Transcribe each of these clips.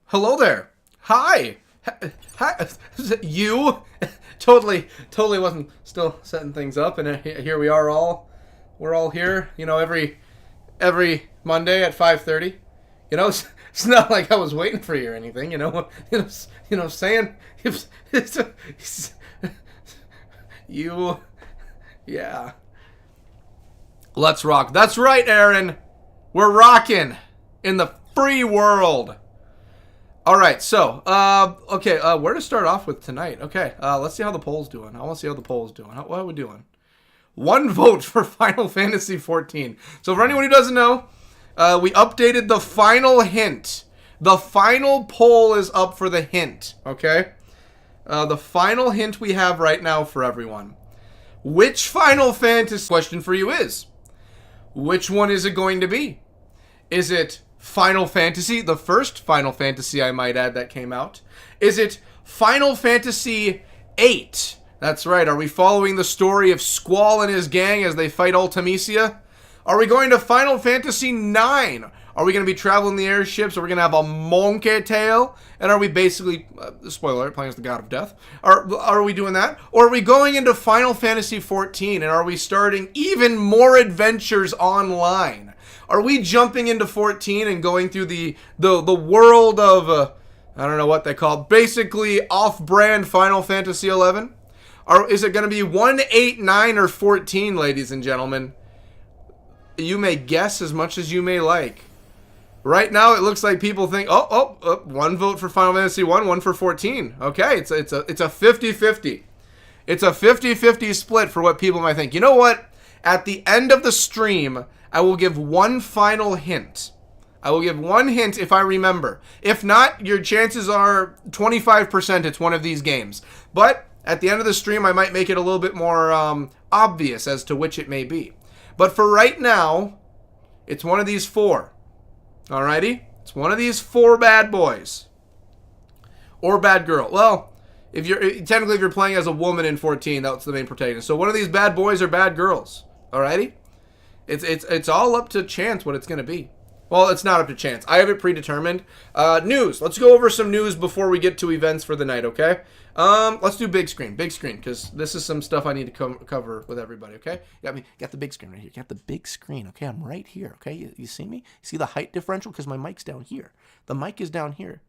Hello there. Hi. Hi. You? totally wasn't still setting things up, and here we are we're all here, every Monday at 5:30. It's not like I was waiting for you or anything, saying you, yeah. Let's rock. That's right, Aaron. We're rocking in the free world. All right, so, where to start off with tonight? Okay, let's see how the poll's doing. I want to see how the poll's doing. What are we doing? 1 vote for Final Fantasy XIV. So for anyone who doesn't know, we updated the final hint. The final poll is up for the hint, okay? The final hint we have right now for everyone. Which Final Fantasy question for you is, which one is it going to be? Is it Final Fantasy, the first Final Fantasy, I might add, that came out? Is it Final Fantasy VIII? That's right. Are we following the story of Squall and his gang as they fight Ultimecia? Are we going to Final Fantasy IX? Are we going to be traveling the airships? Are we going to have a monkey tail? And are we basically, spoiler alert, playing as the God of Death? Are we doing that? Or are we going into Final Fantasy XIV, and are we starting even more adventures online? Are we jumping into 14 and going through the world of, I don't know what they call it, basically off-brand Final Fantasy 11? Is it going to be 1, 8, 9, or 14, ladies and gentlemen? You may guess as much as you may like. Right now, it looks like people think, 1 vote for Final Fantasy 1 for 14. Okay, it's a 50-50. It's a 50-50 split for what people might think. You know what? At the end of the stream, I will give one final hint. I will give one hint if I remember. If not, your chances are 25% it's one of these games. But at the end of the stream, I might make it a little bit more obvious as to which it may be. But for right now, it's one of these 4. Alrighty? It's one of these 4 bad boys. Or bad girl. Well, if you're playing as a woman in 14, that's the main protagonist. So one of these bad boys or bad girls. Alrighty? It's all up to chance what it's going to be. Well, it's not up to chance. I have it predetermined. News. Let's go over some news before we get to events for the night, okay? Let's do big screen, because this is some stuff I need to cover with everybody, okay? Got the big screen right here. Got the big screen, okay? I'm right here, okay? You see me? You see the height differential? Because my mic's down here. The mic is down here.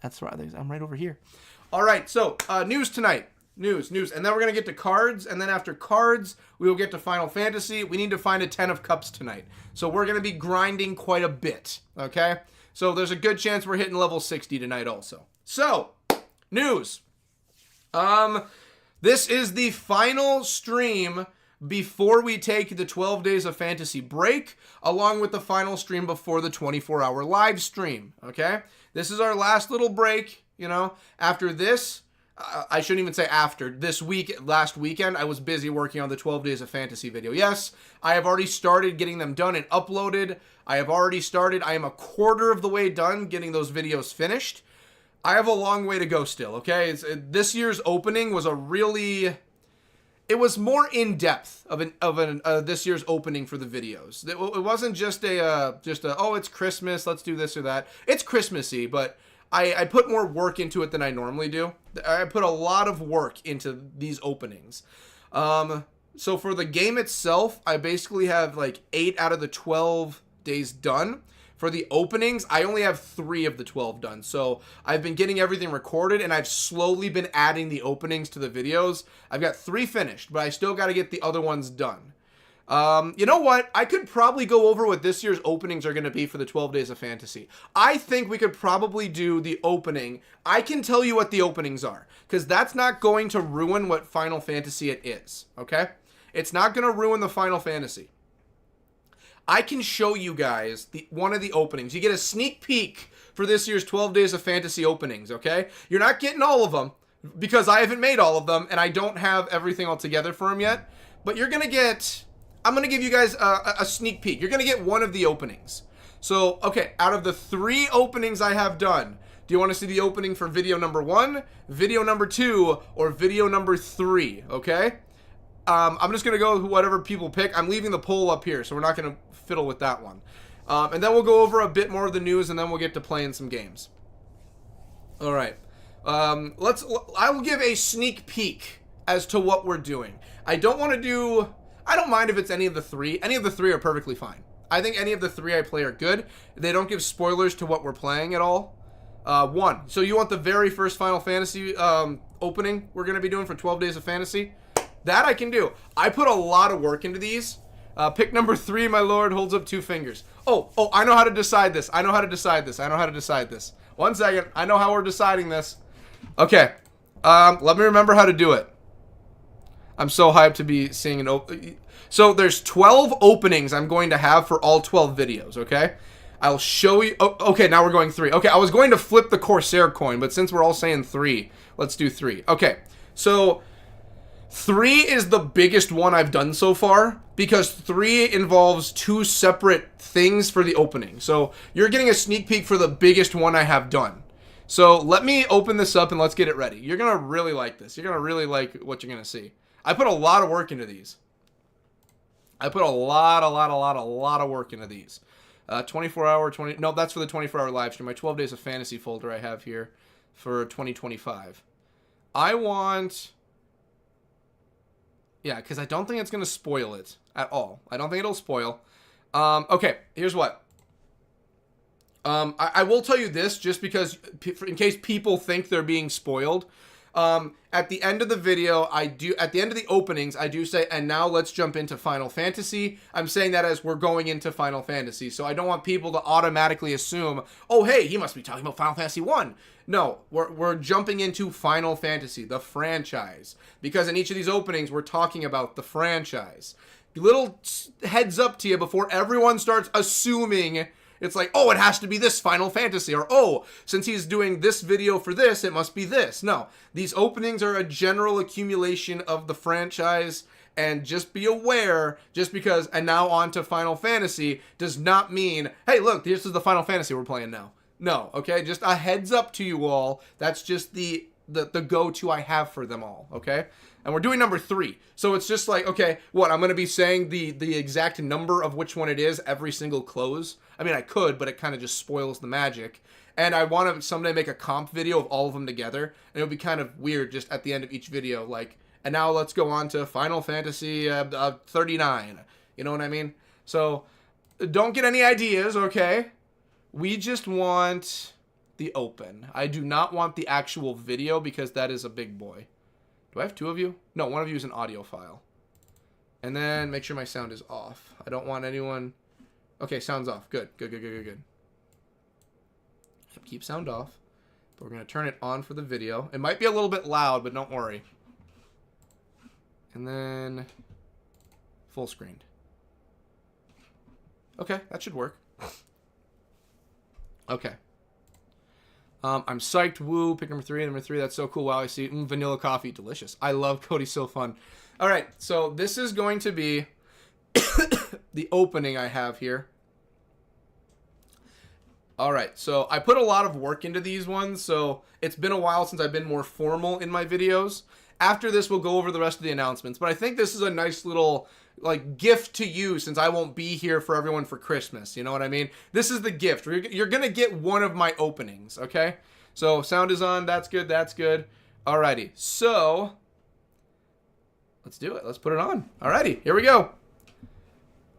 That's right. I'm right over here. All right, so news tonight. News. And then we're going to get to cards, and then after cards, we will get to Final Fantasy. We need to find a 10 of Cups tonight. So we're going to be grinding quite a bit, okay? So there's a good chance we're hitting level 60 tonight also. So, news. This is the final stream before we take the 12 Days of Fantasy break, along with the final stream before the 24-hour live stream, okay? This is our last little break, After this, I shouldn't even say after. Last weekend, I was busy working on the 12 Days of Fantasy video. Yes, I have already started getting them done and uploaded. I am a quarter of the way done getting those videos finished. I have a long way to go still, okay? This year's opening was it was more in-depth of this year's opening for the videos. It wasn't just it's Christmas, let's do this or that. It's Christmassy, but I put more work into it than I normally do. I put a lot of work into these openings. So for the game itself, I basically have like 8 out of the 12 days done. For the openings, I only have 3 of the 12 done. So I've been getting everything recorded, and I've slowly been adding the openings to the videos. I've got 3 finished, but I still got to get the other ones done. You know what? I could probably go over what this year's openings are going to be for the 12 Days of Fantasy. I think we could probably do the opening. I can tell you what the openings are, because that's not going to ruin what Final Fantasy it is, okay? It's not going to ruin the Final Fantasy. I can show you guys one of the openings. You get a sneak peek for this year's 12 Days of Fantasy openings, okay? You're not getting all of them, because I haven't made all of them, and I don't have everything all together for them yet. But you're going to get... I'm going to give you guys a sneak peek. You're going to get one of the openings. So, okay, out of the 3 openings I have done, do you want to see the opening for video number 1, video number 2, or video number 3, okay? I'm just going to go with whatever people pick. I'm leaving the poll up here, so we're not going to fiddle with that one. And then we'll go over a bit more of the news, and then we'll get to playing some games. All right. I will give a sneak peek as to what we're doing. I don't mind if it's any of the three. Any of the three are perfectly fine. I think any of the three I play are good. They don't give spoilers to what we're playing at all. One. So you want the very first Final Fantasy opening we're going to be doing for 12 Days of Fantasy? That I can do. I put a lot of work into these. Pick number 3, my lord, holds up 2 fingers. Oh, I know how to decide this. I know how to decide this. 1 second. I know how we're deciding this. Okay. Let me remember how to do it. I'm so hyped to be seeing an So there's 12 openings I'm going to have for all 12 videos, okay? I'll show you. Oh, okay, now we're going 3. Okay, I was going to flip the Corsair coin, but since we're all saying 3, let's do 3. Okay, so 3 is the biggest one I've done so far because 3 involves 2 separate things for the opening. So you're getting a sneak peek for the biggest one I have done. So let me open this up and let's get it ready. You're going to really like this. You're going to really like what you're going to see. I put a lot of work into these. I put a lot of work into these. 24-hour, no, that's for the 24-hour live stream. My 12 Days of Fantasy folder I have here for 2025. I want... Yeah, because I don't think it's going to spoil it at all. I don't think it'll spoil. Okay, here's what. I will tell you this just because, in case people think they're being spoiled. At the end of the video, at the end of the openings, I do say, and now let's jump into Final Fantasy. I'm saying that as we're going into Final Fantasy, so I don't want people to automatically assume, oh, hey, he must be talking about Final Fantasy 1. No, we're jumping into Final Fantasy, the franchise, because in each of these openings, we're talking about the franchise. Little heads up to you before everyone starts assuming it's like, oh, it has to be this Final Fantasy, or, oh, since he's doing this video for this, it must be this. No, these openings are a general accumulation of the franchise, and just be aware, just because, and now on to Final Fantasy, does not mean, hey, look, this is the Final Fantasy we're playing now. No, okay, just a heads up to you all, that's just the go-to I have for them all, okay? And we're doing number 3. So it's just like, okay, what, I'm going to be saying the exact number of which one it is every single close? I mean, I could, but it kind of just spoils the magic. And I want to someday make a comp video of all of them together. And it would be kind of weird just at the end of each video, like, and now let's go on to Final Fantasy 39. You know what I mean? So don't get any ideas, okay? We just want the open. I do not want the actual video because that is a big boy. Do I have 2 of you? No, one of you is an audio file. And then make sure my sound is off. I don't want anyone... Okay, sound's off. Good. Keep sound off. But we're going to turn it on for the video. It might be a little bit loud, but don't worry. And then... full screened. Okay, that should work. Okay. I'm psyched. Woo. Pick number 3. Number 3. That's so cool. Wow, I see. Vanilla coffee. Delicious. I love Cody. So fun. All right. So this is going to be the opening I have here. All right. So I put a lot of work into these ones. So it's been a while since I've been more formal in my videos. After this, we'll go over the rest of the announcements. But I think this is a nice little... like gift to you since I won't be here for everyone for Christmas. You know what I mean? This is the gift. You're going to get one of my openings, okay? So sound is on. That's good. That's good. Alrighty. So let's do it. Let's put it on. Alrighty. Here we go.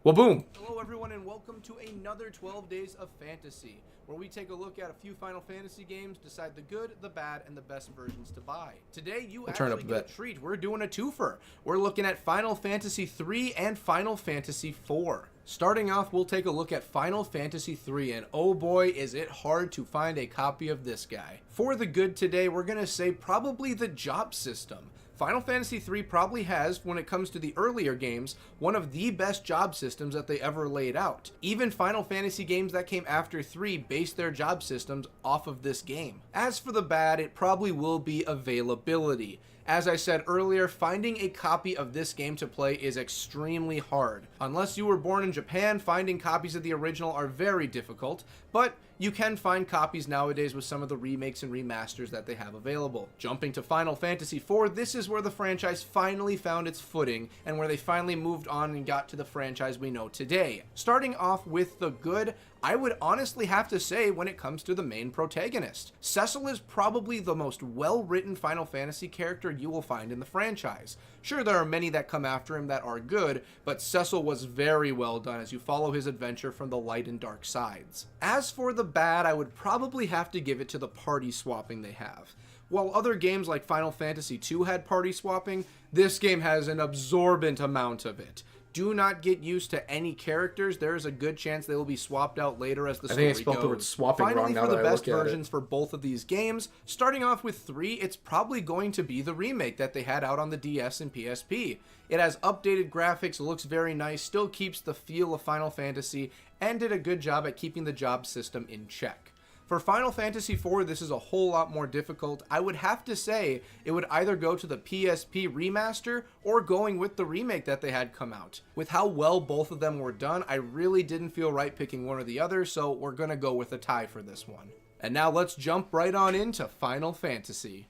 Well, boom. Hello, everyone, and welcome to another 12 Days of Fantasy, where we take a look at a few Final Fantasy games, decide the good, the bad, and the best versions to buy. Today, you actually get a treat. We're doing a twofer. We're looking at Final Fantasy 3 and Final Fantasy 4. Starting off, we'll take a look at Final Fantasy 3, and oh boy, is it hard to find a copy of this guy. For the good today, we're going to say probably the job system. Final Fantasy 3 probably has, when it comes to the earlier games, one of the best job systems that they ever laid out. Even Final Fantasy games that came after 3 based their job systems off of this game. As for the bad, it probably will be availability. As I said earlier, finding a copy of this game to play is extremely hard. Unless you were born in Japan, finding copies of the original are very difficult, but you can find copies nowadays with some of the remakes and remasters that they have available. Jumping to Final Fantasy IV, this is where the franchise finally found its footing and where they finally moved on and got to the franchise we know today. Starting off with the good, I would honestly have to say when it comes to the main protagonist. Cecil is probably the most well-written Final Fantasy character you will find in the franchise. Sure, there are many that come after him that are good, but Cecil was very well done as you follow his adventure from the light and dark sides. As for the bad, I would probably have to give it to the party swapping they have. While other games like Final Fantasy II had party swapping, this game has an absorbent amount of it. Do not get used to any characters. There is a good chance they will be swapped out later as the story goes. I think I spelled the word swapping wrong now that I look at it. Finally, for the best versions for both of these games, starting off with 3, it's probably going to be the remake that they had out on the DS and PSP. It has updated graphics, looks very nice, still keeps the feel of Final Fantasy, and did a good job at keeping the job system in check. For Final Fantasy IV, this is a whole lot more difficult. I would have to say it would either go to the PSP remaster or going with the remake that they had come out. With how well both of them were done, I really didn't feel right picking one or the other, so we're gonna go with a tie for this one. And now let's jump right on into Final Fantasy.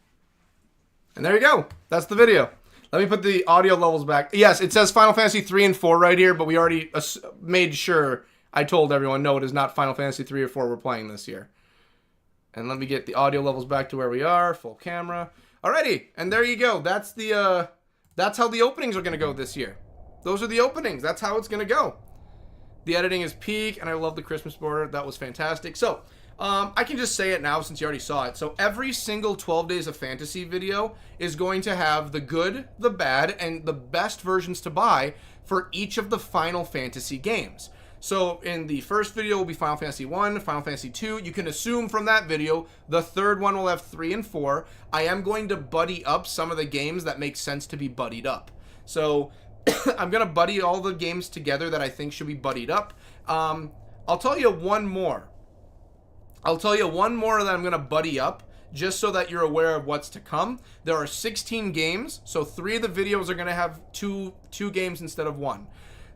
And there you go. That's the video. Let me put the audio levels back. Yes, it says Final Fantasy 3 and 4 right here, but we already made sure I told everyone, no, it is not Final Fantasy 3 or 4 we're playing this year. And let me get the audio levels back to where we are, full camera. Alrighty, and there you go. That's how the openings are gonna go this year. Those are the openings. That's how it's gonna go. The editing is peak, and I love the Christmas border. That was fantastic. So, I can just say it now since you already saw it. So every single 12 Days of Fantasy video is going to have the good, the bad, and the best versions to buy for each of the Final Fantasy games. So in the first video will be Final Fantasy 1, Final Fantasy 2. You can assume from that video, the third one will have 3 and 4. I am going to buddy up some of the games that make sense to be buddied up. So I'm going to buddy all the games together that I think should be buddied up. I'll tell you one more. I'll tell you one more that I'm going to buddy up, just so that you're aware of what's to come. There are 16 games, so 3 of the videos are going to have two games instead of 1.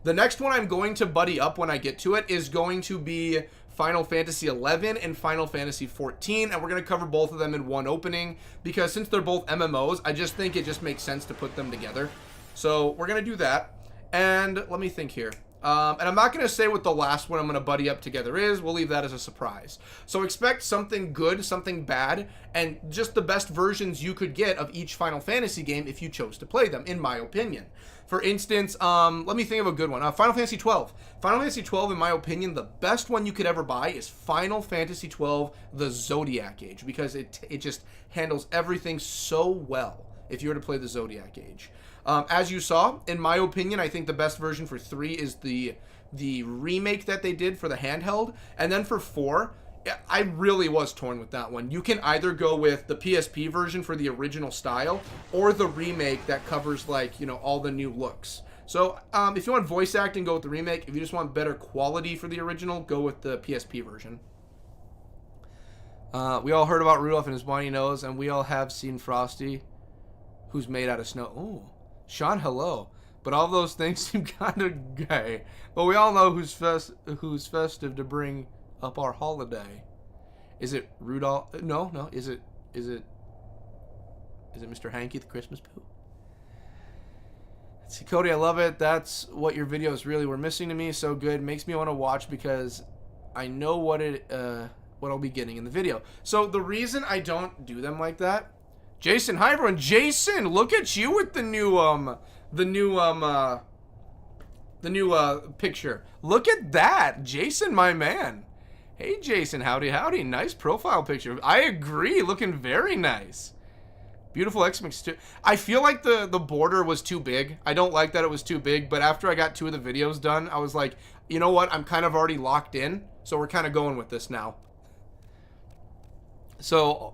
The next one I'm going to buddy up when I get to it is going to be Final Fantasy 11 and Final Fantasy 14, and we're going to cover both of them in one opening, because since they're both MMOs, I just think it just makes sense to put them together. So we're going to do that, and let me think here. And I'm not going to say what the last one I'm going to buddy up together is. We'll leave that as a surprise. So expect something good, something bad, and just the best versions you could get of each Final Fantasy game if you chose to play them, in my opinion. For instance, let me think of a good one. Final Fantasy 12. Final Fantasy 12, in my opinion, the best one you could ever buy is Final Fantasy 12, the Zodiac Age, because it just handles everything so well if you were to play the Zodiac Age. As you saw, in my opinion, I think the best version for 3 is the remake that they did for the handheld. And then for 4, I really was torn with that one. You can either go with the PSP version for the original style, or the remake that covers, like, you know, all the new looks. So if you want voice acting, go with the remake. If you just want better quality for the original, go with the PSP version. We all heard about Rudolph and his bunny nose, and we all have seen Frosty, who's made out of snow. Ooh. Sean, hello. But all those things seem kind of gay. But we all know who's festive to bring up our holiday. Is it Rudolph? No. Is it Mr. Hanky the Christmas poo? See, Cody, I love it. That's what your videos really were missing to me. So good. Makes me want to watch because I know what I'll be getting in the video. So the reason I don't do them like that, Jason, hi everyone. Jason, look at you with the new picture. Look at that. Jason, my man. Hey Jason, howdy. Nice profile picture. I agree, looking very nice. Beautiful X-Mix too. I feel like the border was too big. I don't like that it was too big, but after I got 2 of the videos done, I was like, you know what? I'm kind of already locked in, so we're kind of going with this now. So,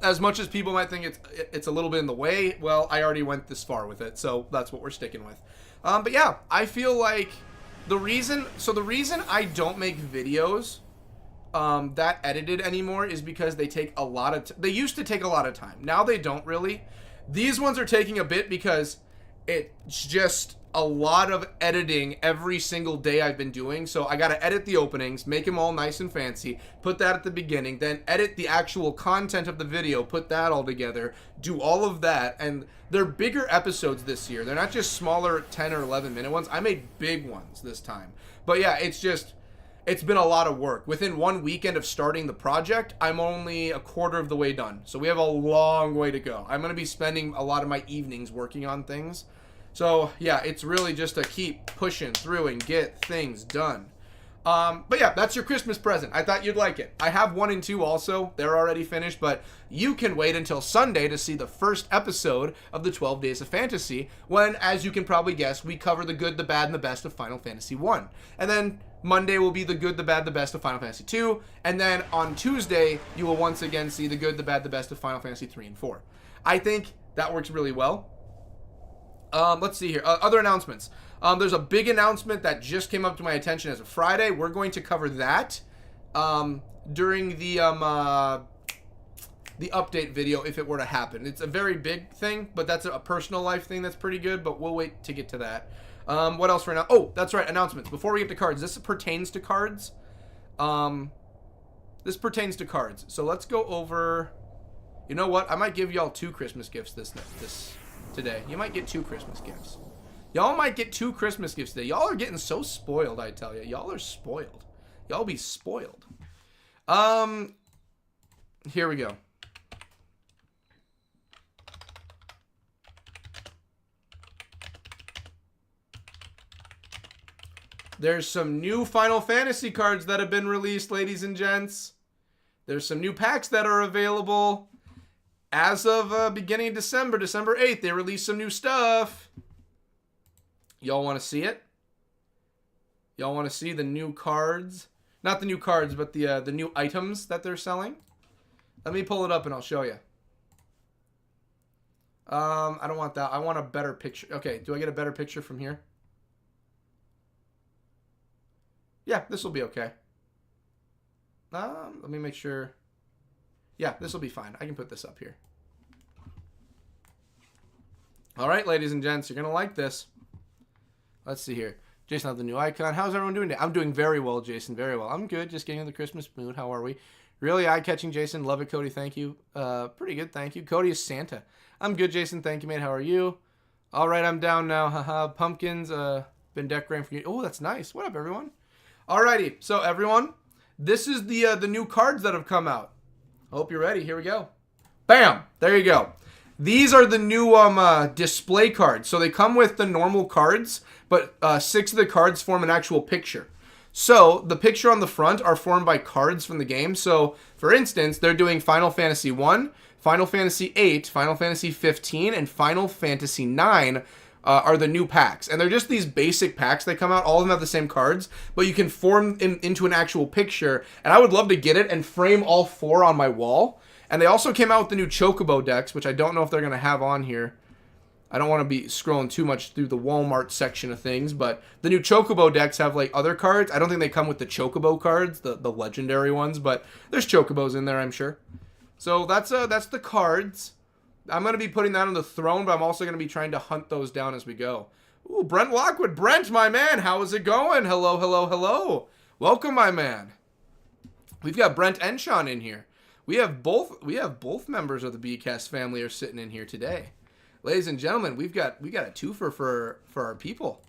as much as people might think it's a little bit in the way, well, I already went this far with it, so that's what we're sticking with. But yeah, I feel like the reason I don't make videos that edited anymore is because they take a lot of they used to take a lot of time. Now they don't really. These ones are taking a bit because it's just a lot of editing every single day I've been doing. So I got to edit the openings, make them all nice and fancy, put that at the beginning, then edit the actual content of the video, put that all together, do all of that. And they're bigger episodes this year. They're not just smaller 10 or 11 minute ones. I made big ones this time. But yeah, it's been a lot of work. Within 1 weekend of starting the project, I'm only a quarter of the way done. So we have a long way to go. I'm going to be spending a lot of my evenings working on things. So yeah, it's really just to keep pushing through and get things done. But yeah, that's your Christmas present. I thought you'd like it. I have 1 and 2 also. They're already finished, but you can wait until Sunday to see the first episode of the 12 Days of Fantasy when, as you can probably guess, we cover the good, the bad, and the best of Final Fantasy 1. And then Monday will be the good, the bad, the best of Final Fantasy 2. And then on Tuesday, you will once again see the good, the bad, the best of Final Fantasy 3 and 4. I think that works really well. Let's see here. Other announcements. There's a big announcement that just came up to my attention as of Friday. We're going to cover that during the update video if it were to happen. It's a very big thing, but that's a personal life thing that's pretty good, but we'll wait to get to that. What else for now? Oh, that's right, announcements. Before we get to cards, this pertains to cards. This pertains to cards. So let's go over... You know what? I might give y'all 2 Christmas gifts this today. You might get 2 Christmas gifts. Y'all might get 2 Christmas gifts today. Y'all are getting so spoiled, I tell you. Y'all are spoiled. Y'all be spoiled. Here we go. There's some new Final Fantasy cards that have been released, ladies and gents. There's some new packs that are available. As of beginning of December 8th, they released some new stuff. Y'all want to see it? Y'all want to see the new cards? Not the new cards, but the new items that they're selling. Let me pull it up and I'll show you. I don't want that. I want a better picture. Okay, do I get a better picture from here? Yeah, this will be okay. Let me make sure. Yeah, this will be fine. I can put this up here. All right, ladies and gents, you're going to like this. Let's see here. Jason have the new icon. How's everyone doing today? I'm doing very well, Jason. Very well. I'm good. Just getting in the Christmas mood. How are we? Really eye-catching, Jason. Love it, Cody. Thank you. Pretty good. Thank you. Cody is Santa. I'm good, Jason. Thank you, mate. How are you? All right, I'm down now. Haha. Pumpkins. Been decorating for you. Oh, that's nice. What up, everyone? Alrighty. So, everyone, this is the new cards that have come out. Hope you're ready. Here we go. Bam! There you go. These are the new display cards. So they come with the normal cards, but 6 of the cards form an actual picture. So the picture on the front are formed by cards from the game. So for instance, they're doing Final Fantasy 1, Final Fantasy 8, Final Fantasy 15, and Final Fantasy 9 are the new packs. And they're just these basic packs that come out. All of them have the same cards, but you can form into an actual picture. And I would love to get it and frame all 4 on my wall. And they also came out with the new Chocobo decks, which I don't know if they're going to have on here. I don't want to be scrolling too much through the Walmart section of things, but the new Chocobo decks have like other cards. I don't think they come with the Chocobo cards, the legendary ones, but there's Chocobos in there, I'm sure. So that's the cards. I'm going to be putting that on the throne, but I'm also going to be trying to hunt those down as we go. Ooh, Brent Lockwood. Brent, my man, how is it going? Hello, hello, hello. Welcome, my man. We've got Brent and Sean in here. We have both members of the BCast family are sitting in here today. Ladies and gentlemen, we got a twofer for our people.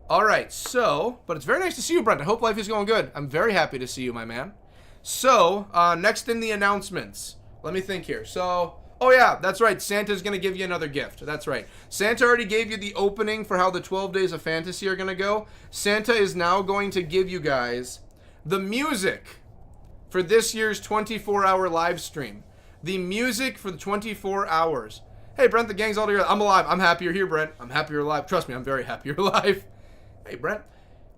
All right, so, but it's very nice to see you, Brent. I hope life is going good. I'm very happy to see you, my man. So, next in the announcements. Let me think here. So, oh yeah, that's right. Santa's going to give you another gift. That's right. Santa already gave you the opening for how the 12 Days of Fantasy are going to go. Santa is now going to give you guys the music for this year's 24-hour live stream. The music for the 24 hours. Hey, Brent, the gang's all together. I'm alive. I'm happy you're here, Brent. I'm happy you're alive. Trust me, I'm very happy you're alive. Hey, Brent.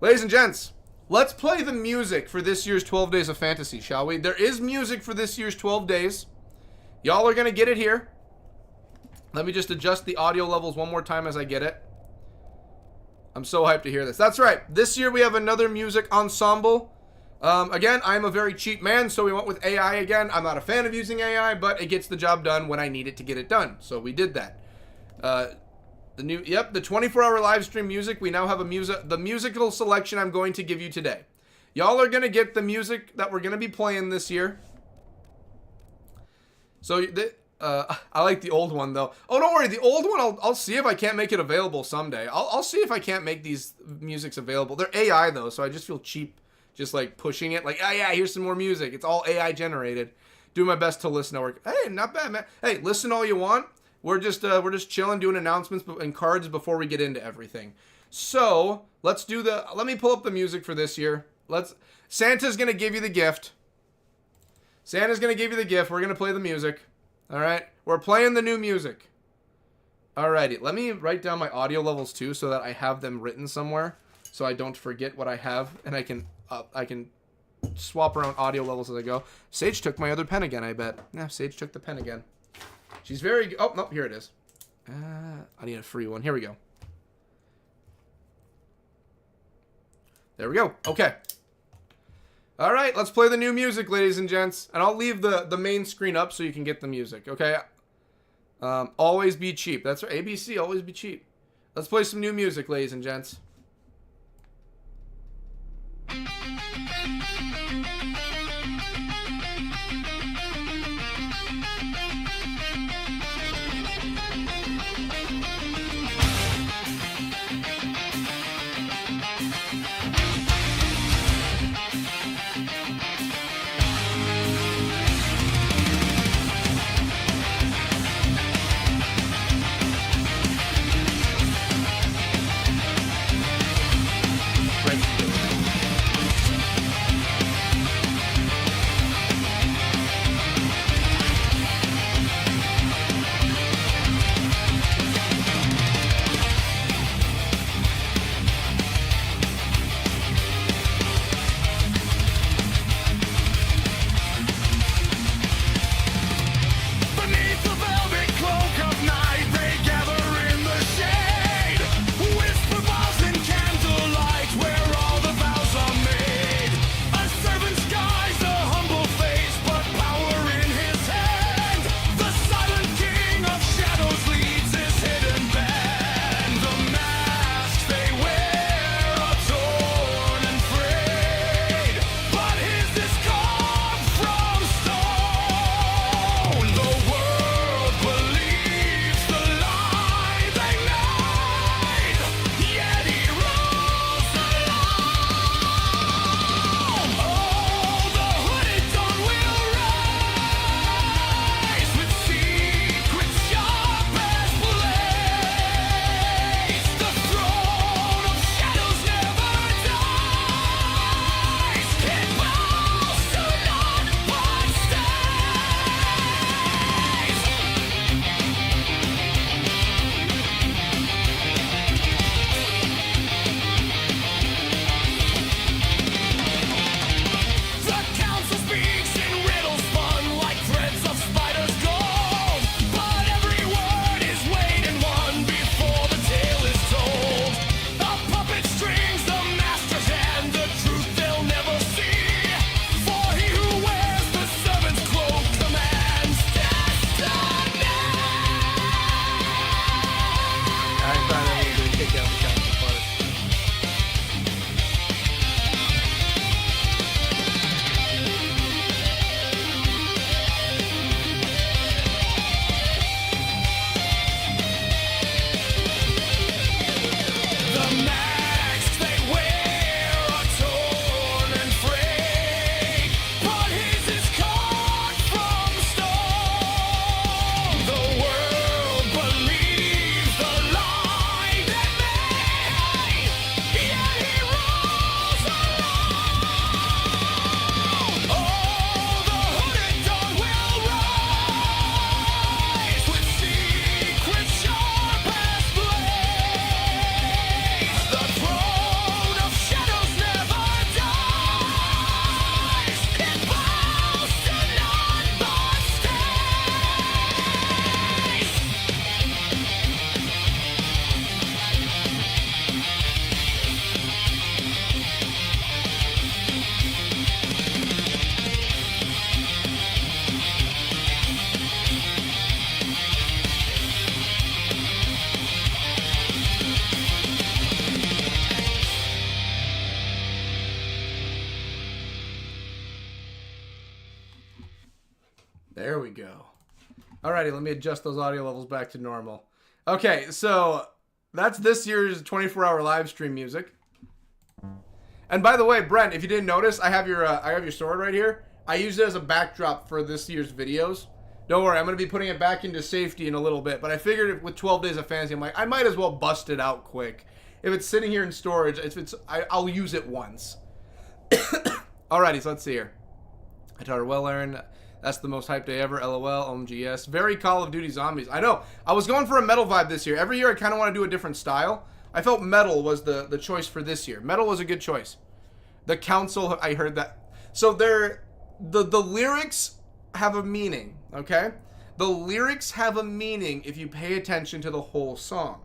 Ladies and gents, let's play the music for this year's 12 Days of Fantasy, shall we? There is music for this year's 12 days. Y'all are going to get it here. Let me just adjust the audio levels one more time as I get it. I'm so hyped to hear this. That's right. This year we have another music ensemble. Again, I'm a very cheap man, so we went with AI again. I'm not a fan of using AI, but it gets the job done when I need it to get it done. So we did that. Yep, the 24-hour live stream music. We now have the musical selection I'm going to give you today. Y'all are going to get the music that we're going to be playing this year. So, I like the old one, though. Oh, don't worry. The old one, I'll see if I can't make it available someday. I'll see if I can't make these musics available. They're AI, though, so I just feel cheap just, like, pushing it. Like, oh, yeah, here's some more music. It's all AI generated. Do my best to listen to work. Hey, not bad, man. Hey, listen all you want. We're just chilling, doing announcements and cards before we get into everything. So, let me pull up the music for this year. Santa's going to give you the gift. Santa's going to give you the gift. We're going to play the music. All right? We're playing the new music. Alrighty. Let me write down my audio levels too so that I have them written somewhere so I don't forget what I have and I can swap around audio levels as I go. Sage took my other pen again, I bet. Yeah, Sage took the pen again. She's very... Oh, no, here it is. I need a free one. Here we go. There we go. Okay. All right, let's play the new music, ladies and gents. And I'll leave the main screen up so you can get the music, okay? Always be cheap. That's right. ABC, always be cheap. Let's play some new music, ladies and gents. Alrighty, let me adjust those audio levels back to normal. Okay, so that's this year's 24-hour live stream music. And by the way, Brent, if you didn't notice, I have your sword right here. I used it as a backdrop for this year's videos. Don't worry, I'm going to be putting it back into safety in a little bit. But I figured with 12 days of fantasy, I'm like, I might as well bust it out quick. If it's sitting here in storage, I'll use it once. Alrighty, so let's see here. I taught her well, Aaron. That's the most hyped day ever. LOL. OMGS. Very Call of Duty Zombies. I know. I was going for a metal vibe this year. Every year I kind of want to do a different style. I felt metal was the choice for this year. Metal was a good choice. The Council, I heard that. So the lyrics have a meaning, okay? The lyrics have a meaning if you pay attention to the whole song.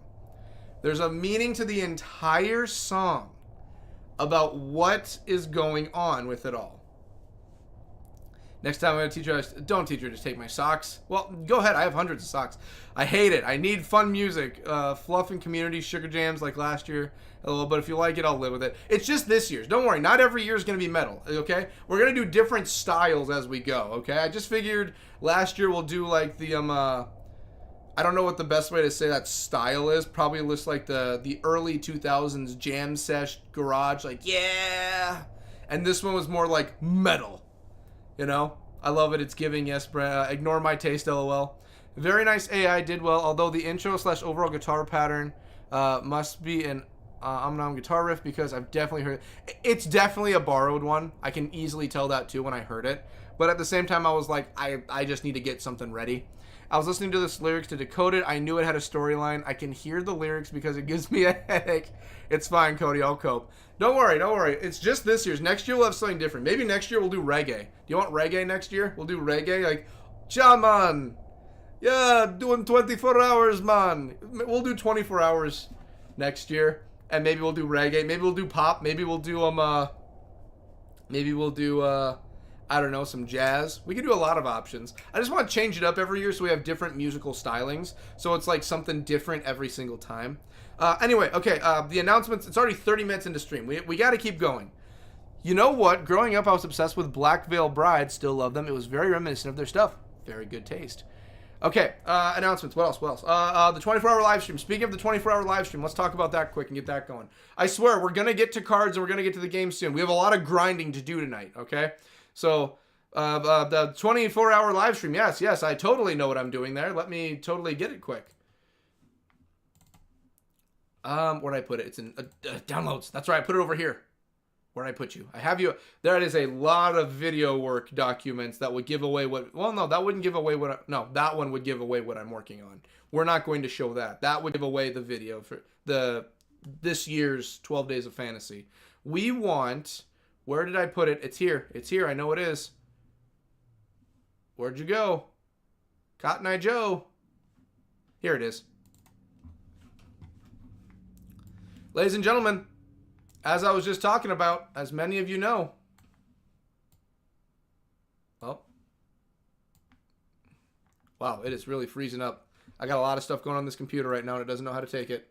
There's a meaning to the entire song about what is going on with it all. Next time I'm going to teach her, don't teach her to take my socks. Well, go ahead. I have hundreds of socks. I hate it. I need fun music. Fluff and community, sugar jams like last year. But if you like it, I'll live with it. It's just this year's. Don't worry. Not every year is going to be metal, okay? We're going to do different styles as we go, okay? I just figured last year we'll do like the, I don't know what the best way to say that style is. Probably looks like the early 2000s jam sesh garage, like, yeah. And this one was more like metal. You know, I love it. It's giving. Yes, ignore my taste. LOL. Very nice AI. Did well. Although the intro / overall guitar pattern must be an guitar riff because I've definitely heard it. It's definitely a borrowed one. I can easily tell that too when I heard it. But at the same time, I was like, I just need to get something ready. I was listening to this lyrics to decode it. I knew it had a storyline. I can hear the lyrics because it gives me a headache. It's fine, Cody. I'll cope. Don't worry, don't worry. It's just this year's. Next year we'll have something different. Maybe next year we'll do reggae. Do you want reggae next year? We'll do reggae. Like, ja, man. Yeah, doing 24 hours, man. We'll do 24 hours next year. And maybe we'll do reggae. Maybe we'll do pop. Maybe we'll do, I don't know, some jazz. We can do a lot of options. I just want to change it up every year so we have different musical stylings. So it's like something different every single time. Anyway, okay, the announcements. It's already 30 minutes into stream. We got to keep going. You know what? Growing up, I was obsessed with Black Veil Bride. Still love them. It was very reminiscent of their stuff. Very good taste. Okay, announcements. What else? The 24-hour live stream. Speaking of the 24-hour live stream, let's talk about that quick and get that going. I swear, we're going to get to cards and we're going to get to the game soon. We have a lot of grinding to do tonight, okay? So, the 24-hour live stream. Yes, I totally know what I'm doing there. Let me totally get it quick. Where'd I put it? It's in downloads. That's right. I put it over here. Where'd I put you? I have you. There it is. A lot of video work documents that would give away what. Well, no, that wouldn't give away what. No, that one would give away what I'm working on. We're not going to show that. That would give away the video for this year's 12 Days of Fantasy. We want. Where did I put it? It's here. It's here. I know it is. Where'd you go? Cotton Eye Joe. Here it is. Ladies and gentlemen, as I was just talking about, as many of you know, well, wow, it is really freezing up. I got a lot of stuff going on this computer right now and it doesn't know how to take it.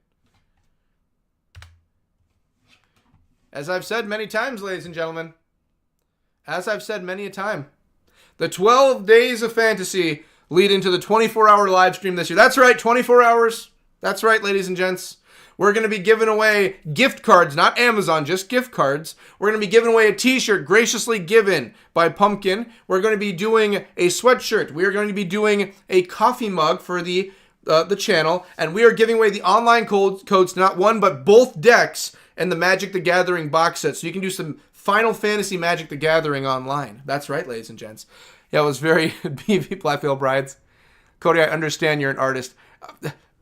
As I've said many times, ladies and gentlemen, as I've said many a time, the 12 Days of Fantasy lead into the 24-hour live stream this year. That's right, 24 hours. That's right, ladies and gents. We're going to be giving away gift cards, not Amazon, just gift cards. We're going to be giving away a t-shirt graciously given by Pumpkin. We're going to be doing a sweatshirt. We are going to be doing a coffee mug for the channel. And we are giving away the online codes, not one, but both decks and the Magic the Gathering box set. So you can do some Final Fantasy Magic the Gathering online. That's right, ladies and gents. Yeah, it was very BV Black Veil Brides. Cody, I understand you're an artist.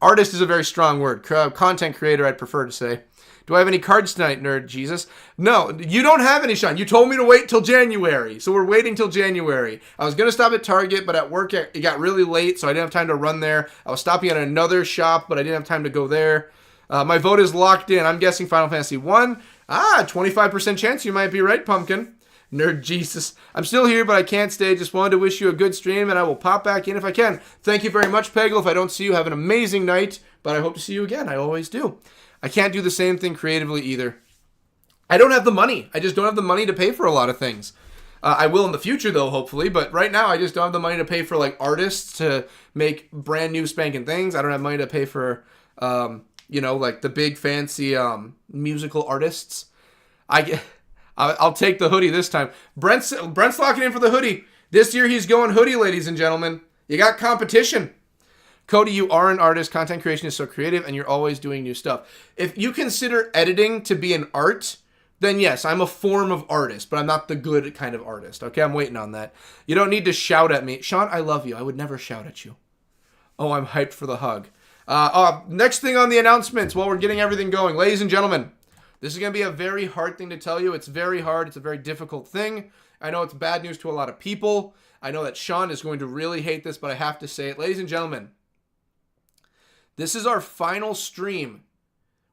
Artist is a very strong word. Content creator, I'd prefer to say. Do I have any cards tonight, Nerd Jesus? No, you don't have any, Sean. You told me to wait till January. So we're waiting till January. I was going to stop at Target, but at work it got really late, so I didn't have time to run there. I was stopping at another shop, but I didn't have time to go there. My vote is locked in. I'm guessing Final Fantasy 1. 25% chance you might be right, Pumpkin. Nerd Jesus. I'm still here, but I can't stay. Just wanted to wish you a good stream, and I will pop back in if I can. Thank you very much, Peggle. If I don't see you, have an amazing night, but I hope to see you again. I always do. I can't do the same thing creatively either. I don't have the money. I just don't have the money to pay for a lot of things. I will in the future, though, hopefully. But right now, I just don't have the money to pay for, like, artists to make brand new spanking things. I don't have money to pay for, like, the big, fancy musical artists. I'll take the hoodie this time. Brent's locking in for the hoodie. This year, he's going hoodie, ladies and gentlemen. You got competition. Cody, you are an artist. Content creation is so creative, and you're always doing new stuff. If you consider editing to be an art, then yes, I'm a form of artist, but I'm not the good kind of artist. Okay, I'm waiting on that. You don't need to shout at me. Sean, I love you. I would never shout at you. Oh, I'm hyped for the hug. Next thing on the announcements while we're getting everything going. Ladies and gentlemen, this is going to be a very hard thing to tell you. It's very hard. It's a very difficult thing. I know it's bad news to a lot of people. I know that Sean is going to really hate this, but I have to say it. Ladies and gentlemen, this is our final stream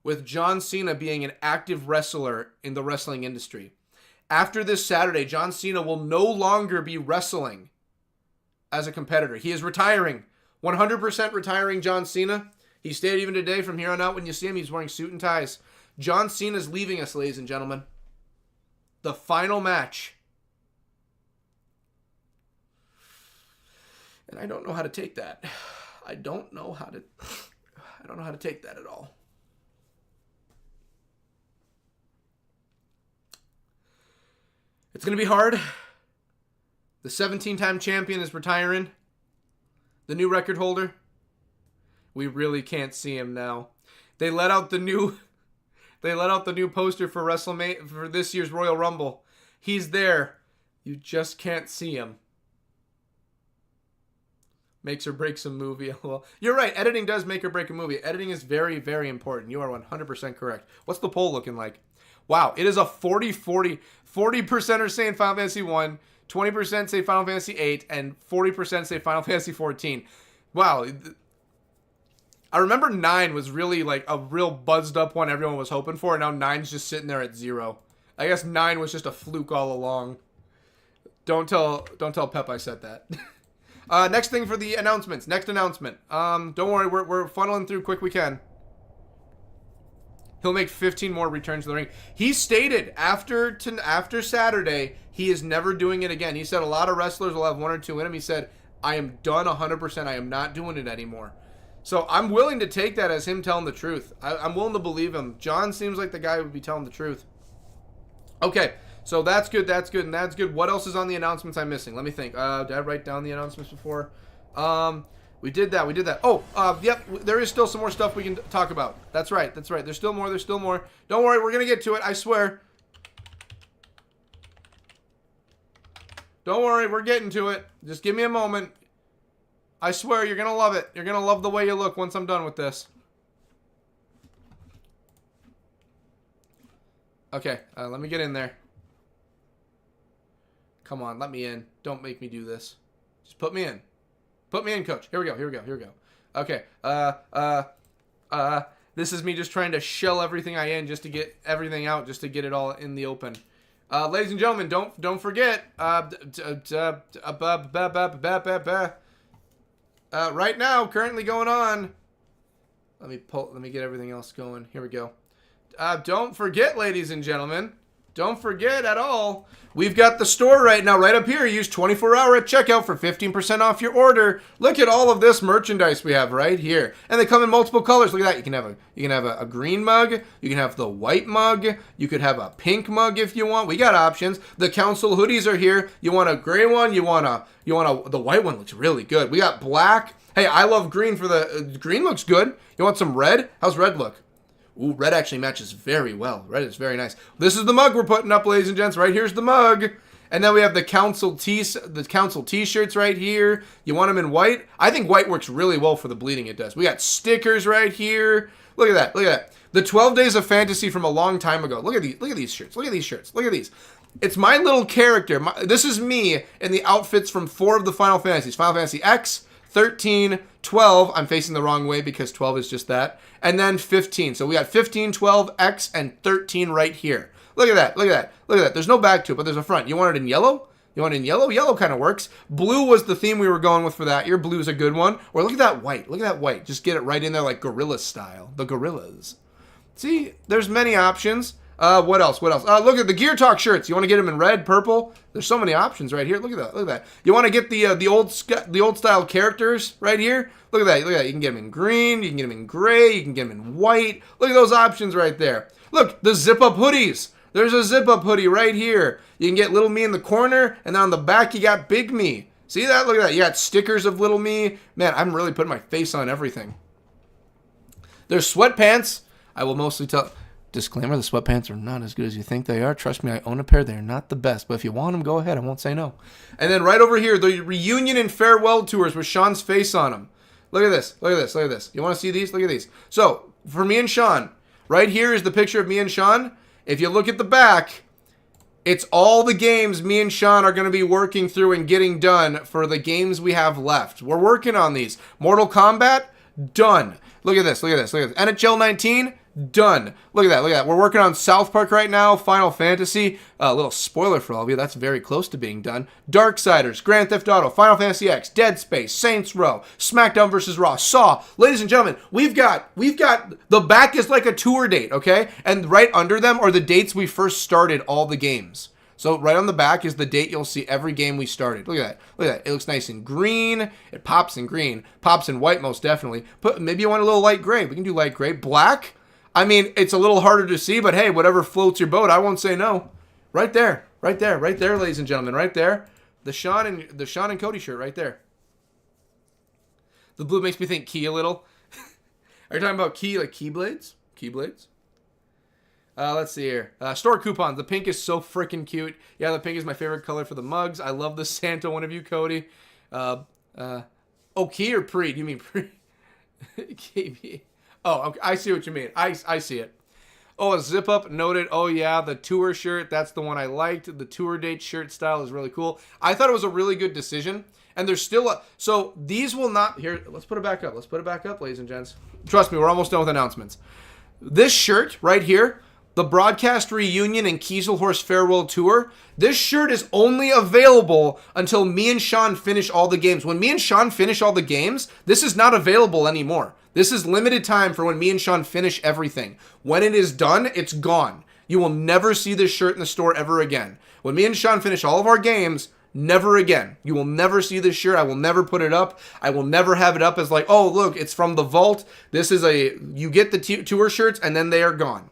with John Cena being an active wrestler in the wrestling industry. After this Saturday, John Cena will no longer be wrestling as a competitor. He is retiring. 100% retiring John Cena. He stated even today, from here on out, when you see him, he's wearing suit and ties. John Cena's leaving us, ladies and gentlemen. The final match. And I don't know how to take that. I don't know how to take that at all. It's going to be hard. The 17-time champion is retiring. The new record holder. We really can't see him now. They let out the new poster for WrestleMania for this year's Royal Rumble. He's there. You just can't see him. Makes or breaks a movie. Well, you're right. Editing does make or break a movie. Editing is very, very important. You are 100% correct. What's the poll looking like? Wow, it is a 40-40. 40% are saying Final Fantasy 1, 20% say Final Fantasy 8, and 40% say Final Fantasy 14. Wow. I remember 9 was really like a real buzzed up one everyone was hoping for, and now 9's just sitting there at 0. I guess 9 was just a fluke all along. Don't tell Pep I said that. Next thing for the announcements. Next announcement. Don't worry, we're funneling through quick we can. He'll make 15 more returns to the ring. He stated after Saturday, he is never doing it again. He said a lot of wrestlers will have 1 or 2 in him. He said, I am done 100%. I am not doing it anymore. So I'm willing to take that as him telling the truth. I'm willing to believe him. John seems like the guy who would be telling the truth. Okay, so that's good, and that's good. What else is on the announcements I'm missing? Let me think. Did I write down the announcements before? We did that. Oh, yep, there is still some more stuff we can talk about. That's right. There's still more. Don't worry, we're going to get to it, I swear. Don't worry, we're getting to it. Just give me a moment. I swear, you're going to love it. You're going to love the way you look once I'm done with this. Okay, let me get in there. Come on, let me in. Don't make me do this. Just put me in. Put me in, coach. Here we go. Okay. This is me just trying to shell everything I in just to get everything out, just to get it all in the open. Ladies and gentlemen, don't forget. Right now, currently going on. Let me get everything else going. Here we go. Don't forget, ladies and gentlemen. Don't forget at all. We've got the store right now, right up here. Use 24-hour at checkout for 15% off your order. Look at all of this merchandise we have right here, and they come in multiple colors. Look at that. You can have a green mug. You can have the white mug. You could have a pink mug if you want. We got options. The council hoodies are here. You want a gray one? The white one looks really good. We got black. Hey, I love green for the green looks good. You want some red? How's red look? Ooh, red actually matches very well. Red is very nice. This is the mug we're putting up, ladies and gents. Right here's the mug. And then we have the council t-shirts right here. You want them in white? I think white works really well for the bleeding it does. We got stickers right here. Look at that. The 12 Days of Fantasy from a long time ago. Look at these shirts. Look at these. It's my little character. This is me in the outfits from 4 of the Final Fantasies. Final Fantasy X, 13, 12. I'm facing the wrong way because 12 is just that. And then 15. So we got 15, 12, X, and 13 right here. Look at that. There's no back to it, but there's a front. You want it in yellow? Yellow kind of works. Blue was the theme we were going with for that year. Blue is a good one. Or look at that white. Just get it right in there like gorilla style. The gorillas. See, there's many options. What else? What else? Look at the Gear Talk shirts. You want to get them in red, purple? There's so many options right here. Look at that. Look at that. You want to get the old style characters right here? Look at that. Look at that. You can get them in green. You can get them in gray. You can get them in white. Look at those options right there. Look, the zip up hoodies. There's a zip up hoodie right here. You can get little me in the corner, and on the back you got big me. See that? Look at that. You got stickers of little me. Man, I'm really putting my face on everything. There's sweatpants. I will mostly tell... Disclaimer, the sweatpants are not as good as you think they are. Trust me, I own a pair. They're not the best. But if you want them, go ahead. I won't say no. And then right over here, the reunion and farewell tours with Sean's face on them. Look at this. Look at this. Look at this. You want to see these? Look at these. So, for me and Sean, right here is the picture of me and Sean. If you look at the back, it's all the games me and Sean are going to be working through and getting done for the games we have left. We're working on these. Mortal Kombat, done. Look at this. Look at this. Look at this. NHL 19, done. Look at that. Look at that. We're working on South Park right now. Final Fantasy. A little spoiler for all of you. That's very close to being done. Darksiders, Grand Theft Auto, Final Fantasy X, Dead Space, Saints Row, SmackDown vs. Raw, Saw. Ladies and gentlemen, we've got the back is like a tour date, okay? And right under them are the dates we first started all the games. So right on the back is the date you'll see every game we started. Look at that. Look at that. It looks nice in green. It pops in green. Pops in white most definitely. But maybe you want a little light gray. We can do light gray. Black. I mean, it's a little harder to see, but hey, whatever floats your boat, I won't say no. Right there. Right there. Right there, ladies and gentlemen. Right there. The Sean and Cody shirt right there. The blue makes me think key a little. Are you talking about key, like keyblades? Keyblades? Let's see here. Store coupons. The pink is so freaking cute. Yeah, the pink is my favorite color for the mugs. I love the Santa one of you, Cody. Oh, key or pre? Do you mean pre? KB. Oh, okay. I see what you mean. I see it. Oh, a zip up noted. Oh, yeah, the tour shirt. That's the one I liked. The tour date shirt style is really cool. I thought it was a really good decision. And there's still a... So these will not... Here, let's put it back up. Let's put it back up, ladies and gents. Trust me, we're almost done with announcements. This shirt right here... The Broadcast Reunion and Kieselhorst Farewell Tour. This shirt is only available until me and Sean finish all the games. When me and Sean finish all the games, this is not available anymore. This is limited time for when me and Sean finish everything. When it is done, it's gone. You will never see this shirt in the store ever again. When me and Sean finish all of our games, never again. You will never see this shirt. I will never put it up. I will never have it up as like, oh, look, it's from the vault. This is you get the tour shirts and then they are gone.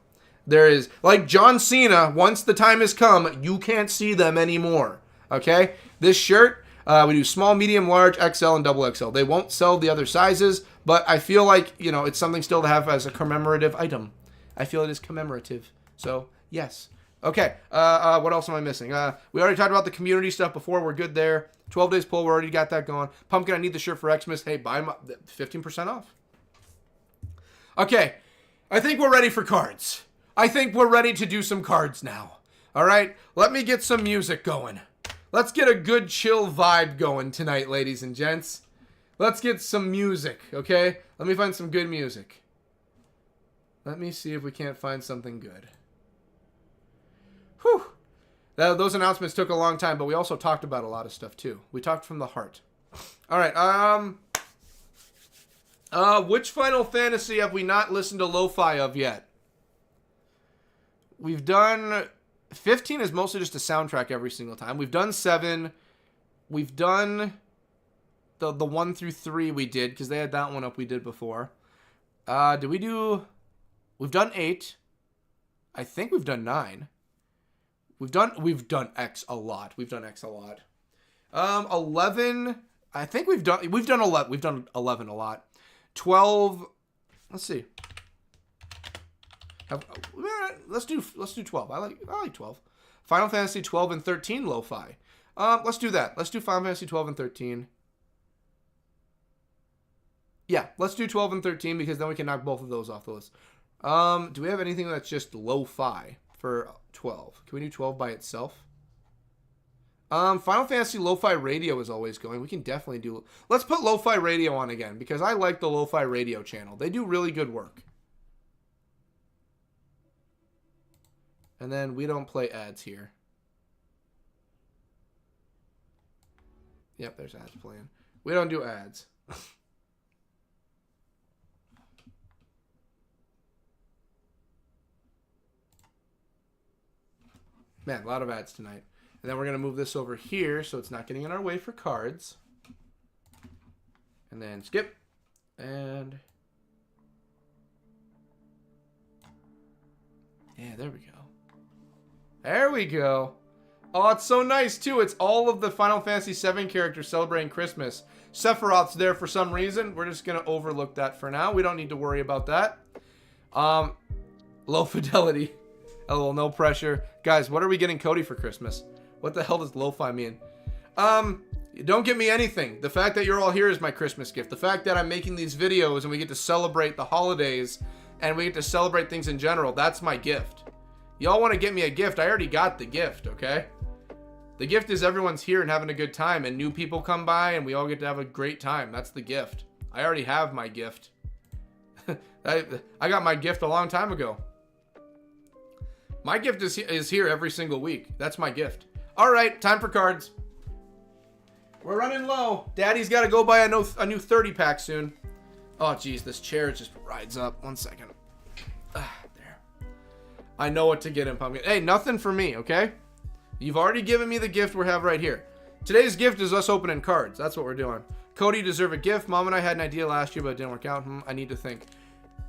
There is, like John Cena, once the time has come, you can't see them anymore, okay? This shirt, we do small, medium, large, XL, and double XL. They won't sell the other sizes, but I feel like, you know, it's something still to have as a commemorative item. I feel it is commemorative, so yes. Okay, what else am I missing? We already talked about the community stuff before. We're good there. 12 days poll, we already got that going. Pumpkin, I need the shirt for Xmas. Hey, buy them 15% off. Okay, I think we're ready for cards. I think we're ready to do some cards now. All right, let me get some music going. Let's get a good chill vibe going tonight, ladies and gents. Let's get some music, okay? Let me find some good music. Let me see if we can't find something good. Whew. Those announcements took a long time, but we also talked about a lot of stuff too. We talked from the heart. All right, which Final Fantasy have we not listened to lo-fi of yet? We've done... 15 is mostly just a soundtrack every single time. We've done 7. We've done the 1 through 3 we did, because they had that one up we did before. Did we do... We've done 8. I think we've done 9. We've done X a lot. We've done X a lot. 11... I think we've done 11. We've done 11 a lot. 12... Let's see. Let's do 12. I like 12. Final Fantasy 12 and 13 lo-fi. Let's do that. Let's do Final Fantasy 12 and 13. Yeah, let's do 12 and 13 because then we can knock both of those off the list. Do we have anything that's just lo-fi for 12? Can we do 12 by itself? Final Fantasy Lo-Fi Radio is always going. We can definitely do... Let's put Lo-Fi Radio on again because I like the Lo-Fi Radio channel. They do really good work. And then we don't play ads here. Yep, there's ads playing. We don't do ads. Man, a lot of ads tonight. And then we're going to move this over here so it's not getting in our way for cards. And then skip. And... yeah, there we go. There we go. Oh, it's so nice, too. It's all of the Final Fantasy VII characters celebrating Christmas. Sephiroth's there for some reason. We're just going to overlook that for now. We don't need to worry about that. Low fidelity. LOL, no pressure. Guys, what are we getting Cody for Christmas? What the hell does lo-fi mean? Don't get me anything. The fact that you're all here is my Christmas gift. The fact that I'm making these videos and we get to celebrate the holidays and we get to celebrate things in general, that's my gift. Y'all want to get me a gift? I already got the gift, okay? The gift is everyone's here and having a good time, and new people come by and we all get to have a great time. That's the gift. I already have my gift. I got my gift a long time ago. My gift is here every single week. That's my gift. All right, time for cards. We're running low. Daddy's got to go buy a new 30 pack soon. Oh, geez, this chair just rides up. 1 second. There. I know what to get him, Pumpkin. Hey, nothing for me, okay? You've already given me the gift we have right here. Today's gift is us opening cards. That's what we're doing. Cody, you deserve a gift. Mom and I had an idea last year, but it didn't work out. I need to think.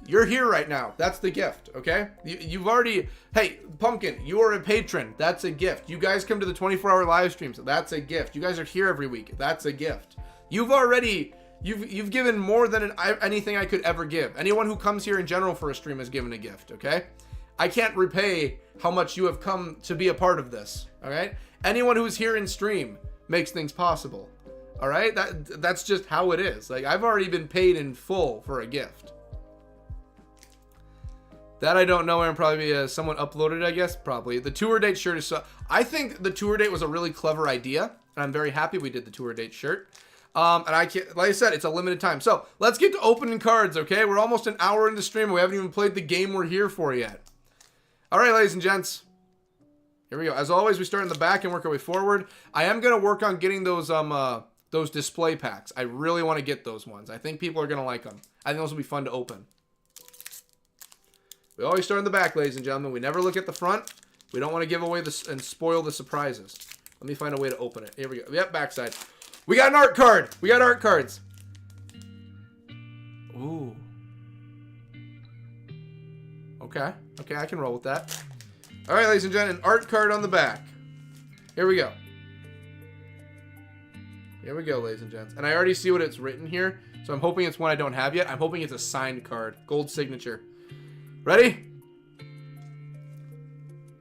You're here right now. That's the gift, okay? You've already... hey, Pumpkin, you are a patron. That's a gift. You guys come to the 24-hour live streams. That's a gift. You guys are here every week. That's a gift. You've already... You've given more than anything I could ever give. Anyone who comes here in general for a stream is given a gift, okay? I can't repay how much you have come to be a part of this, all right? Anyone who's here in stream makes things possible, all right? That's just how it is. Like, I've already been paid in full for a gift. That I don't know, and probably someone uploaded it, I guess, probably. The tour date shirt is so... I think the tour date was a really clever idea, and I'm very happy we did the tour date shirt. And I can't, like I said, it's a limited time. So let's get to opening cards, okay? We're almost an hour into stream. We haven't even played the game we're here for yet. All right, ladies and gents. Here we go. As always, we start in the back and work our way forward. I am going to work on getting those display packs. I really want to get those ones. I think people are going to like them. I think those will be fun to open. We always start in the back, ladies and gentlemen. We never look at the front. We don't want to give away this and spoil the surprises. Let me find a way to open it. Here we go. Yep, backside. We got an art card. We got art cards. Ooh. Okay. Okay, I can roll with that. All right, ladies and gentlemen, an art card on the back. Here we go. Here we go, ladies and gents. And I already see what it's written here, so I'm hoping it's one I don't have yet. I'm hoping it's a signed card. Gold signature. Ready?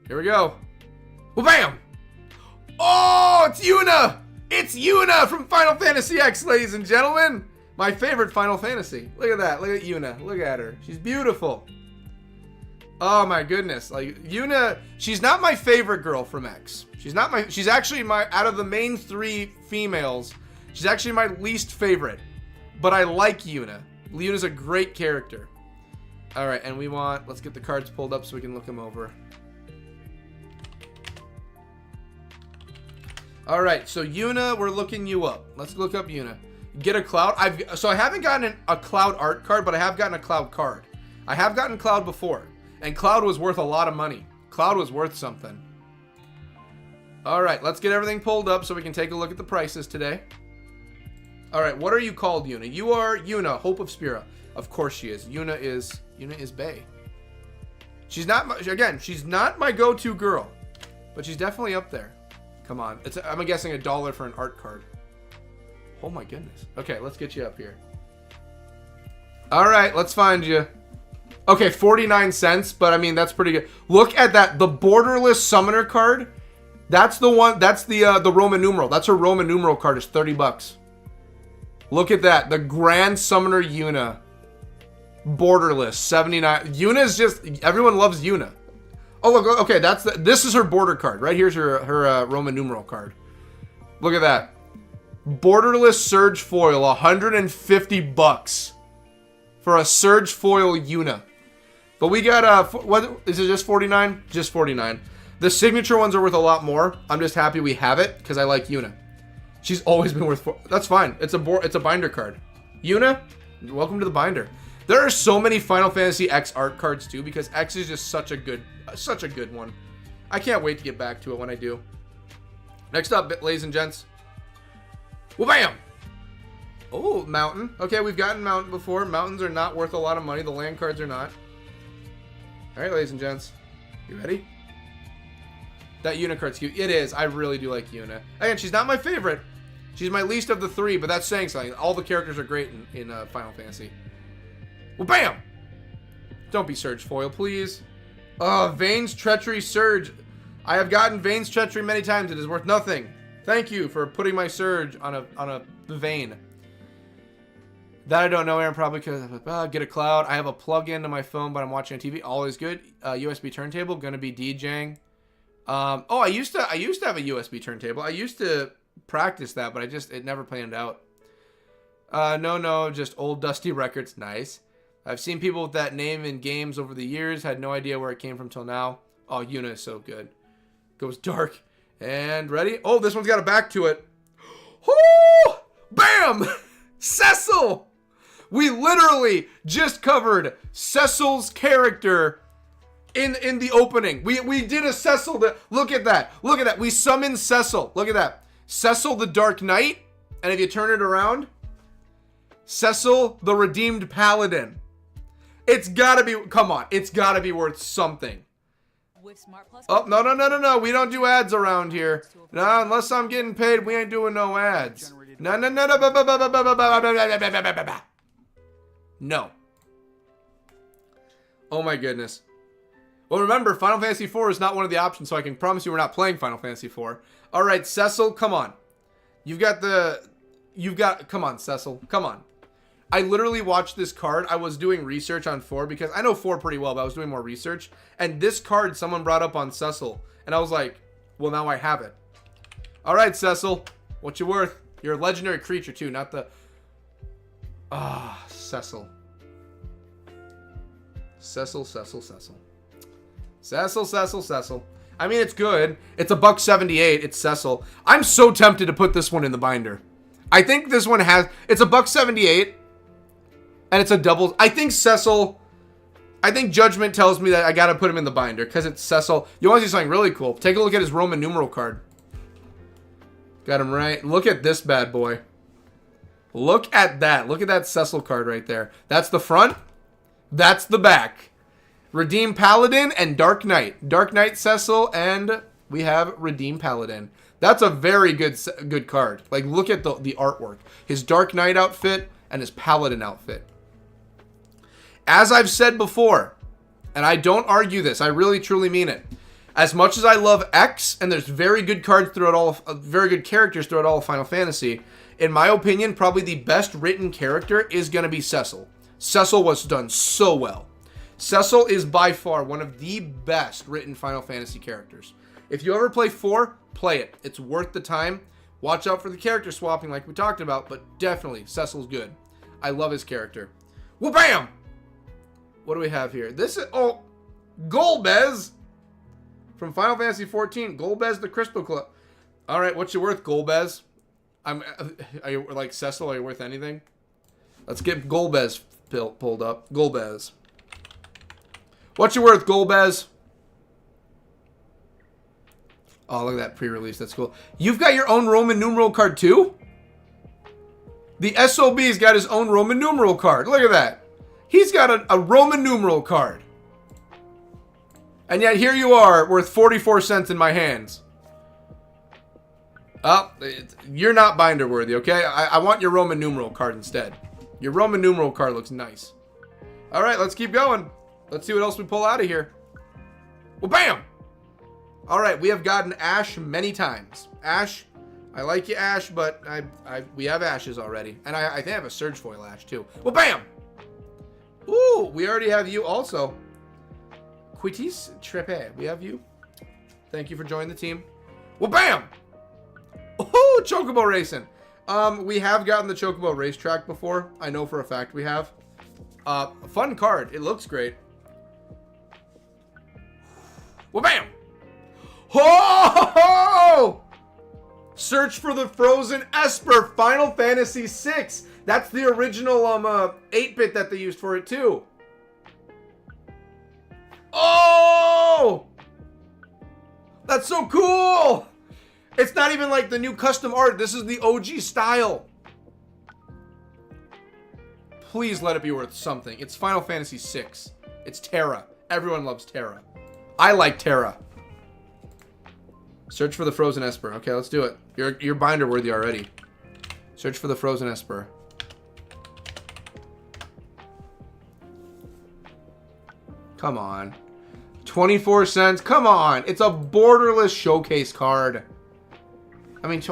Here we go. Well, bam! Oh, it's Yuna! It's Yuna from Final Fantasy X, ladies and gentlemen. My favorite Final Fantasy. Look at that. Look at Yuna. Look at her. She's beautiful. Oh my goodness. Like, Yuna, she's not my favorite girl from X. She's actually my, out of the main 3 females, she's actually my least favorite. But I like Yuna. Yuna's a great character. All right, and let's get the cards pulled up so we can look them over. All right, so Yuna, we're looking you up. Let's look up Yuna. Get a Cloud. So I haven't gotten a Cloud art card, but I have gotten a Cloud card. I have gotten Cloud before, and Cloud was worth a lot of money. Cloud was worth something. All right, let's get everything pulled up so we can take a look at the prices today. All right, what are you called, Yuna? You are Yuna, Hope of Spira. Of course she is. Yuna is bae. She's not she's not my go-to girl, but she's definitely up there. Come on. I'm guessing $1 for an art card. Oh my goodness. Okay, let's get you up here. All right, let's find you. Okay, 49 cents, but I mean, that's pretty good. Look at that. The borderless summoner card. That's the one. That's the Roman numeral. That's her Roman numeral card. Is 30 bucks. Look at that. The Grand Summoner Yuna. Borderless, 79. Yuna's just, everyone loves Yuna. Oh, look, okay, this is her border card. Right here's her Roman numeral card. Look at that. Borderless Surge Foil, 150 bucks for a Surge Foil Yuna. But we got, what, is it just 49? Just 49. The signature ones are worth a lot more. I'm just happy we have it because I like Yuna. She's always been worth, that's fine. It's a binder card. Yuna, welcome to the binder. There are so many Final Fantasy X art cards too because X is just such a good one. I can't wait to get back to it when I do. Next up, ladies and gents. Well, bam! Oh, mountain. Okay, we've gotten mountain before. Mountains are not worth a lot of money. The land cards are not. All right, ladies and gents. You ready? That Yuna card's cute. It is. I really do like Yuna. Again, she's not my favorite. She's my least of the three, but that's saying something. All the characters are great in Final Fantasy. Well, bam! Don't be Surge foil, please. Vayne's Treachery Surge. I have gotten Vayne's Treachery many times. It is worth nothing. Thank you for putting my Surge on a Vayne. That I don't know, Aaron, probably because get a cloud. I have a plug-in to my phone, but I'm watching on TV. Always good. USB turntable, gonna be DJing. I used to have a USB turntable. I used to practice that, but it never planned out. No, just old dusty records. Nice. I've seen people with that name in games over the years. Had no idea where it came from till now. Oh, Yuna is so good. Goes dark. And ready? Oh, this one's got a back to it. Whoo! Bam! Cecil! We literally just covered Cecil's character in the opening. We did a Cecil. Look at that. Look at that. We summoned Cecil. Look at that. Cecil the Dark Knight. And if you turn it around, Cecil the Redeemed Paladin. It's gotta be, come on. It's gotta be worth something. Oh, no. We don't do ads around here. No, unless I'm getting paid, we ain't doing no ads. No. No. Oh my goodness. Well, remember, Final Fantasy IV is not one of the options, so I can promise you we're not playing Final Fantasy IV. All right, Cecil, come on. Come on, Cecil, come on. I literally watched this card. I was doing research on 4 because I know 4 pretty well, but I was doing more research. And this card someone brought up on Cecil. And I was like, well, now I have it. All right, Cecil, what you worth? You're a legendary creature, too, not the... Cecil. Cecil. I mean, it's good. It's $1.78. It's Cecil. I'm so tempted to put this one in the binder. I think this one has... It's $1.78. And it's a double... I think Cecil... I think Judgment tells me that I gotta put him in the binder. Because it's Cecil. You want to see something really cool? Take a look at his Roman numeral card. Got him right. Look at this bad boy. Look at that. Look at that Cecil card right there. That's the front. That's the back. Redeem Paladin and Dark Knight. Dark Knight Cecil, and we have Redeem Paladin. That's a very good card. Like, look at the artwork. His Dark Knight outfit and his Paladin outfit. As I've said before, and I don't argue this, I really truly mean it. As much as I love X, and there's very good cards throughout all of, very good characters throughout all of Final Fantasy, in my opinion, probably the best written character is going to be Cecil. Cecil was done so well. Cecil is by far one of the best written Final Fantasy characters. If you ever play 4, play it. It's worth the time. Watch out for the character swapping like we talked about, but definitely Cecil's good. I love his character. Well, bam! What do we have here? This is, Golbez from Final Fantasy XIV. Golbez the Crystal Club. All right, what's your worth, Golbez? Are you like Cecil? Are you worth anything? Let's get Golbez pulled up. Golbez. What's your worth, Golbez? Oh, look at that pre-release. That's cool. You've got your own Roman numeral card too? The SOB's got his own Roman numeral card. Look at that. He's got a Roman numeral card. And yet here you are, worth 44 cents in my hands. Oh, you're not binder worthy, okay? I want your Roman numeral card instead. Your Roman numeral card looks nice. All right, let's keep going. Let's see what else we pull out of here. Well, bam! All right, we have gotten Ash many times. Ash, I like you, Ash, but we have Ashes already. And I think I have a Surge Foil Ash, too. Well, bam! Ooh, we already have you also. Quitis Trepe, we have you. Thank you for joining the team. Well, bam! Oh, Chocobo Racing. We have gotten the Chocobo Racetrack before. I know for a fact we have. Fun card. It looks great. Well, bam! Oh! Search for the Frozen Esper, Final Fantasy VI. That's the original 8-bit that they used for it too. Oh! That's so cool! It's not even like the new custom art. This is the OG style. Please let it be worth something. It's Final Fantasy VI. It's Terra. Everyone loves Terra. I like Terra. Search for the Frozen Esper. Okay, let's do it. You're binder worthy already. Search for the Frozen Esper. Come on. 24 cents. Come on. It's a borderless showcase card. I mean,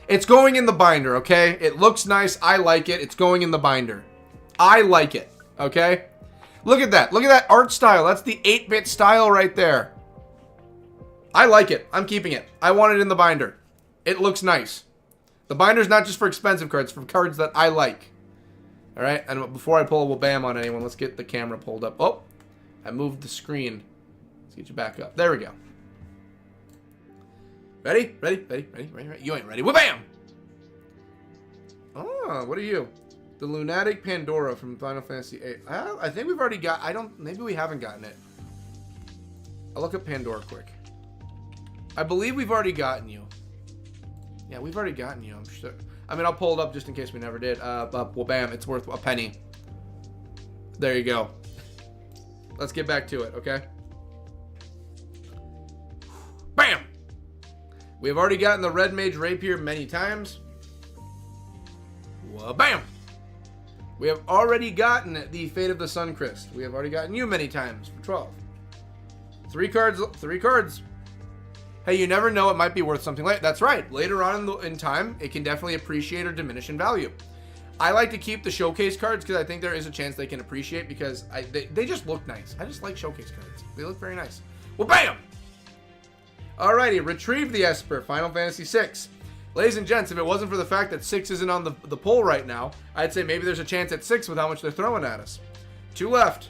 it's going in the binder, okay? It looks nice. I like it. It's going in the binder. I like it, okay? Look at that. Look at that art style. That's the 8-bit style right there. I like it. I'm keeping it. I want it in the binder. It looks nice. The binder's not just for expensive cards, for cards that I like. All right? And before I pull a bam on anyone, let's get the camera pulled up. Oh, I moved the screen. Let's get you back up. There we go. Ready? Ready? Ready? Ready? Ready? Ready? You ain't ready. Wha-bam! Oh, what are you? The Lunatic Pandora from Final Fantasy VIII. I think we've already got... Maybe we haven't gotten it. I'll look up Pandora quick. I believe we've already gotten you. Yeah, we've already gotten you, I'm sure. I mean, I'll pull it up just in case we never did. Well, bam, it's worth a penny. There you go. Let's get back to it, okay? Bam! We have already gotten the Red Mage Rapier many times. Well, bam! We have already gotten the Fate of the Sun Crest. We have already gotten you many times for 12. 3 cards. 3 cards. Hey, you never know. It might be worth something. That's right. Later on in time, it can definitely appreciate or diminish in value. I like to keep the showcase cards because I think there is a chance they can appreciate because they just look nice. I just like showcase cards. They look very nice. Well, bam! Alrighty, retrieve the Esper, Final Fantasy VI. Ladies and gents, if it wasn't for the fact that 6 isn't on the poll right now, I'd say maybe there's a chance at 6 with how much they're throwing at us. 2 left.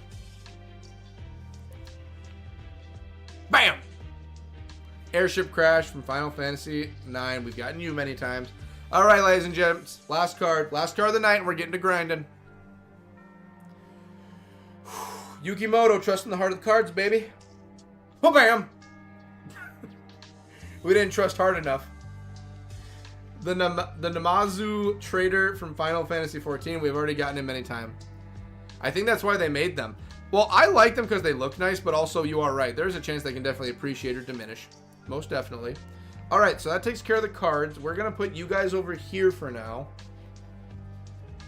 Bam! Airship Crash from Final Fantasy IX. We've gotten you many times. All right, ladies and gents. Last card. Last card of the night, and we're getting to grinding. Yukimoto, trust in the heart of the cards, baby. Oh, bam! We didn't trust hard enough. The Namazu Trader from Final Fantasy XIV. We've already gotten him many times. I think that's why they made them. Well, I like them because they look nice, but also you are right. There's a chance they can definitely appreciate or diminish. Most definitely. All right, so that takes care of the cards. We're going to put you guys over here for now.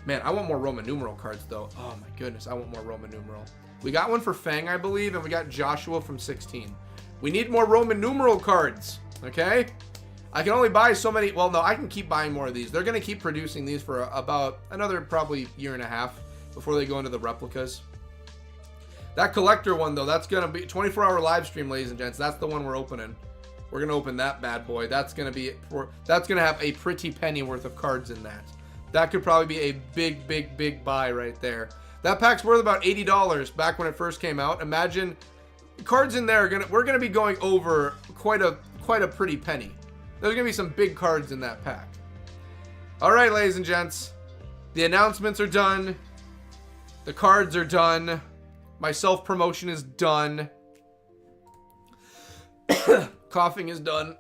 Man, I want more Roman numeral cards, though. Oh, my goodness. I want more Roman numeral. We got one for Fang, I believe, and we got Joshua from 16. We need more Roman numeral cards, okay? I can only buy so many. Well, no, I can keep buying more of these. They're going to keep producing these for about another probably year and a half before they go into the replicas. That collector one, though, that's going to be 24-hour live stream, ladies and gents. That's the one we're opening. We're going to open that bad boy. That's going to have a pretty penny worth of cards in that. That could probably be a big, big, big buy right there. That pack's worth about $80 back when it first came out. Imagine cards in there we're going to be going over quite a pretty penny. There's going to be some big cards in that pack. All right, ladies and gents. The announcements are done. The cards are done. My self-promotion is done. Coughing is done.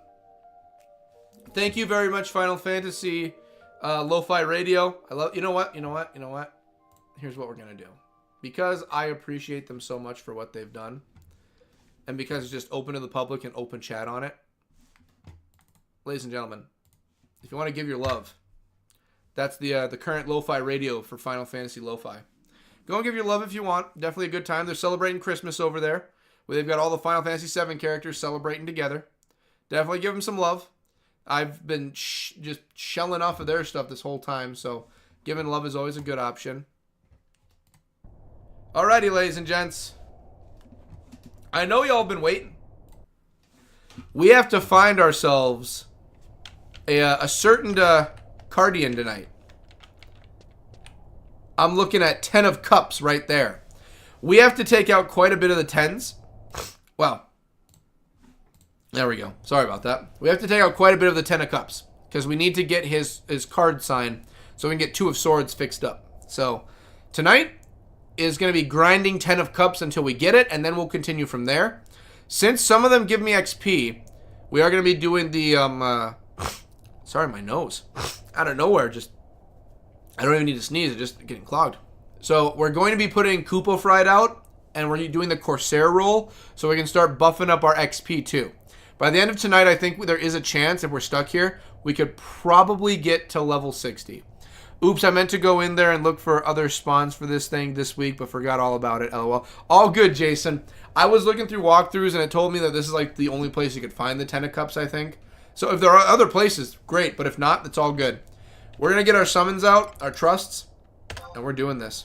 Thank you very much, Final Fantasy Lo-Fi Radio. I love. You know what? Here's what we're gonna do. Because I appreciate them so much for what they've done, and because it's just open to the public and open chat on it. Ladies and gentlemen, if you want to give your love, that's the current Lo-Fi Radio for Final Fantasy Lo-Fi. Go and give your love if you want. Definitely a good time. They're celebrating Christmas over there, where they've got all the Final Fantasy VII characters celebrating together. Definitely give them some love. I've been just shelling off of their stuff this whole time, so giving love is always a good option. Alrighty, ladies and gents. I know y'all been waiting. We have to find ourselves a certain Cardian tonight. I'm looking at 10 of cups right there. We have to take out quite a bit of the 10s. Well, there we go. Sorry about that. We have to take out quite a bit of the 10 of cups because we need to get his card sign so we can get 2 of swords fixed up. So tonight is going to be grinding 10 of cups until we get it, and then we'll continue from there. Since some of them give me XP, we are going to be doing the, sorry, my nose. Out of nowhere, just, I don't even need to sneeze, it's just getting clogged. So we're going to be putting Kupo Fried out, and we're doing the Corsair roll, so we can start buffing up our XP too. By the end of tonight, I think there is a chance, if we're stuck here, we could probably get to level 60. Oops, I meant to go in there and look for other spawns for this thing this week, but forgot all about it, lol. All good, Jason. I was looking through walkthroughs, and it told me that this is like the only place you could find the 10 of Cups, I think. So if there are other places, great, but if not, it's all good. We're going to get our summons out, our trusts, and we're doing this.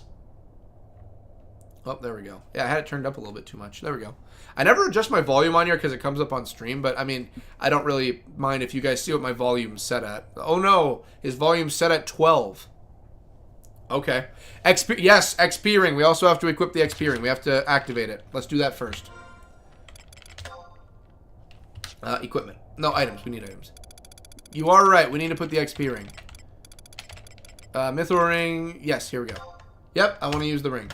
Oh, there we go. Yeah, I had it turned up a little bit too much. There we go. I never adjust my volume on here because it comes up on stream, but I mean, I don't really mind if you guys see what my volume's set at. Oh no, his volume's set at 12. Okay. XP, yes, XP ring. We also have to equip the XP ring. We have to activate it. Let's do that first. Equipment. No, items. We need items. You are right. We need to put the XP ring. Mithril ring. Yes, here we go. Yep, I want to use the ring.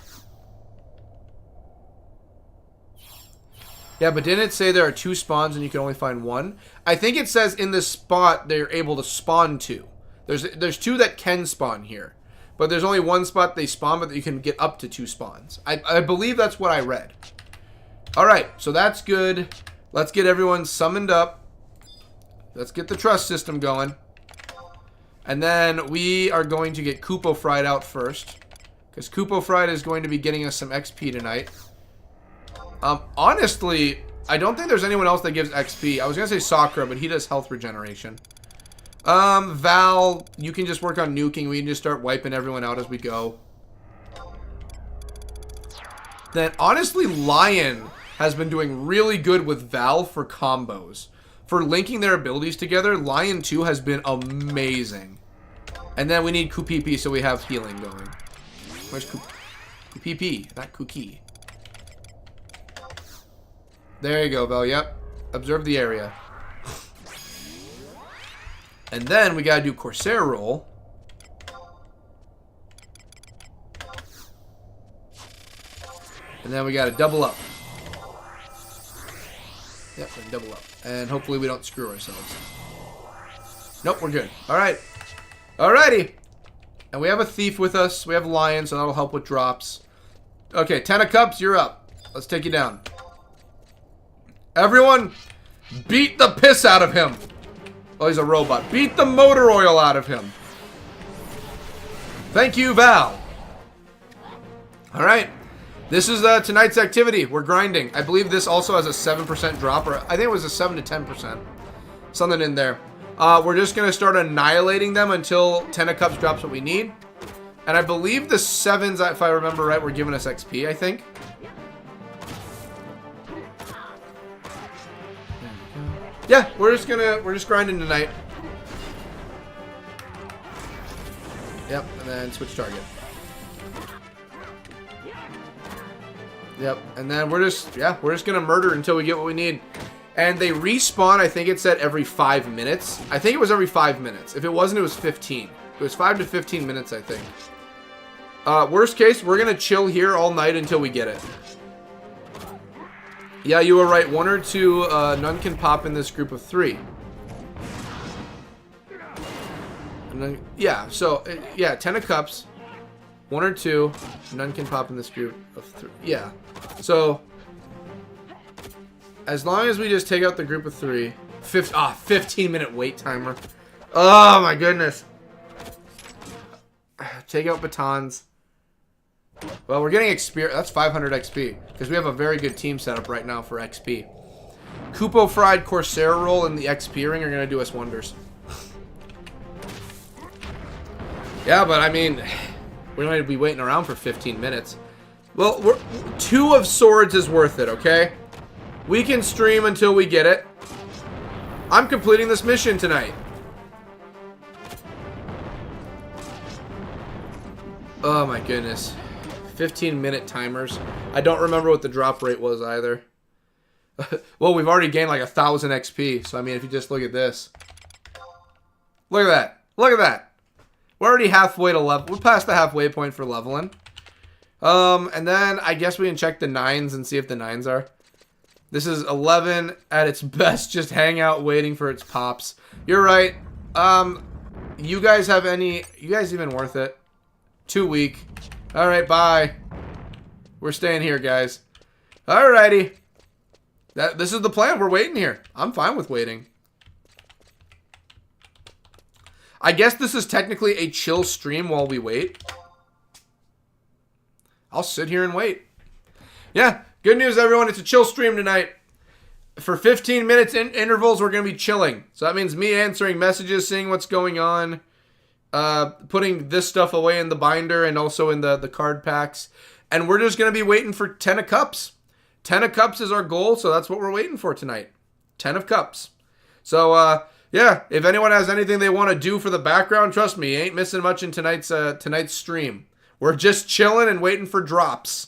Yeah, but didn't it say there are 2 spawns and you can only find 1? I think it says in this spot they're able to spawn 2. There's 2 that can spawn here. But there's only 1 spot they spawn, but you can get up to 2 spawns. I believe that's what I read. Alright, so that's good. Let's get everyone summoned up. Let's get the trust system going. And then we are going to get Kupo Fried out first. Because Kupo Fried is going to be getting us some XP tonight. Honestly, I don't think there's anyone else that gives XP. I was going to say Sakura, but he does health regeneration. Val, you can just work on nuking. We can just start wiping everyone out as we go. Then, honestly, Lion has been doing really good with Val for combos. For linking their abilities together, Lion 2 has been amazing. And then we need Kupipi, so we have healing going. Where's Kupipi? Not Kuki. There you go, Val. Yep. Observe the area. And then we gotta do Corsair roll. And then we gotta double up. Yep, we can double up. And hopefully we don't screw ourselves. Nope, we're good. Alright. Alrighty. And we have a thief with us. We have lion, so that'll help with drops. Okay, 10 of Cups, you're up. Let's take you down. Everyone, beat the piss out of him. Oh, he's a robot. Beat the motor oil out of him. Thank you, Val. Alright. This is tonight's activity. We're grinding. I believe this also has a 7% drop, or I think it was a 7 to 10%. Something in there. We're just going to start annihilating them until 10 of Cups drops what we need. And I believe the 7s, if I remember right, were giving us XP, I think. Yeah, we're just grinding tonight. Yep, and then switch target. Yep, and then we're just gonna murder until we get what we need. And they respawn, I think it said every 5 minutes. I think it was every 5 minutes. If it wasn't, it was 15. It was 5 to 15 minutes, I think. Worst case, we're gonna chill here all night until we get it. Yeah, you were right. 1 or 2, none can pop in this group of 3. And then, yeah, so, yeah, 10 of Cups. 1 or 2, none can pop in this group of 3. Yeah, so, as long as we just take out the group of 3. 15-minute wait timer. Oh, my goodness. Take out batons. Well, we're getting XP. That's 500 XP. Because we have a very good team set up right now for XP. Kupo Fried, Corsair roll, and the XP ring are going to do us wonders. Yeah, but I mean, we don't need to be waiting around for 15 minutes. Well, 2 of swords is worth it, okay? We can stream until we get it. I'm completing this mission tonight. Oh my goodness. 15-minute timers. I don't remember what the drop rate was either. Well, we've already gained like 1,000 XP. So, I mean, if you just look at this. Look at that. Look at that. We're already halfway to level. We're past the halfway point for leveling. And then I guess we can check the 9s and see if the 9s are. This is 11 at its best. Just hang out waiting for its pops. You're right. You guys have any... You guys even worth it? Too weak. Alright, bye. We're staying here, guys. Alrighty. This is the plan. We're waiting here. I'm fine with waiting. I guess this is technically a chill stream while we wait. I'll sit here and wait. Yeah, good news, everyone. It's a chill stream tonight. For 15 minutes in intervals, we're going to be chilling. So that means me answering messages, seeing what's going on, putting this stuff away in the binder and also in the card packs. And we're just going to be waiting for 10 of cups. 10 of cups is our goal, so that's what we're waiting for tonight. 10 of cups. So, yeah, if anyone has anything they want to do for the background, trust me, you ain't missing much in tonight's stream. We're just chilling and waiting for drops.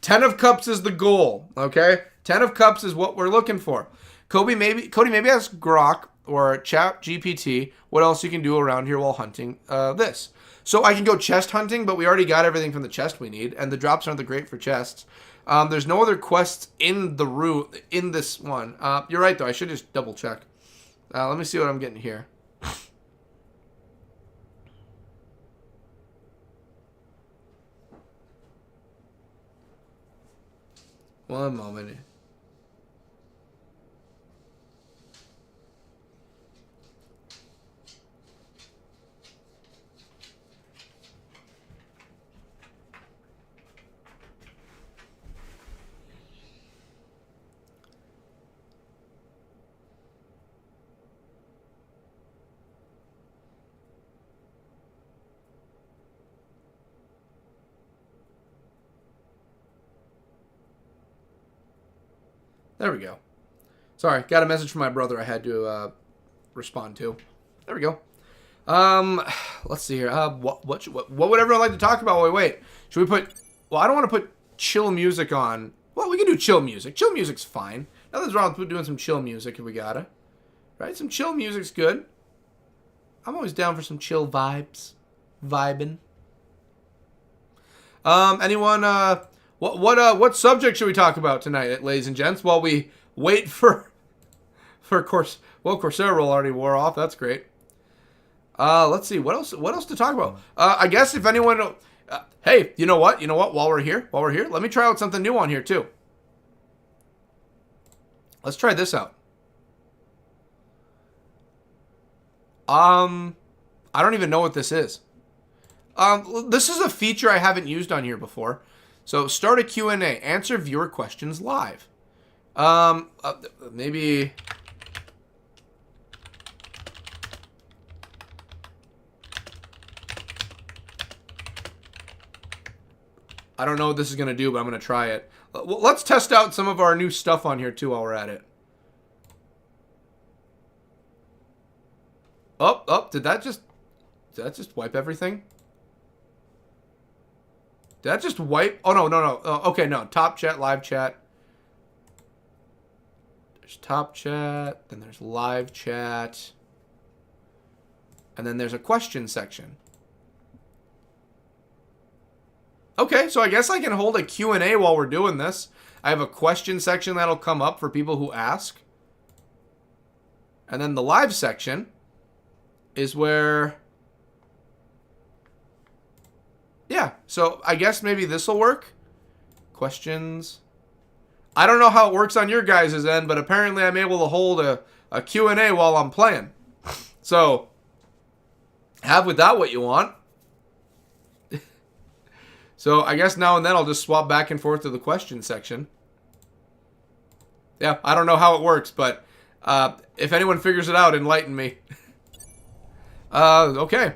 10 of cups is the goal, okay? 10 of cups is what we're looking for. Cody, maybe ask Grok or Chat GPT what else you can do around here while hunting this. So I can go chest hunting, but we already got everything from the chest we need, and the drops aren't that great for chests. There's no other quests in the route in this one. You're right, though. I should just double check. Let me see what I'm getting here. One moment. There we go. Sorry, got a message from my brother I had to respond to. There we go. Let's see here. What would everyone like to talk about while we wait? Should we put... Well, I don't want to put chill music on. Well, we can do chill music. Chill music's fine. Nothing's wrong with doing some chill music if we gotta. Right? Some chill music's good. I'm always down for some chill vibes. Vibing. Anyone... What subject should we talk about tonight, ladies and gents, while we wait for course? Well, Corsair roll already wore off. That's great. Let's see what else to talk about. I guess if anyone, hey, you know what? While we're here, let me try out something new on here too. Let's try this out. I don't even know what this is. This is a feature I haven't used on here before. So start a Q&A. Answer viewer questions live. Maybe... I don't know what this is going to do, but I'm going to try it. Well, let's test out some of our new stuff on here, too, while we're at it. Did that just wipe everything? Did that just wipe? Oh, no. Okay, no. Top chat, live chat. There's top chat. Then there's live chat. And then there's a question section. Okay, so I guess I can hold a Q&A while we're doing this. I have a question section that'll come up for people who ask. And then the live section is where... Yeah, so I guess maybe this will work. Questions. I don't know how it works on your guys' end, but apparently I'm able to hold a Q&A while I'm playing. So, have with that what you want. So, I guess now and then I'll just swap back and forth to the question section. Yeah, I don't know how it works, but if anyone figures it out, enlighten me. Okay.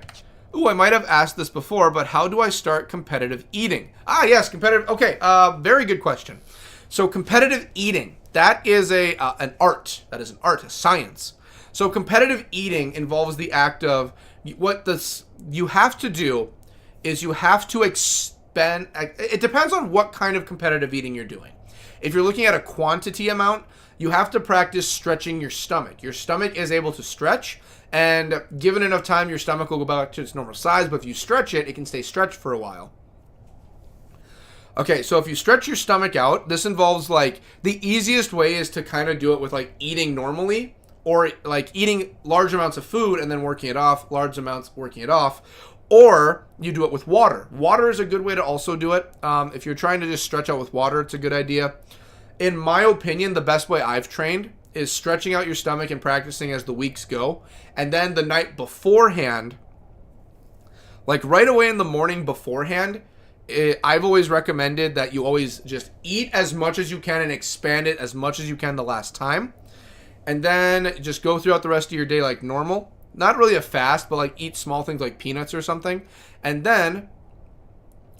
Ooh, I might have asked this before, but how do I start competitive eating? Ah, yes, competitive. Okay, very good question. So competitive eating, that is an art. That is an art, a science. So competitive eating involves the act of what you have to do is you have to expend. It depends on what kind of competitive eating you're doing. If you're looking at a quantity amount, you have to practice stretching your stomach. Your stomach is able to stretch. And given enough time, your stomach will go back to its normal size. But if you stretch it, it can stay stretched for a while. Okay, so if you stretch your stomach out, this involves like the easiest way is to kind of do it with like eating normally or like eating large amounts of food and then working it off, large amounts working it off, or you do it with water. Water is a good way to also do it. If you're trying to just stretch out with water, it's a good idea. In my opinion, the best way I've trained is stretching out your stomach and practicing as the weeks go. And then the night beforehand, like right away in the morning beforehand, I've always recommended that you always just eat as much as you can and expand it as much as you can the last time. And then just go throughout the rest of your day like normal. Not really a fast, but like eat small things like peanuts or something. And then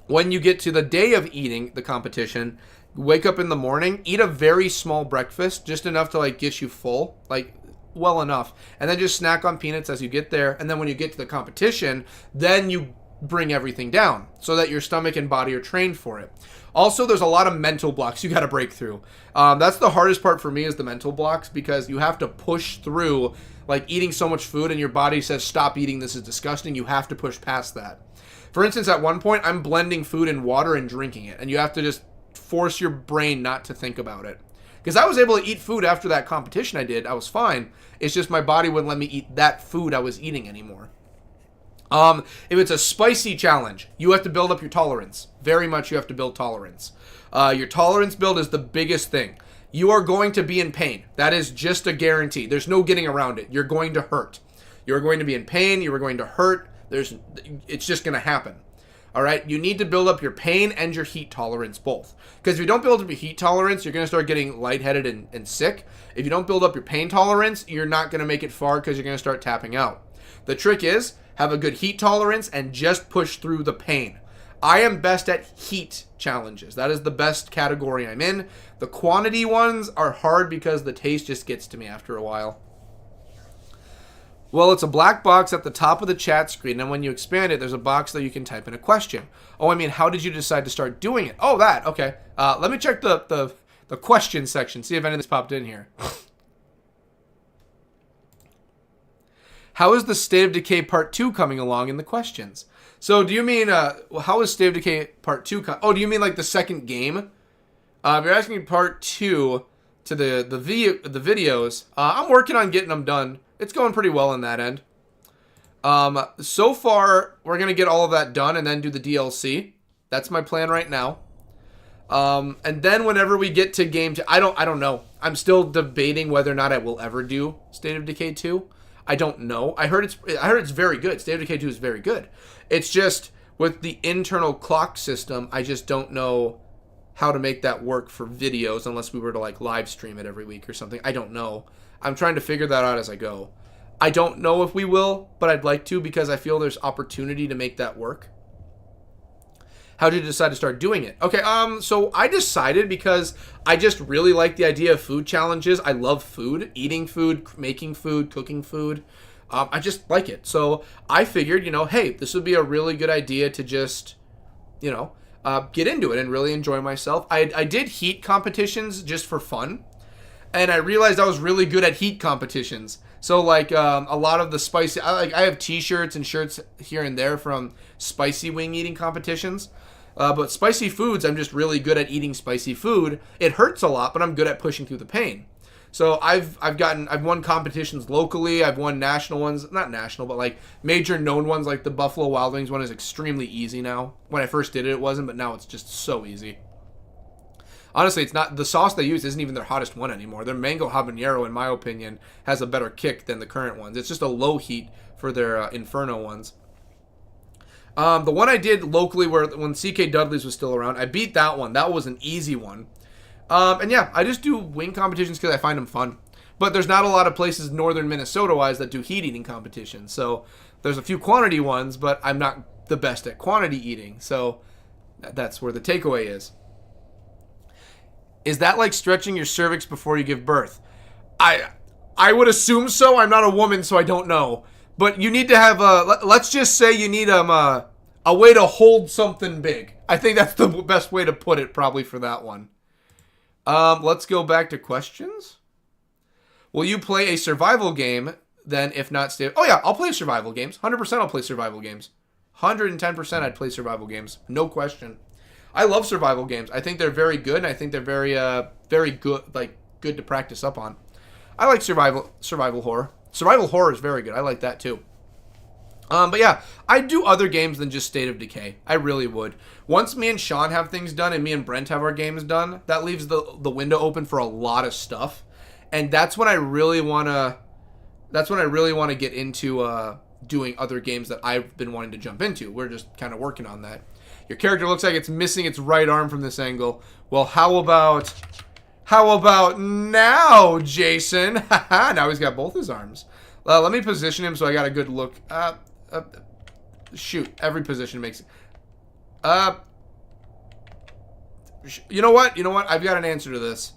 when you get to the day of eating the competition, wake up in the morning, eat a very small breakfast, just enough to like get you full, like well enough. And then just snack on peanuts as you get there. And then when you get to the competition, then you bring everything down so that your stomach and body are trained for it. Also, there's a lot of mental blocks you got to break through. That's the hardest part for me is the mental blocks because you have to push through like eating so much food and your body says, stop eating, this is disgusting. You have to push past that. For instance, at one point, I'm blending food in water and drinking it. And you have to just force your brain not to think about it. Because I was able to eat food after that competition I did. I was fine. It's just my body wouldn't let me eat that food I was eating anymore. If it's a spicy challenge, you have to build up your tolerance. Very much you have to build tolerance. Your tolerance build is the biggest thing. You are going to be in pain. That is just a guarantee. There's no getting around it. You're going to hurt. You're going to be in pain. You are going to hurt. It's just going to happen. All right? You need to build up your pain and your heat tolerance both. Because if you don't build up your heat tolerance, you're going to start getting lightheaded and sick. If you don't build up your pain tolerance, you're not going to make it far because you're going to start tapping out. The trick is, have a good heat tolerance and just push through the pain. I am best at heat challenges. That is the best category I'm in. The quantity ones are hard because the taste just gets to me after a while. Well, it's a black box at the top of the chat screen, and when you expand it, there's a box that you can type in a question. Oh, I mean, how did you decide to start doing it? Oh, that. Okay. Let me check the question section, see if anything's popped in here. How is the State of Decay Part 2 coming along in the questions? So do you mean, how is State of Decay Part 2 do you mean like the second game? If you're asking Part 2 to the videos, I'm working on getting them done. It's going pretty well on that end. So far, we're going to get all of that done and then do the DLC. That's my plan right now. And then whenever we get to game 2, I don't know. I'm still debating whether or not I will ever do State of Decay 2. I don't know. I heard it's very good. State of Decay 2 is very good. It's just with the internal clock system, I just don't know how to make that work for videos unless we were to like live stream it every week or something. I don't know. I'm trying to figure that out as I go. I don't know if we will, but I'd like to because I feel there's opportunity to make that work. How did you decide to start doing it? Okay, so I decided because I just really like the idea of food challenges. I love food, eating food, making food, cooking food. I just like it. So I figured, hey, this would be a really good idea to just, get into it and really enjoy myself. I did heat competitions just for fun, and I realized I was really good at heat competitions. So like a lot of the spicy, I have t-shirts and shirts here and there from spicy wing eating competitions. But spicy foods, I'm just really good at eating spicy food. It hurts a lot, but I'm good at pushing through the pain. So I've won competitions locally. I've won national ones, not national, but like major known ones, like the Buffalo Wild Wings one is extremely easy now. When I first did it wasn't, but now it's just so easy. Honestly, it's not, the sauce they use isn't even their hottest one anymore. Their mango habanero, in my opinion, has a better kick than the current ones. It's just a low heat for their Inferno ones. The one I did locally when CK Dudley's was still around, I beat that one. That was an easy one. And yeah, I just do wing competitions because I find them fun. But there's not a lot of places northern Minnesota-wise that do heat eating competitions. So there's a few quantity ones, but I'm not the best at quantity eating. So that's where the takeaway is. Is that like stretching your cervix before you give birth? I would assume so. I'm not a woman, so I don't know. But you need to have let's just say you need a way to hold something big. I think that's the best way to put it probably for that one. Let's go back to questions. Will you play a survival game then if not stay? Oh yeah, I'll play survival games. 100% I'll play survival games. 110% I'd play survival games. No question. I love survival games. I think they're very good, and I think they're very good, like good to practice up on. I like survival horror. Survival horror is very good. I like that too. But yeah, I'd do other games than just State of Decay. I really would. Once me and Sean have things done and me and Brent have our games done, that leaves the window open for a lot of stuff. And that's when I really want to get into doing other games that I've been wanting to jump into. We're just kind of working on that. Your character looks like it's missing its right arm from this angle. Well, how about now, Jason? Now he's got both his arms. Let me position him so I got a good look. Shoot, every position makes it. You know what? I've got an answer to this.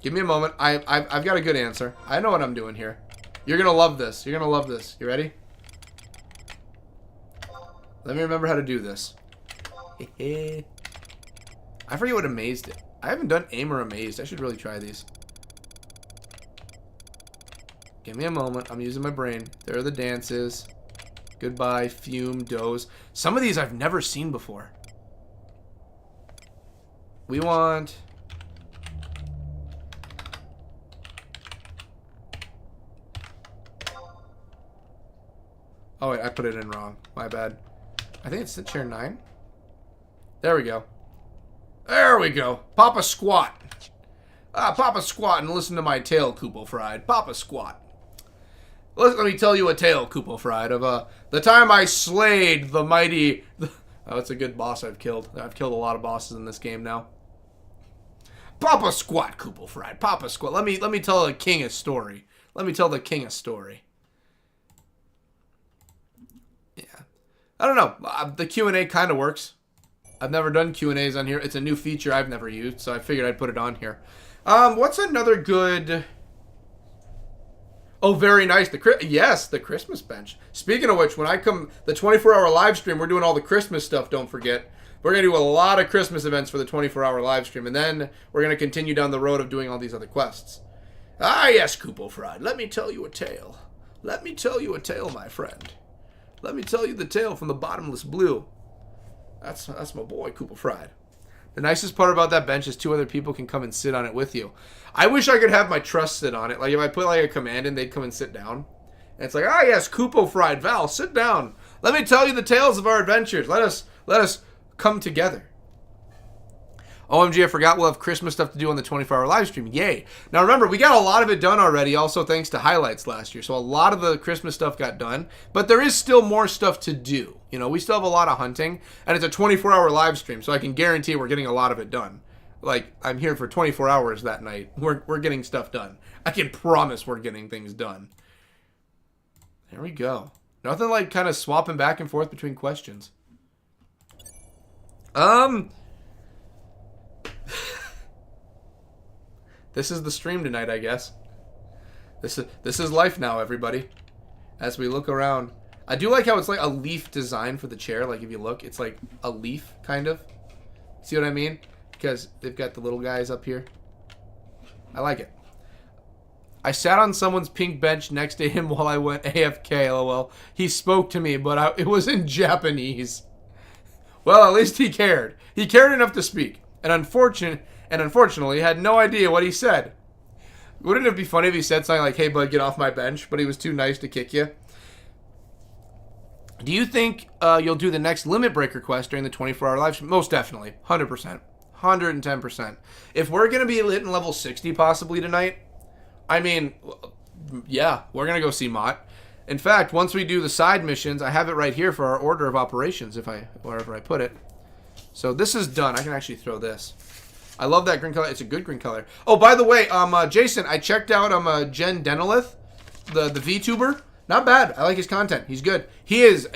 Give me a moment. I've got a good answer. I know what I'm doing here. You're gonna love this. You're gonna love this. You ready? Let me remember how to do this. I forget what amazed it. I haven't done aim or amazed. I should really try these. Give me a moment. I'm using my brain. There are the dances. Goodbye, fume, doze. Some of these I've never seen before. We want... Oh, wait. I put it in wrong. My bad. I think it's sit chair 9. There we go. There we go. Papa squat. Papa squat and listen to my tale, Koopo Fried. Papa squat. Let me tell you a tale, Koopo Fried, of the time I slayed the mighty... Oh, it's a good boss I've killed. I've killed a lot of bosses in this game now. Papa squat, Koopo Fried. Papa squat. Let me tell the king a story. Let me tell the king a story. Yeah. I don't know. The Q&A kind of works. I've never done Q&As on here. It's a new feature I've never used, so I figured I'd put it on here. What's another good... Oh, very nice. Yes, the Christmas bench. Speaking of which, when I come, the 24-hour live stream, we're doing all the Christmas stuff, don't forget. We're going to do a lot of Christmas events for the 24-hour live stream, and then we're going to continue down the road of doing all these other quests. Ah, yes, Koopo Fried. Let me tell you a tale. Let me tell you a tale, my friend. Let me tell you the tale from the bottomless blue. That's my boy, Koopo Fried. The nicest part about that bench is 2 other people can come and sit on it with you. I wish I could have my trust sit on it. Like, if I put, like, a command in, they'd come and sit down. And it's like, ah, yes, Koopo Fried. Val, sit down. Let me tell you the tales of our adventures. Let us come together. OMG, I forgot we'll have Christmas stuff to do on the 24-hour live stream. Yay. Now, remember, we got a lot of it done already, also thanks to highlights last year. So a lot of the Christmas stuff got done. But there is still more stuff to do. You know, we still have a lot of hunting. And it's a 24-hour live stream, so I can guarantee we're getting a lot of it done. Like, I'm here for 24 hours that night. We're getting stuff done. I can promise we're getting things done. There we go. Nothing like kind of swapping back and forth between questions. This is the stream tonight, I guess. This is life now, everybody. As we look around. I do like how it's like a leaf design for the chair. Like, if you look, it's like a leaf, kind of. See what I mean? Because they've got the little guys up here. I like it. I sat on someone's pink bench next to him while I went AFK, lol. He spoke to me, but it was in Japanese. Well, at least he cared. He cared enough to speak. And unfortunately, had no idea what he said. Wouldn't it be funny if he said something like, hey, bud, get off my bench, but he was too nice to kick you? Do you think you'll do the next Limit Breaker quest during the 24-hour live stream? Most definitely. 100%. 110%. If we're going to be hitting level 60 possibly tonight, I mean, yeah, we're going to go see Mott. In fact, once we do the side missions, I have it right here for our order of operations, wherever I put it. So this is done. I can actually throw this. I love that green color. It's a good green color. Oh, by the way, Jason, I checked out Jen Denolith, the VTuber. Not bad. I like his content. He's good. He is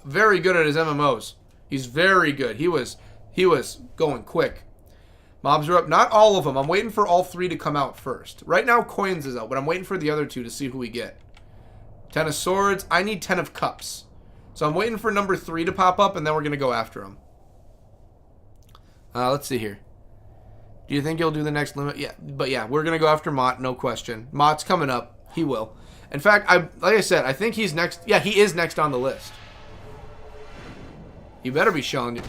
very good at his MMOs. He's very good. He was going quick. Mobs are up. Not all of them. I'm waiting for all 3 to come out first. Right now, Coins is out, but I'm waiting for the other 2 to see who we get. 10 of Swords. I need 10 of Cups. So I'm waiting for number 3 to pop up, and then we're going to go after him. Let's see here. Do you think he'll do the next limit? Yeah, but yeah, we're going to go after Mott, no question. Mott's coming up. He will. In fact, like I said, I think he's next. Yeah, he is next on the list. You better be shelling you.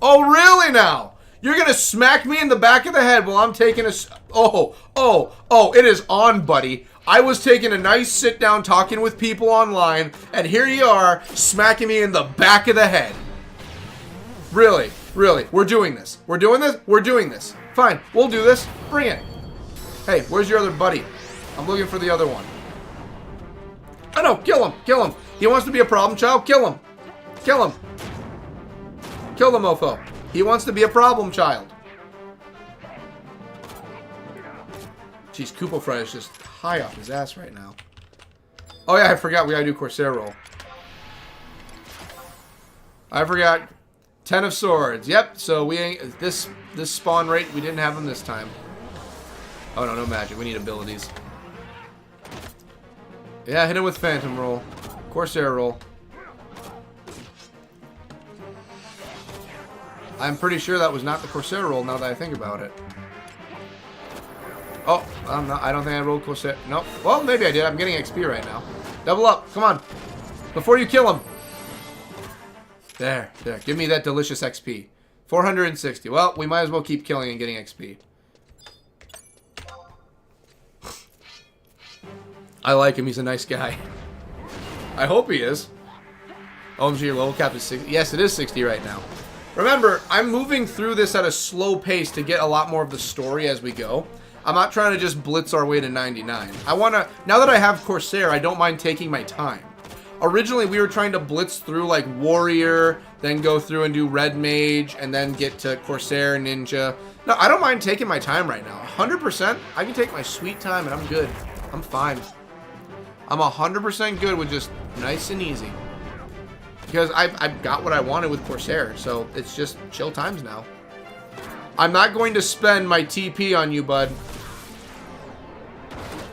Oh, really now? You're going to smack me in the back of the head while I'm taking a... Oh, it is on, buddy. I was taking a nice sit down talking with people online, and here you are smacking me in the back of the head. Really? Really? We're doing this. We're doing this? We're doing this. Fine. We'll do this. Bring it. Hey, where's your other buddy? I'm looking for the other one. Oh, no. Kill him. Kill him. He wants to be a problem child. Kill him. Kill him. Kill the mofo. He wants to be a problem child. Jeez, Koopa Fry is just high off his ass right now. Oh yeah, I forgot we gotta do Corsair roll. I forgot. 10 of swords. Yep, so we ain't... This spawn rate, we didn't have them this time. Oh no, no magic. We need abilities. Yeah, hit him with Phantom roll. Corsair roll. I'm pretty sure that was not the Corsair roll now that I think about it. Oh, I don't think I rolled Corsair. Nope. Well, maybe I did. I'm getting XP right now. Double up. Come on. Before you kill him. There. Give me that delicious XP. 460. Well, we might as well keep killing and getting XP. I like him. He's a nice guy. I hope he is. OMG, your level cap is 60. Yes, it is 60 right now. Remember, I'm moving through this at a slow pace to get a lot more of the story as we go. I'm not trying to just blitz our way to 99. I want to... Now that I have Corsair, I don't mind taking my time. Originally, we were trying to blitz through, like, Warrior, then go through and do Red Mage, and then get to Corsair, Ninja. No, I don't mind taking my time right now. 100%, I can take my sweet time, and I'm good. I'm fine. I'm 100% good with just nice and easy. Because I've got what I wanted with Corsair, so it's just chill times now. I'm not going to spend my TP on you, bud.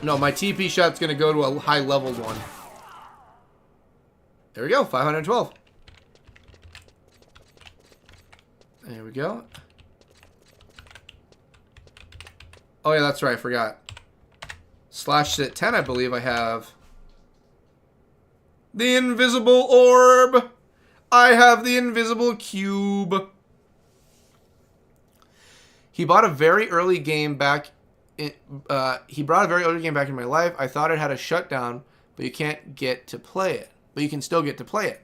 No, my TP shot's going to go to a high-leveled one. There we go, 512. There we go. Oh, yeah, that's right, I forgot. Slash sit 10, I believe I have... The invisible orb. I have the invisible cube. He bought a very early game back. He brought a very early game back in my life. I thought it had a shutdown, but you can't get to play it. But you can still get to play it.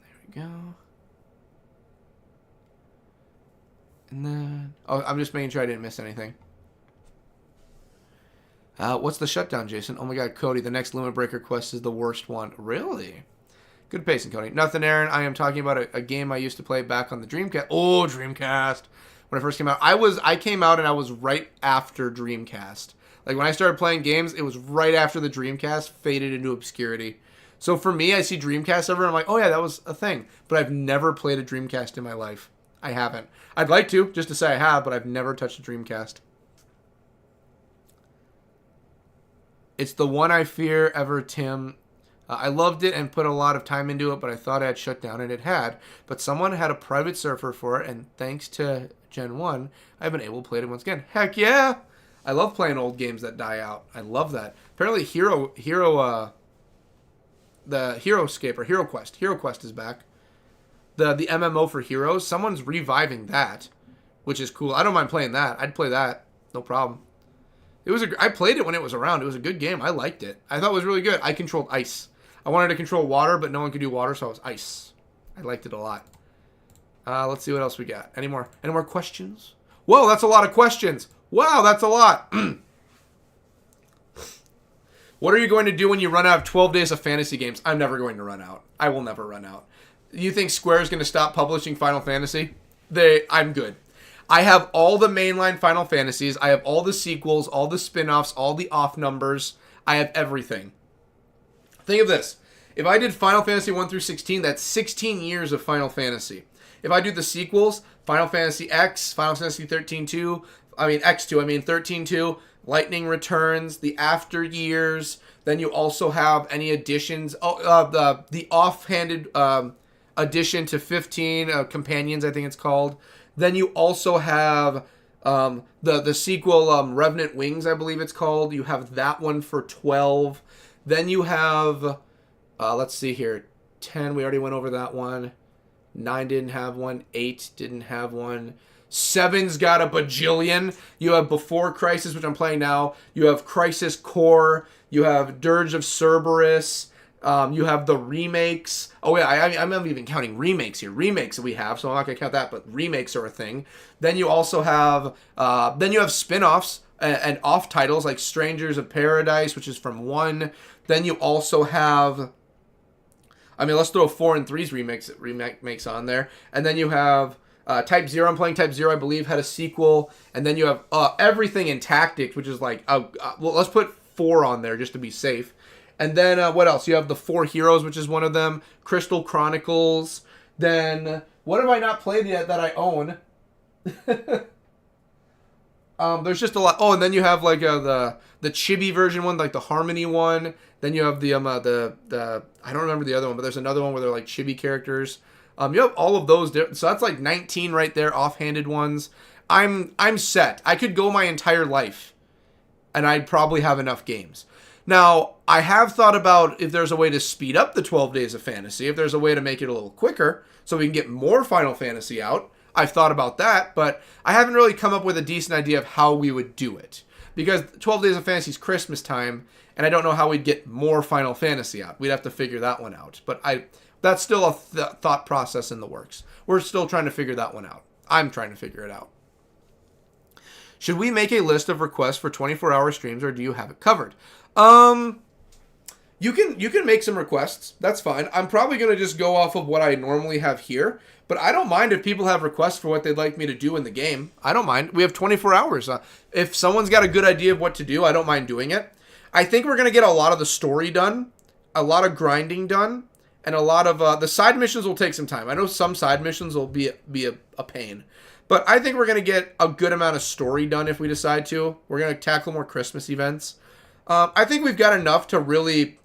There we go. And then... Oh, I'm just making sure I didn't miss anything. What's the shutdown, Jason? Oh my god, Cody, the next Limit Breaker quest is the worst one. Really? Good pacing, Cody. Nothing, Aaron. I am talking about a game I used to play back on the Dreamcast. Oh, Dreamcast. When I first came out. I came out and I was right after Dreamcast. Like, when I started playing games, it was right after the Dreamcast faded into obscurity. So for me, I see Dreamcast everywhere, and I'm like, oh yeah, that was a thing. But I've never played a Dreamcast in my life. I haven't. I'd like to, just to say I have, but I've never touched a Dreamcast. It's the one I fear ever, Tim. I loved it and put a lot of time into it, but I thought I had shut down, and it had. But someone had a private server for it, and thanks to Gen 1, I've been able to play it once again. Heck yeah! I love playing old games that die out. I love that. Apparently the Heroscape, or Hero Quest is back. The MMO for Heroes. Someone's reviving that, which is cool. I don't mind playing that. I'd play that. No problem. I played it when it was around. It was a good game. I liked it. I thought it was really good. I controlled ice. I wanted to control water, but no one could do water, so I was ice. I liked it a lot. Let's see what else we got. Any more questions? Whoa, that's a lot of questions. Wow, that's a lot. What are you going to do when you run out of 12 days of fantasy games? I'm never going to run out. I will never run out. You think Square is going to stop publishing Final Fantasy? I'm good. I have all the mainline Final Fantasies. I have all the sequels, all the spin-offs, all the off numbers. I have everything. Think of this. If I did Final Fantasy 1 through 16, that's 16 years of Final Fantasy. If I do the sequels, Final Fantasy X, Final Fantasy 13-2, X2, 13-2, Lightning Returns, the After Years, then you also have any additions, the offhanded addition to 15, Companions, I think it's called. Then you also have the sequel, Revenant Wings, I believe it's called. You have that one for 12. Then you have, let's see here, 10, we already went over that one. 9 didn't have one. 8 didn't have one. 7's got a bajillion. You have Before Crisis, which I'm playing now. You have Crisis Core. You have Dirge of Cerberus. You have the remakes. Oh yeah, I'm not even counting remakes here. Remakes that we have, so I'm not gonna count that. But remakes are a thing. Then you also have spin-offs and off titles like Strangers of Paradise, which is from 1. Then you also have, let's throw 4 and 3's remakes on there. And then you have Type 0. I'm playing Type 0, I believe, had a sequel. And then you have everything in Tactics, which is like, well, let's put 4 on there just to be safe. And then what else? You have the 4 Heroes, which is one of them. Crystal Chronicles. Then what have I not played yet that I own? There's just a lot. Oh, and then you have like the chibi version one, like the Harmony one. Then you have the I don't remember the other one, but there's another one where they're like chibi characters. You have all of those. So that's like 19 right there, offhanded ones. I'm set. I could go my entire life, and I'd probably have enough games. Now, I have thought about if there's a way to speed up the 12 Days of Fantasy, if there's a way to make it a little quicker so we can get more Final Fantasy out. I've thought about that, but I haven't really come up with a decent idea of how we would do it. Because 12 Days of Fantasy is Christmas time, and I don't know how we'd get more Final Fantasy out. We'd have to figure that one out. But that's still a thought process in the works. We're still trying to figure that one out. I'm trying to figure it out. Should we make a list of requests for 24-hour streams, or do you have it covered? You can make some requests. That's fine. I'm probably going to just go off of what I normally have here. But I don't mind if people have requests for what they'd like me to do in the game. I don't mind. We have 24 hours. If someone's got a good idea of what to do, I don't mind doing it. I think we're going to get a lot of the story done, a lot of grinding done, and a lot of the side missions will take some time. I know some side missions will be a pain. But I think we're going to get a good amount of story done if we decide to. We're going to tackle more Christmas events. I think we've got enough to really...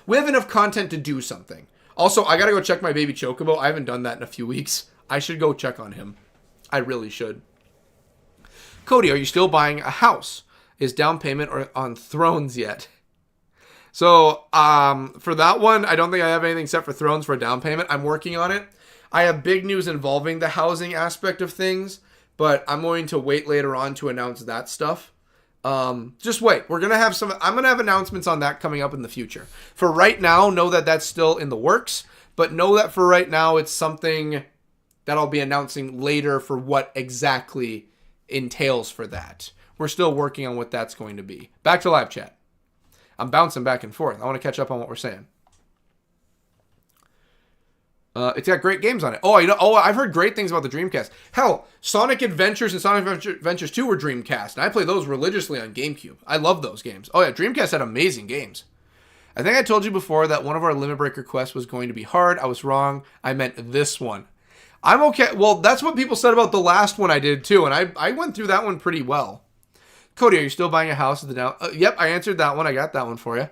We have enough content to do something. Also, I got to go check my baby Chocobo. I haven't done that in a few weeks. I should go check on him. I really should. Cody, are you still buying a house? Is down payment or on Thrones yet? So, for that one, I don't think I have anything set for Thrones for a down payment. I'm working on it. I have big news involving the housing aspect of things, but I'm going to wait later on to announce that stuff. Just wait. I'm going to have announcements on that coming up in the future. For right now, know that that's still in the works, but know that for right now, it's something that I'll be announcing later for what exactly entails for that. We're still working on what that's going to be. Back to live chat. I'm bouncing back and forth. I want to catch up on what we're saying. It's got great games on it. I've heard great things about the Dreamcast. Hell, Sonic Adventures and Sonic Adventures 2 were Dreamcast, and I play those religiously on GameCube. I love those games. Oh yeah, Dreamcast had amazing games. I think I told you before that one of our Limit Breaker quests was going to be hard. I was wrong. I meant this one. I'm okay. Well, that's what people said about the last one I did too, and I went through that one pretty well. Cody, are you still buying a house at the now? Yep, I answered that one. I got that one for you.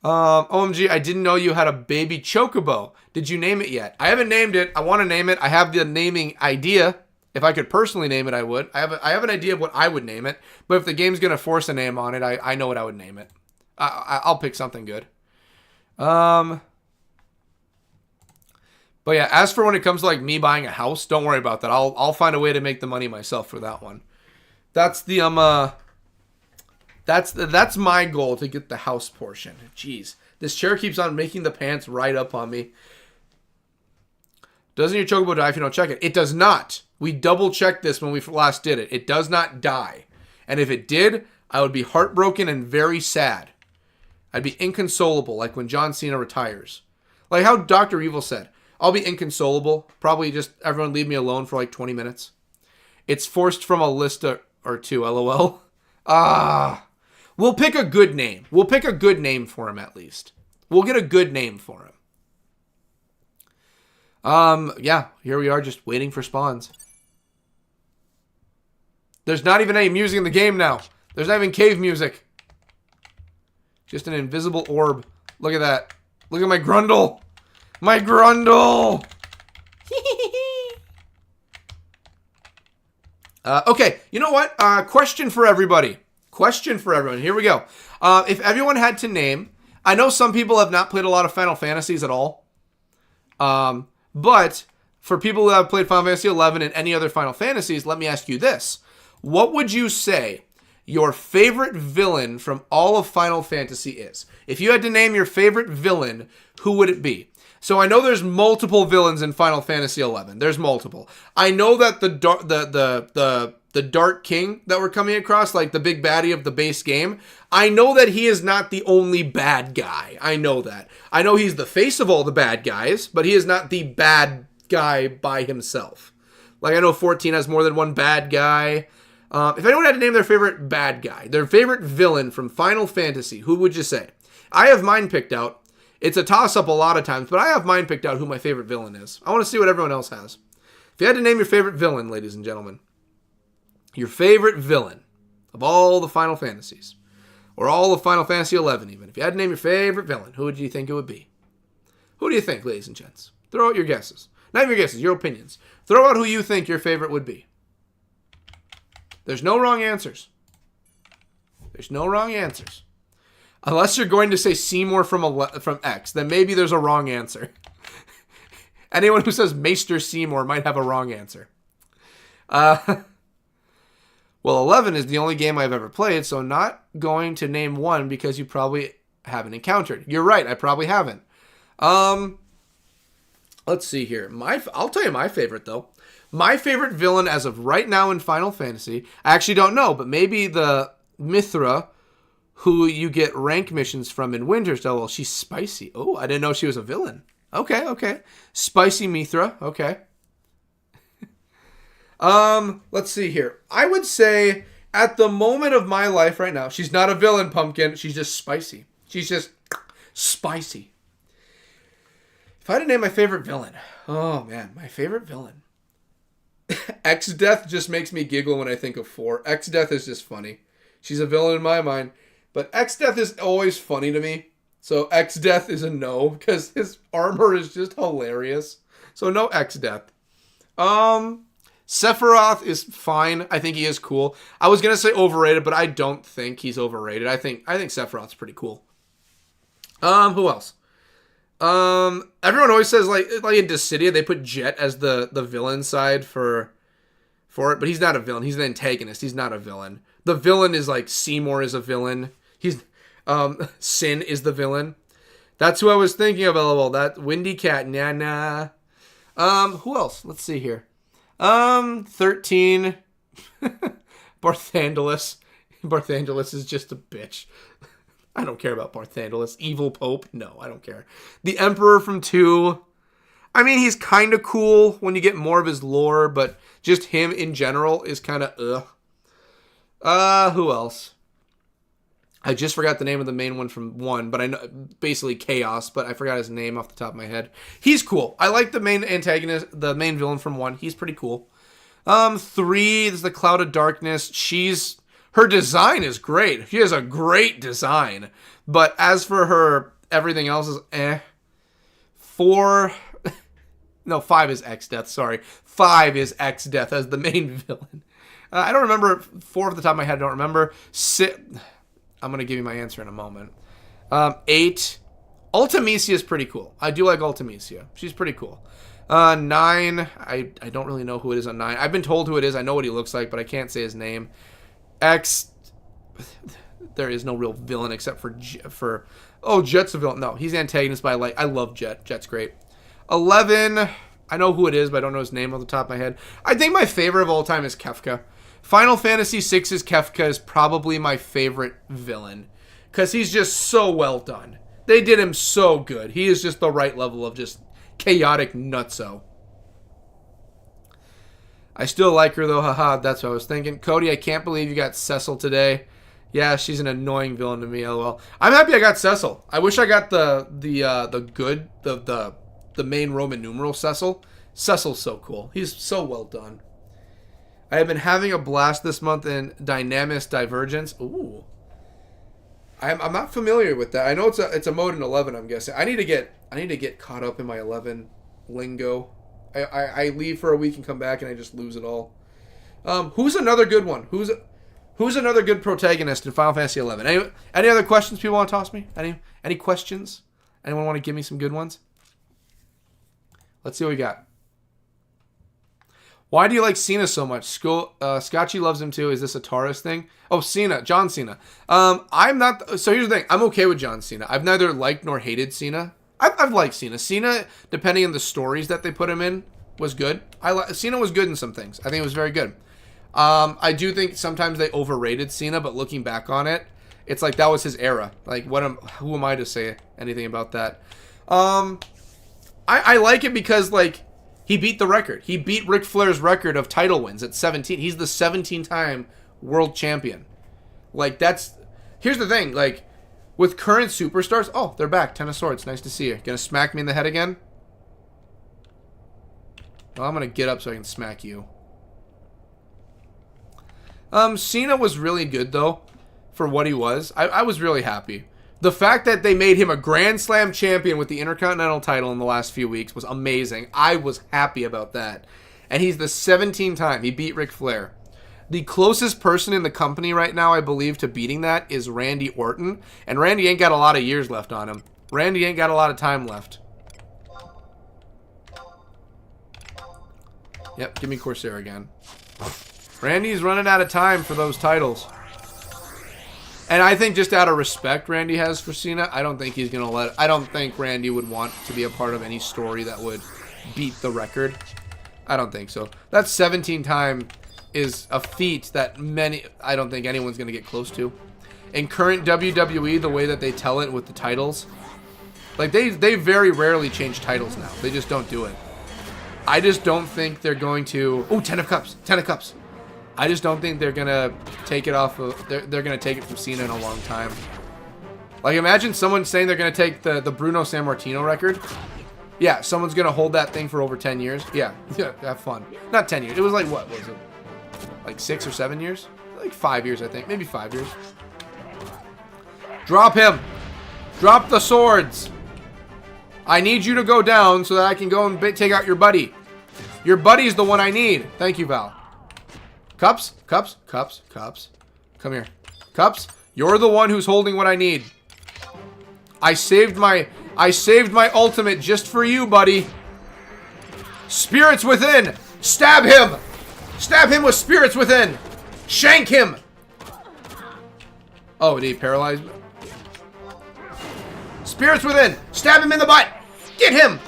OMG, I didn't know you had a baby Chocobo. Did you name it yet? I haven't named it. I want to name it. I have the naming idea. If I could personally name it, I would. I have an idea of what I would name it. But if the game's going to force a name on it, I know what I would name it. I'll pick something good. But yeah, as for when it comes to like me buying a house, don't worry about that. I'll find a way to make the money myself for that one. That's the That's my goal, to get the house portion. Jeez. This chair keeps on making the pants right up on me. Doesn't your Chocobo die if you don't check it? It does not. We double checked this when we last did it. It does not die. And if it did, I would be heartbroken and very sad. I'd be inconsolable, like when John Cena retires. Like how Dr. Evil said, I'll be inconsolable. Probably just everyone leave me alone for like 20 minutes. It's forced from a list or two, lol. We'll pick a good name. We'll pick a good name for him at least. We'll get a good name for him. Yeah, here we are just waiting for spawns. There's not even any music in the game now. There's not even cave music. Just an invisible orb. Look at that. Look at my Grundle. My Grundle. Okay, you know what? Question for everybody. Question for everyone. Here we go. If everyone had to name... I know some people have not played a lot of Final Fantasies at all. But for people who have played Final Fantasy 11 and any other Final Fantasies, let me ask you this. What would you say your favorite villain from all of Final Fantasy is? If you had to name your favorite villain, who would it be? So I know there's multiple villains in Final Fantasy 11. There's multiple. I know that the Dark King that we're coming across, like the big baddie of the base game, I know that he is not the only bad guy. I know that. I know he's the face of all the bad guys, but he is not the bad guy by himself. Like I know 14 has more than one bad guy. If anyone had to name their favorite bad guy, their favorite villain from Final Fantasy, who would you say? I have mine picked out. It's a toss-up a lot of times, but I have mine picked out who my favorite villain is. I want to see what everyone else has. If you had to name your favorite villain, ladies and gentlemen, your favorite villain of all the Final Fantasies, or all of Final Fantasy 11 even, if you had to name your favorite villain, who would you think it would be? Who do you think, ladies and gents? Throw out your guesses. Not even your guesses, your opinions. Throw out who you think your favorite would be. There's no wrong answers. There's no wrong answers. Unless you're going to say Seymour from X, then maybe there's a wrong answer. Anyone who says Maester Seymour might have a wrong answer. Well, 11 is the only game I've ever played, so not going to name one because you probably haven't encountered. You're right, I probably haven't. Let's see here. I'll tell you my favorite, though. My favorite villain as of right now in Final Fantasy, I actually don't know, but maybe the Mithra, who you get rank missions from in Winterfell. Well, she's spicy. Oh, I didn't know she was a villain. Okay. Spicy Mithra. Okay. Let's see here. I would say at the moment of my life right now, she's not a villain, Pumpkin. She's just spicy. She's just spicy. If I had to name my favorite villain, oh man, my favorite villain. X-Death just makes me giggle when I think of 4. X-Death is just funny. She's a villain in my mind. But X-Death is always funny to me. So X-Death is a no, because his armor is just hilarious. So no X-Death. Sephiroth is fine. I think he is cool. I was going to say overrated, but I don't think he's overrated. I think Sephiroth's pretty cool. Who else? Everyone always says, like in Dissidia, they put Jet as the villain side for it, but he's not a villain. He's an antagonist. He's not a villain. The villain is like Seymour is a villain. He's Sin is the villain. That's who I was thinking of. LOL. That Windy Cat. Nah. Who else? Let's see here. 13. Barthandelus. Barthandelus is just a bitch. I don't care about Barthandelus. Evil Pope. No, I don't care. The Emperor from 2. I mean, he's kind of cool when you get more of his lore, but just him in general is kind of who else? I just forgot the name of the main one from 1, but I know basically Chaos, but I forgot his name off the top of my head. He's cool. I like the main antagonist, the main villain from 1. He's pretty cool. 3 is the Cloud of Darkness. Her design is great. She has a great design. But as for her, everything else is 4. No, 5 is X-Death. Sorry. 5 is X-Death as the main villain. I don't remember. 4 off the top of my head, I don't remember. I'm going to give you my answer in a moment. 8. Ultimisia is pretty cool. I do like Ultimisia. She's pretty cool. 9. I don't really know who it is on 9. I've been told who it is. I know what he looks like, but I can't say his name. X. There is no real villain except for Jet's a villain. No, he's antagonist, but I love Jet. Jet's great. 11. I know who it is, but I don't know his name off the top of my head. I think my favorite of all time is Kefka. Final Fantasy VI's Kefka is probably my favorite villain because he's just so well done. They did him so good. He is just the right level of just chaotic nutso. I still like her though, haha, that's what I was thinking. Cody, I can't believe you got Cecil today. Yeah, she's an annoying villain to me, lol. I'm happy I got Cecil. I wish I got the main Roman numeral Cecil. Cecil's so cool. He's so well done. I have been having a blast this month in Dynamis Divergence. Ooh. I'm not familiar with that. I know it's a mode in 11, I'm guessing. I need to get caught up in my 11 lingo. I leave for a week and come back and I just lose it all. Who's another good one? Who's another good protagonist in Final Fantasy 11? Any other questions people want to toss me? Any questions? Anyone want to give me some good ones? Let's see what we got. Why do you like Cena so much? Scotchy loves him too. Is this a Taurus thing? Oh, Cena. John Cena. I'm not... So here's the thing. I'm okay with John Cena. I've neither liked nor hated Cena. I've liked Cena. Cena, depending on the stories that they put him in, was good. Cena was good in some things. I think it was very good. I do think sometimes they overrated Cena, but looking back on it, it's like that was his era. Like, who am I to say anything about that? I like it because, like, he beat the record. He beat Ric Flair's record of title wins at 17. He's the 17-time world champion. Like, that's... Here's the thing, like, with current superstars... Oh, they're back. Ten of Swords. Nice to see you. Gonna smack me in the head again? Well, I'm gonna get up so I can smack you. Cena was really good, though, for what he was. I was really happy. The fact that they made him a Grand Slam champion with the Intercontinental title in the last few weeks was amazing. I was happy about that. And he's the 17th time. He beat Ric Flair. The closest person in the company right now, I believe, to beating that is Randy Orton. And Randy ain't got a lot of years left on him. Randy ain't got a lot of time left. Yep, give me Corsair again. Randy's running out of time for those titles. And I think just out of respect Randy has for Cena, I don't think he's going to let... I don't think Randy would want to be a part of any story that would beat the record. I don't think so. That 17 time is a feat that I don't think anyone's going to get close to. In current WWE, the way that they tell it with the titles, like they very rarely change titles now. They just don't do it. I just don't think they're going to... Oh, 10 of Cups. 10 of Cups. I just don't think they're going to take it off of... They're going to take it from Cena in a long time. Like, imagine someone saying they're going to take the Bruno Sammartino record. Yeah, someone's going to hold that thing for over 10 years. Yeah, have fun. Not 10 years. It was like, what was it? Like 6 or 7 years? Like 5 years, I think. Maybe 5 years. Drop him. Drop the swords. I need you to go down so that I can go and take out your buddy. Your buddy's the one I need. Thank you, Val. Cups, Cups, Cups, Cups. Come here. Cups, you're the one who's holding what I need. I saved my ultimate just for you, buddy. Spirits within. Stab him. Stab him with spirits within. Shank him. Oh, did he paralyze me? Spirits within. Stab him in the butt. Get him.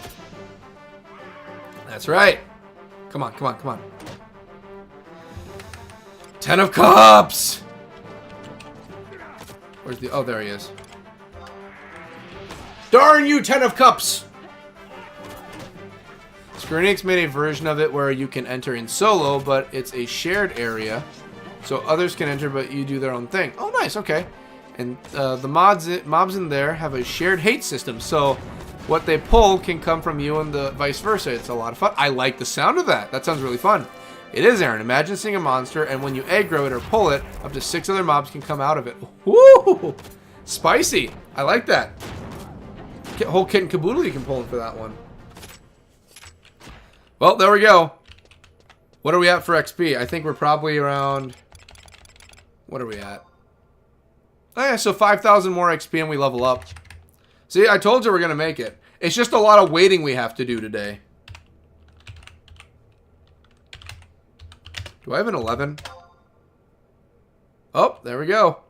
That's right. Come on, come on, come on. 10 of Cups. Where's the... Oh, there he is. Darn you, 10 of Cups. Square Enix made a version of it where you can enter in solo, but it's a shared area. So others can enter, but you do their own thing. Oh, nice. Okay. And the mobs in there have a shared hate system. So what they pull can come from you and the vice versa. It's a lot of fun. I like the sound of that. That sounds really fun. It is, Aaron. Imagine seeing a monster, and when you aggro it or pull it, up to 6 other mobs can come out of it. Woo! Spicy. I like that. Whole kit and caboodle you can pull in for that one. Well, there we go. What are we at for XP? I think we're probably around... What are we at? Oh yeah, so 5,000 more XP and we level up. See, I told you we're going to make it. It's just a lot of waiting we have to do today. Do I have an 11? Oh, there we go.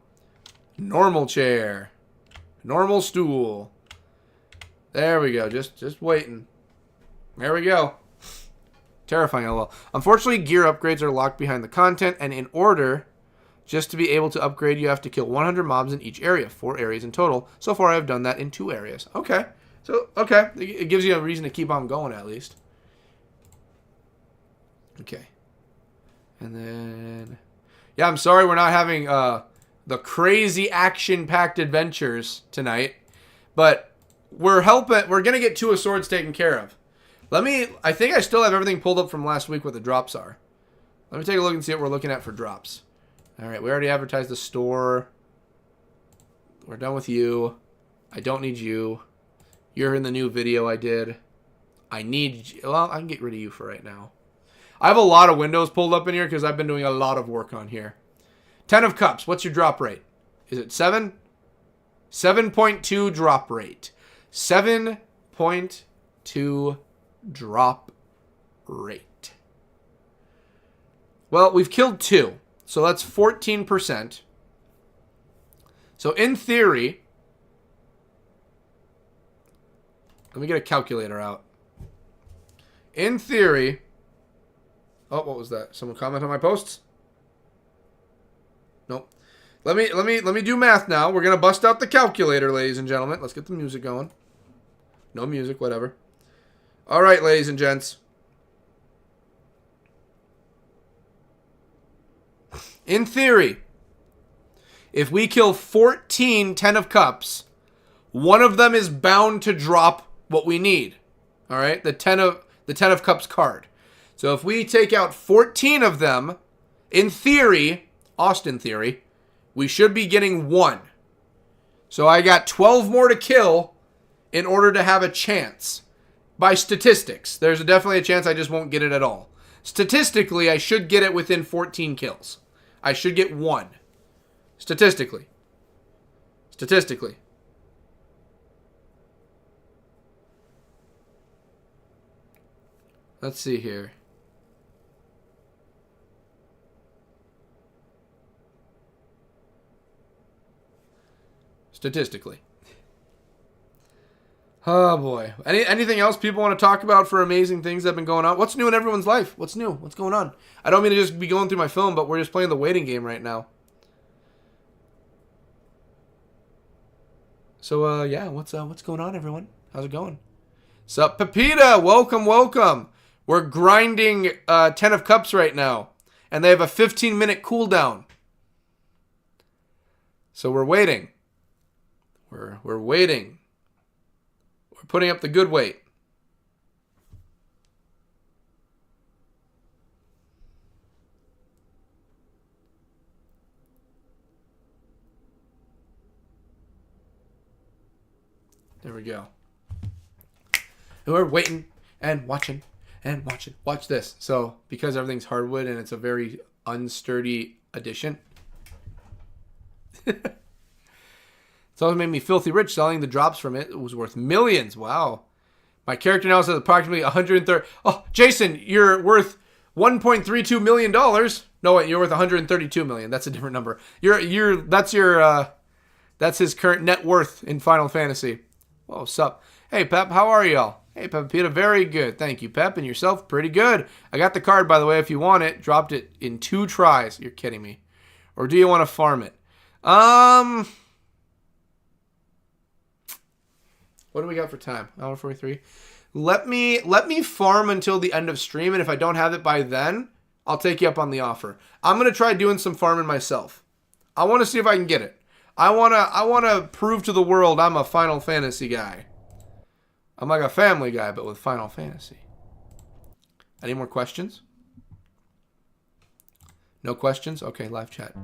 Normal chair. Normal stool. There we go. Just waiting. There we go. Terrifying LOL. Unfortunately, gear upgrades are locked behind the content, and in order just to be able to upgrade, you have to kill 100 mobs in each area. 4 areas in total. So far, I've done that in 2 areas. Okay. So, okay. It gives you a reason to keep on going, at least. Okay. And then... Yeah, I'm sorry we're not having the crazy action-packed adventures tonight. But we're helping... We're going to get 2 of Swords taken care of. I think I still have everything pulled up from last week what the drops are. Let me take a look and see what we're looking at for drops. Alright, we already advertised the store. We're done with you. I don't need you. You're in the new video I did. I need you. Well, I can get rid of you for right now. I have a lot of windows pulled up in here because I've been doing a lot of work on here. 10 of Cups. What's your drop rate? Is it 7? 7.2 drop rate. 7.2 drop rate? Well, we've killed 2. So that's 14%. So in theory, let me get a calculator out. In theory, oh, what was that? Someone comment on my posts? Nope. Let me do math now. We're gonna bust out the calculator, ladies and gentlemen. Let's get the music going. No music, whatever. All right, ladies and gents. In theory, if we kill 14 10 of cups, one of them is bound to drop what we need. All right, the 10 of cups card. So if we take out 14 of them, in theory, Austin theory, we should be getting 1. So I got 12 more to kill in order to have a chance. By statistics, there's definitely a chance I just won't get it at all. Statistically, I should get it within 14 kills. I should get 1. Statistically. Let's see here. Statistically. Oh boy. Anything else people want to talk about for amazing things that have been going on? What's new in everyone's life? What's new? What's going on? I don't mean to just be going through my phone, but we're just playing the waiting game right now. So yeah, what's going on, everyone? How's it going? Sup, Pepita? Welcome. We're grinding 10 of cups right now, and they have a 15-minute cooldown. So we're waiting. We're waiting. We're putting up the good weight. There we go. And we're waiting and watching and watching. Watch this. So, because everything's hardwood and it's a very unsturdy addition, it's always made me filthy rich. Selling the drops from it was worth millions. Wow. My character now says approximately 130. Oh, Jason, you're worth $1.32 million. No, wait, you're worth 132 million. That's a different number. That's his current net worth in Final Fantasy. Whoa, sup? Hey, Pep, how are y'all? Hey, Pepita, very good. Thank you, Pep, and yourself, pretty good. I got the card, by the way, if you want it. Dropped it in 2 tries. You're kidding me. Or do you want to farm it? What do we got for time? Hour 43. Let me farm until the end of stream, and if I don't have it by then, I'll take you up on the offer. I'm gonna try doing some farming myself. I want to see if I can get it. I wanna prove to the world I'm a Final Fantasy guy. I'm like a family guy, but with Final Fantasy. Any more questions? No questions? Okay, live chat.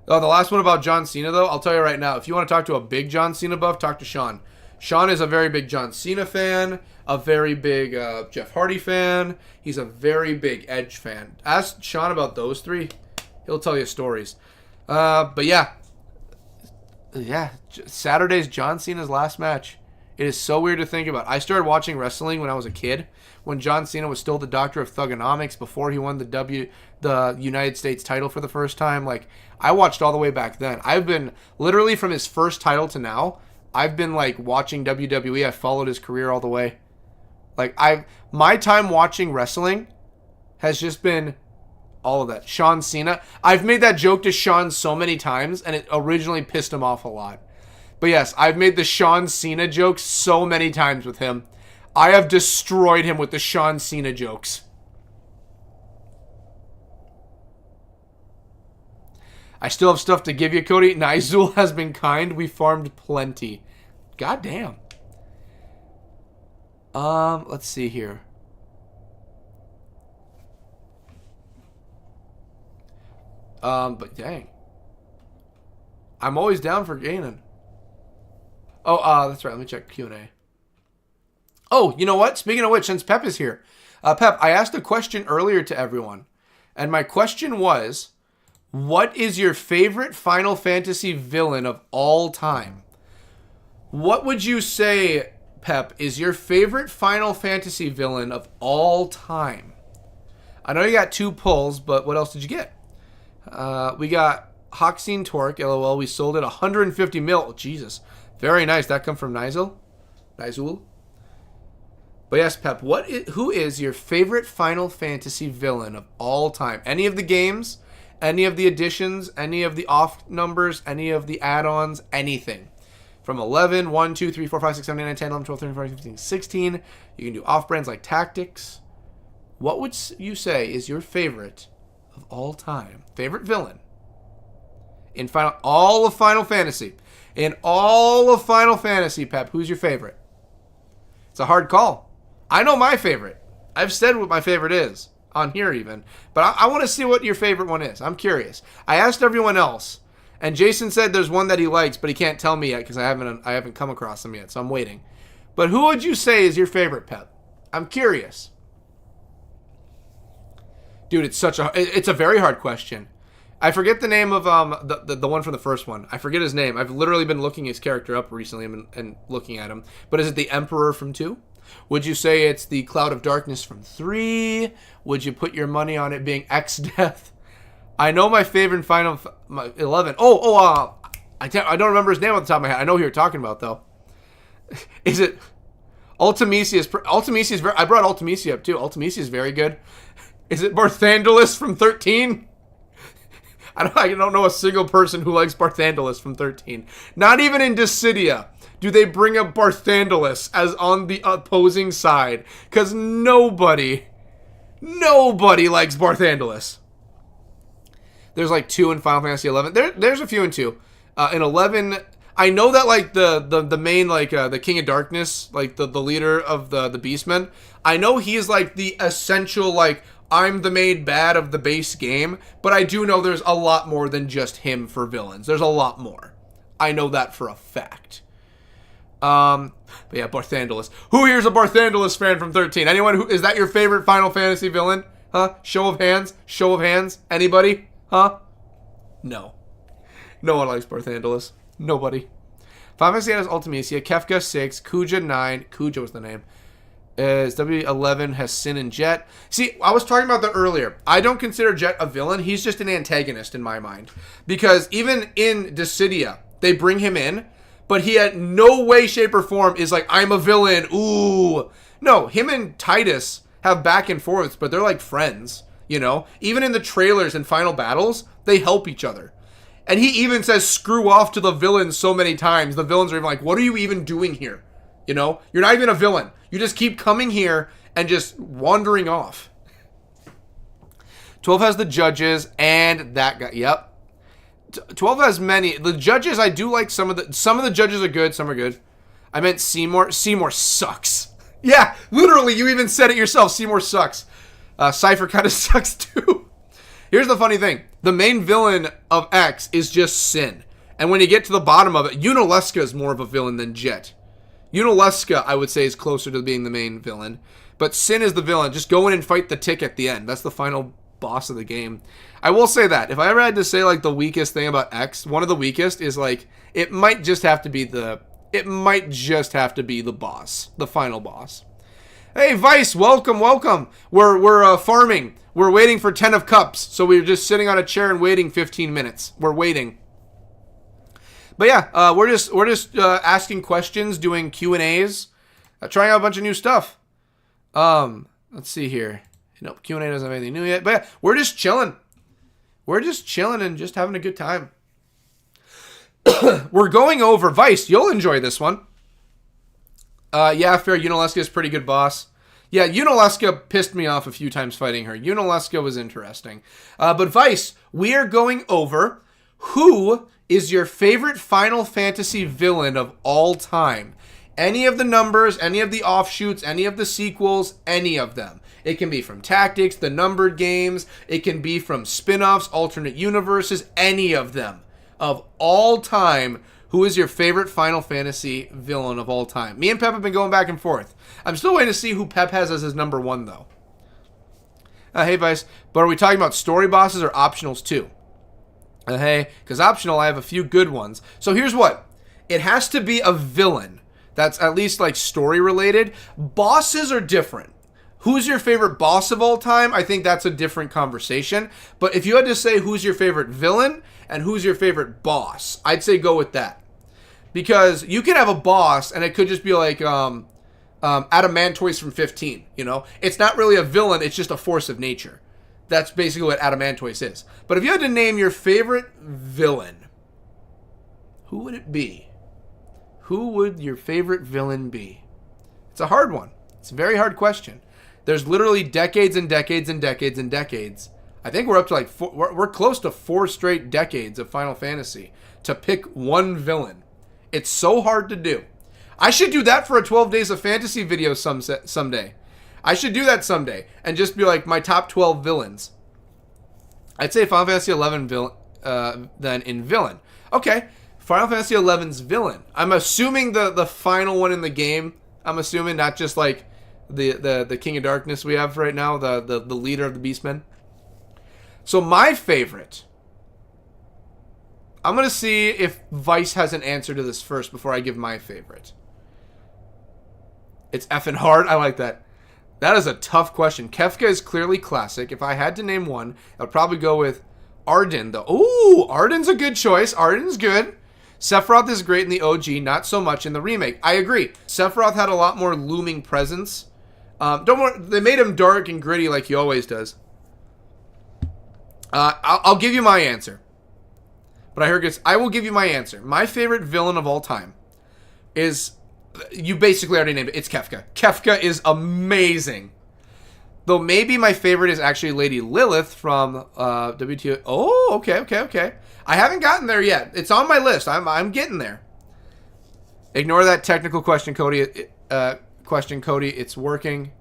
Oh, the last one about John Cena, though, I'll tell you right now. If you want to talk to a big John Cena buff, talk to Sean. Sean is a very big John Cena fan, a very big Jeff Hardy fan. He's a very big Edge fan. Ask Sean about those 3. He'll tell you stories. But yeah. Yeah, Saturday's John Cena's last match. It is so weird to think about. I started watching wrestling when I was a kid, when John Cena was still the Doctor of Thugonomics, before he won the United States title for the first time. Like, I watched all the way back then. I've been, literally from his first title to now, I've been, like, watching WWE. I followed his career all the way. Like, my time watching wrestling has just been all of that. Sean Cena. I've made that joke to Sean so many times, and it originally pissed him off a lot. But yes, I've made the Sean Cena joke so many times with him. I have destroyed him with the Sean Cena jokes. I still have stuff to give you, Cody. Nizul has been kind. We farmed plenty. God damn. Let's see here. But dang. I'm always down for gaining. Oh, that's right. Let me check Q&A. Oh, you know what? Speaking of which, since Pep is here. Pep, I asked a question earlier to everyone. And my question was, what is your favorite Final Fantasy villain of all time? What would you say, Pep, is your favorite Final Fantasy villain of all time? I know you got 2 pulls, but what else did you get? We got Hoxine Torque, LOL. We sold it 150 mil. Oh, Jesus. Very nice. That come from Nizul? Nizul? But yes, Pep, who is your favorite Final Fantasy villain of all time? Any of the games, any of the additions, any of the off numbers, any of the add-ons, anything. From 11, 1, 2, 3, 4, 5, 6, 7, 8, 9, 10, 11, 12, 13, 14, 15, 16. You can do off-brands like Tactics. What would you say is your favorite of all time? Favorite villain? In all of Final Fantasy. In all of Final Fantasy, Pep, who's your favorite? It's a hard call. I know my favorite. I've said what my favorite is. On here even. But I want to see what your favorite one is. I'm curious. I asked everyone else. And Jason said there's one that he likes, but he can't tell me yet because I haven't come across them yet, so I'm waiting. But who would you say is your favorite, Pep? I'm curious. Dude, it's a very hard question. I forget the name of the one from the first one. I forget his name. I've literally been looking his character up recently and looking at him. But is it the Emperor from 2? Would you say it's the Cloud of Darkness from 3? Would you put your money on it being X-Death? I know my favorite Final 11. I don't remember his name off the top of my head. I know who you're talking about though. Is it Ultimisia? Ultimisia I brought Ultimisia up too. Ultimisia is very good. Is it Barthandelus from 13? I don't know a single person who likes Barthandelus from 13. Not even in Dissidia do they bring up Barthandelus as on the opposing side. Because nobody likes Barthandelus. There's like 2 in Final Fantasy 11. There's a few in 2. In 11, I know that like the main like the King of Darkness, like the leader of the Beastmen. I know he is like the essential like I'm the main bad of the base game, but I do know there's a lot more than just him for villains. There's a lot more. I know that for a fact. But yeah, Barthandelus. Who here's a Barthandelus fan from 13? Anyone is that your favorite Final Fantasy villain? Huh? Show of hands. Show of hands. Anybody? Huh? No. No one likes Barthandelus. Nobody. Final Fantasy has Ultimisia, Kefka 6, Kuja 9. Kuja was the name. Is W11 has Sin and Jet. See, I was talking about that earlier. I don't consider Jet a villain. He's just an antagonist in my mind. Because even in Dissidia, they bring him in, but he at no way, shape, or form is like, I'm a villain. Ooh. No, him and Titus have back and forths, but they're like friends. You know, even in the trailers and final battles, they help each other. And he even says screw off to the villains so many times. The villains are even like, what are you even doing here? You know, you're not even a villain. You just keep coming here and just wandering off. 12 has the judges and that guy. Yep. 12 has many. The judges, I do like some of the judges are good. Some are good. I meant Seymour. Seymour sucks. Yeah, literally, you even said it yourself. Seymour sucks. Cypher kind of sucks too. Here's the funny thing. The main villain of X is just Sin. And when you get to the bottom of it, Unalesca is more of a villain than Jet. Unalesca, I would say, is closer to being the main villain. But Sin is the villain. Just go in and fight the tick at the end. That's the final boss of the game. I will say that. If I ever had to say, like, the weakest thing about X, one of the weakest is, like, it might just have to be the boss. The final boss. Hey, Vice, welcome. We're farming. We're waiting for 10 of Cups. So we're just sitting on a chair and waiting 15 minutes. We're waiting. But yeah, we're just asking questions, doing Q&As, trying out a bunch of new stuff. Let's see here. Nope, Q&A doesn't have anything new yet. But yeah, we're just chilling. We're just chilling and just having a good time. We're going over Vice. You'll enjoy this one. Yeah, fair. Unalesca is pretty good boss. Yeah, Unalesca pissed me off a few times fighting her. Unalesca was interesting. But Vice, we are going over who is your favorite Final Fantasy villain of all time. Any of the numbers, any of the offshoots, any of the sequels, any of them. It can be from Tactics, the numbered games. It can be from spin-offs, alternate universes, any of them. Of all time, who is your favorite Final Fantasy villain of all time? Me and Pep have been going back and forth. I'm still waiting to see who Pep has as his number one, though. Hey, Vice. But are we talking about story bosses or optionals, too? Hey, because optional, I have a few good ones. So here's what. It has to be a villain That's at least like story related. Bosses are different. Who's your favorite boss of all time? I think that's a different conversation. But if you had to say who's your favorite villain and who's your favorite boss, I'd say go with that. Because you can have a boss and it could just be like Adamantoise from 15, you know? It's not really a villain, it's just a force of nature. That's basically what Adamantoise is. But if you had to name your favorite villain, who would it be? Who would your favorite villain be? It's a hard one. It's a very hard question. There's literally decades and decades and decades and decades. I think we're up to like we're close to 4 straight decades of Final Fantasy to pick one villain. It's so hard to do. I should do that for a 12 Days of Fantasy video someday. I should do that someday and just be like my top 12 villains. I'd say Final Fantasy 11 then in villain. Okay, Final Fantasy 11's villain. I'm assuming the final one in the game. I'm assuming not just like the King of Darkness we have right now, the leader of the Beastmen. So my favorite, I'm going to see if Vice has an answer to this first before I give my favorite. It's effing hard. I like that. That is a tough question. Kefka is clearly classic. If I had to name one, I'd probably go with Arden. Ooh, Arden's a good choice. Arden's good. Sephiroth is great in the OG, not so much in the remake. I agree. Sephiroth had a lot more looming presence. Don't worry, they made him dark and gritty like he always does. I'll give you my answer. But I will give you my answer. My favorite villain of all time is, you basically already named it. It's Kefka. Kefka is amazing. Though maybe my favorite is actually Lady Lilith from WTO. Oh, okay. I haven't gotten there yet. It's on my list. I'm getting there. Ignore that technical question, Cody. Cody. It's working.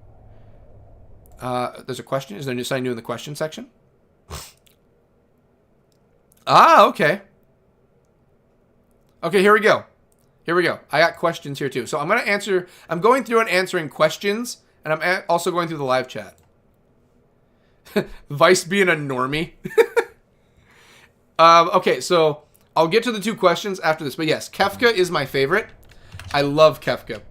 There's a question. Is there something new in the question section? Okay. Okay, here we go. I got questions here too. So I'm going through and answering questions, and I'm also going through the live chat. Vice being a normie. Okay, so I'll get to the 2 questions after this. But yes, Kefka is my favorite. I love Kefka.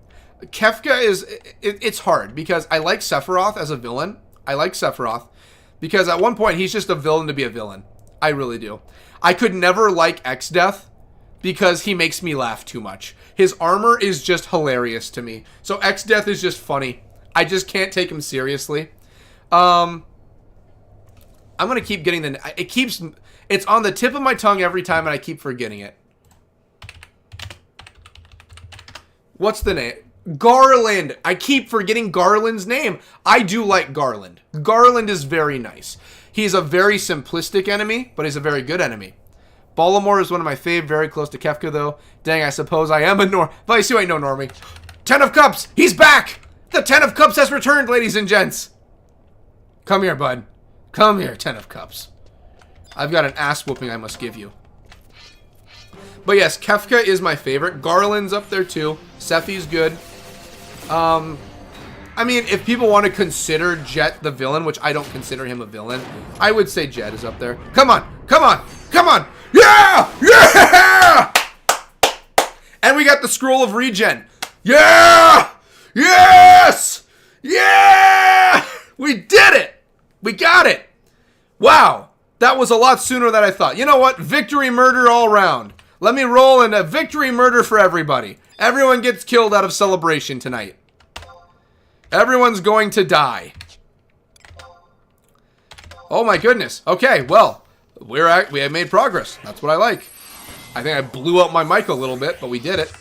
Kefka is... It's hard, because I like Sephiroth as a villain. I like Sephiroth, because at one point, he's just a villain to be a villain. I really do. I could never like X-Death, because he makes me laugh too much. His armor is just hilarious to me. So X-Death is just funny. I just can't take him seriously. I'm going to keep getting it's on the tip of my tongue every time, and I keep forgetting it. What's the name? Garland. I keep forgetting Garland's name. I do like Garland. Garland is very nice. He's a very simplistic enemy, but he's a very good enemy. Baltimore is one of my fave, very close to Kefka, though. Dang, I suppose I am a Vice, you ain't no normie. 10 of Cups! He's back! The 10 of Cups has returned, ladies and gents! Come here, bud. Come here, 10 of Cups. I've got an ass whooping I must give you. But yes, Kefka is my favorite. Garland's up there, too. Sephi's good. I mean, if people want to consider Jet the villain, which I don't consider him a villain, I would say Jet is up there. Come on! Come on! Come on! Yeah! Yeah! And we got the Scroll of Regen. Yeah! Yes! Yeah! We did it! We got it! Wow. That was a lot sooner than I thought. You know what? Victory murder all round. Let me roll in a victory murder for everybody. Everyone gets killed out of celebration tonight. Everyone's going to die. Oh my goodness. Okay, well, we have made progress. That's what I like. I think I blew up my mic a little bit, but we did it.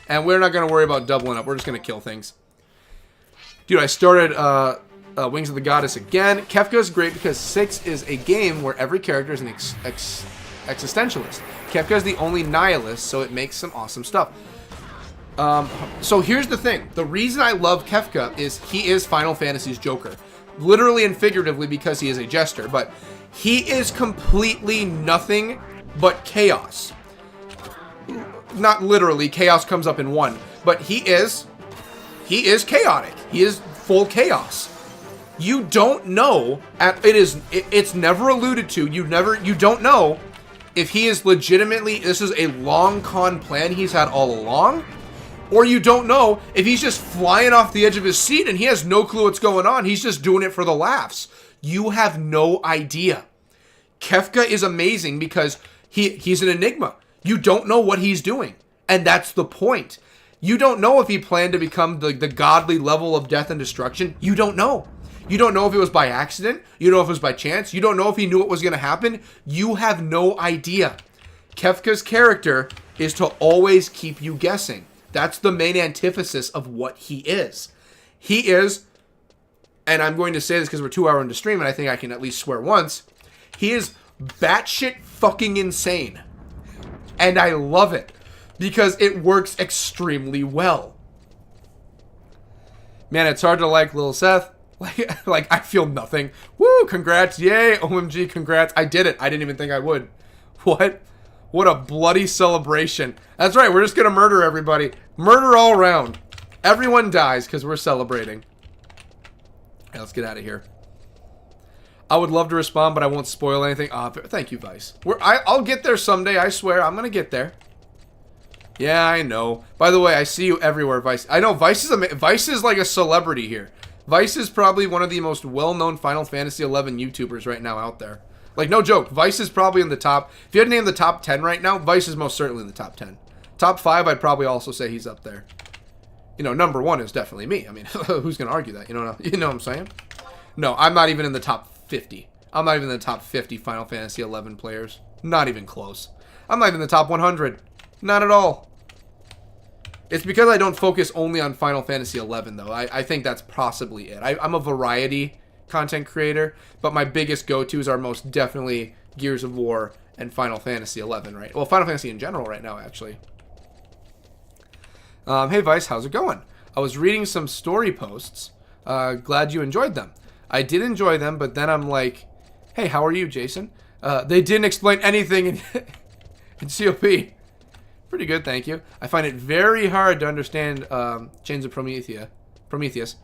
And we're not going to worry about doubling up. We're just going to kill things. Dude, I started Wings of the Goddess again. Kefka is great because 6 is a game where every character is an existentialist. Kefka is the only nihilist, so it makes some awesome stuff. So here's the thing. The reason I love Kefka is he is Final Fantasy's Joker. Literally and figuratively because he is a jester, but he is completely nothing but chaos. Not literally, chaos comes up in 1, but he is chaotic. He is full chaos. You don't know, it's never alluded to, you don't know if he is legitimately, this is a long con plan he's had all along, Or you don't know if he's just flying off the edge of his seat and he has no clue what's going on. He's just doing it for the laughs. You have no idea. Kefka is amazing because he's an enigma. You don't know what he's doing. And that's the point. You don't know if he planned to become the godly level of death and destruction. You don't know. You don't know if it was by accident. You don't know if it was by chance. You don't know if he knew it was going to happen. You have no idea. Kefka's character is to always keep you guessing. That's the main antithesis of what he is. He is, and I'm going to say this because we're 2 hours into stream and I think I can at least swear once, he is batshit fucking insane. And I love it because it works extremely well. Man, it's hard to like Lil Seth. Like I feel nothing. Woo, congrats, yay, OMG, congrats. I did it. I didn't even think I would. What? What a bloody celebration. That's right, we're just gonna murder everybody. Murder all around. Everyone dies because we're celebrating. Okay, let's get out of here. I would love to respond, but I won't spoil anything. Thank you, Vice. I'll get there someday, I swear. I'm gonna get there. Yeah, I know. By the way, I see you everywhere, Vice. I know, Vice is like a celebrity here. Vice is probably one of the most well-known Final Fantasy XI YouTubers right now out there. Like, no joke. Vice is probably in the top... If you had to name the top 10 right now, Vice is most certainly in the top 10. Top 5, I'd probably also say he's up there. You know, number 1 is definitely me. I mean, who's going to argue that? You know what I'm saying? No, I'm not even in the top 50. I'm not even in the top 50 Final Fantasy XI players. Not even close. I'm not even in the top 100. Not at all. It's because I don't focus only on Final Fantasy XI, though. I think that's possibly it. I'm a variety content creator, but my biggest go-tos are most definitely Gears of War and Final Fantasy XI, right? Well, Final Fantasy in general right now, actually. Hey, Vice, how's it going? I was reading some story posts. Glad you enjoyed them. I did enjoy them, but then I'm like, hey, how are you, Jason? They didn't explain anything in COP. Pretty good, thank you. I find it very hard to understand Chains of Prometheus,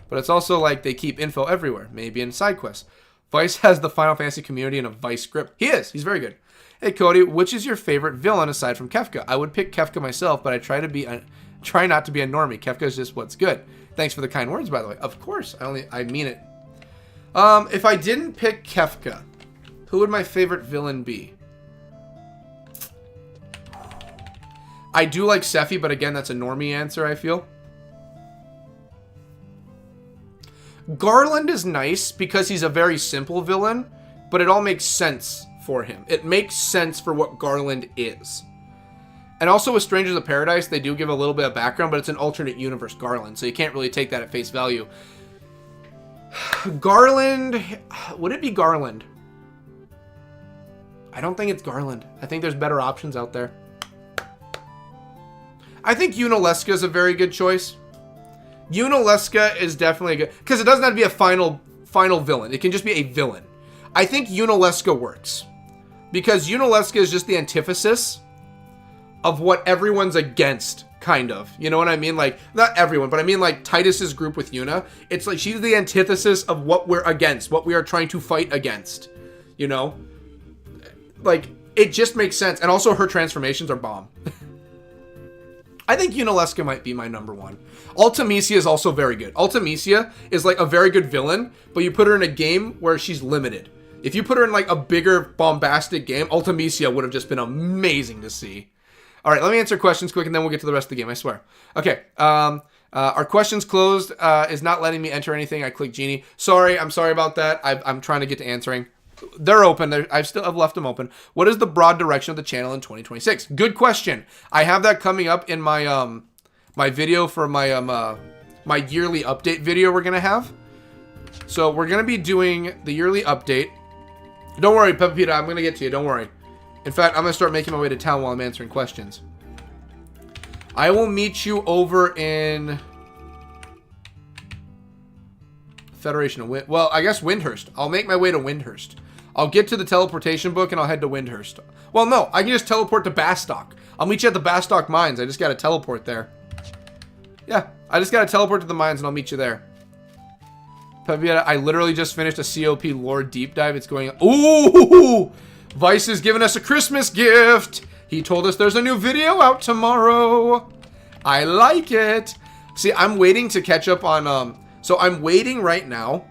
but it's also like they keep info everywhere, maybe in side quests. Vice has the Final Fantasy community in a Vice script. He is. He's very good. Hey, Cody, which is your favorite villain aside from Kefka? I would pick Kefka myself, but I try not to be a normie. Kefka is just what's good. Thanks for the kind words, by the way. Of course, I mean it. If I didn't pick Kefka, who would my favorite villain be? I do like Sephi, but again, that's a normie answer, I feel. Garland is nice because he's a very simple villain, but it all makes sense for him. It makes sense for what Garland is. And also with Strangers of Paradise, they do give a little bit of background, but it's an alternate universe Garland, so you can't really take that at face value. Garland... Would it be Garland? I don't think it's Garland. I think there's better options out there. I think Yunalesca is a very good choice. Yunalesca is definitely good, because it doesn't have to be a final villain. It can just be a villain. I think Yunalesca works, because Yunalesca is just the antithesis of what everyone's against, kind of. You know what I mean? Like, not everyone, but I mean like Titus's group with Yuna. It's like she's the antithesis of what we're against, what we are trying to fight against. You know? Like, it just makes sense. And also her transformations are bomb. I think Yunalesca might be my number 1. Ultimisia is also very good. Ultimisia is like a very good villain, but you put her in a game where she's limited. If you put her in like a bigger, bombastic game, Ultimisia would have just been amazing to see. All right, let me answer questions quick, and then we'll get to the rest of the game, I swear. Okay, our questions closed is not letting me enter anything. I clicked Genie. Sorry, I'm sorry about that. I'm trying to get to answering. They're open. I've left them open. What is the broad direction of the channel in 2026? Good question. I have that coming up in my my video for my my yearly update video we're gonna have. So we're gonna be doing the yearly update. Don't worry, Peppa, I'm gonna get to you. Don't worry. In fact, I'm gonna start making my way to town while I'm answering questions. I will meet you over in Federation of Wind. Well, I guess Windhurst. I'll make my way to Windhurst. I'll get to the teleportation book and I'll head to Windhurst. Well, no, I can just teleport to Bastock. I'll meet you at the Bastock mines. I just gotta teleport there. Yeah, I just gotta teleport to the mines and I'll meet you there. Pavieta, I literally just finished a COP lore deep dive. It's going... Ooh! Vice is giving us a Christmas gift. He told us there's a new video out tomorrow. I like it. See, I'm waiting to catch up on, so I'm waiting right now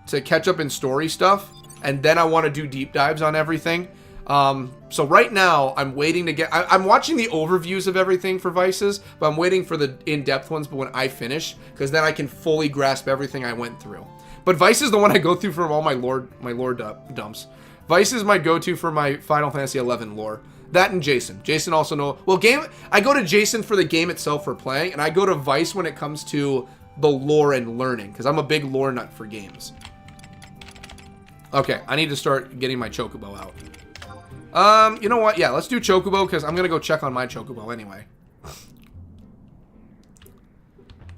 to catch up in story stuff, and then I want to do deep dives on everything. So right now, I'm waiting to get... I'm watching the overviews of everything for Vices, but I'm waiting for the in-depth ones, but when I finish, because then I can fully grasp everything I went through. But Vice is the one I go through for all my lore dumps. Vice is my go-to for my Final Fantasy XI lore. That and Jason. Jason also know... Well, I go to Jason for the game itself for playing, and I go to Vice when it comes to the lore and learning, because I'm a big lore nut for games. Okay, I need to start getting my Chocobo out. You know what? Yeah, let's do Chocobo, because I'm going to go check on my Chocobo anyway.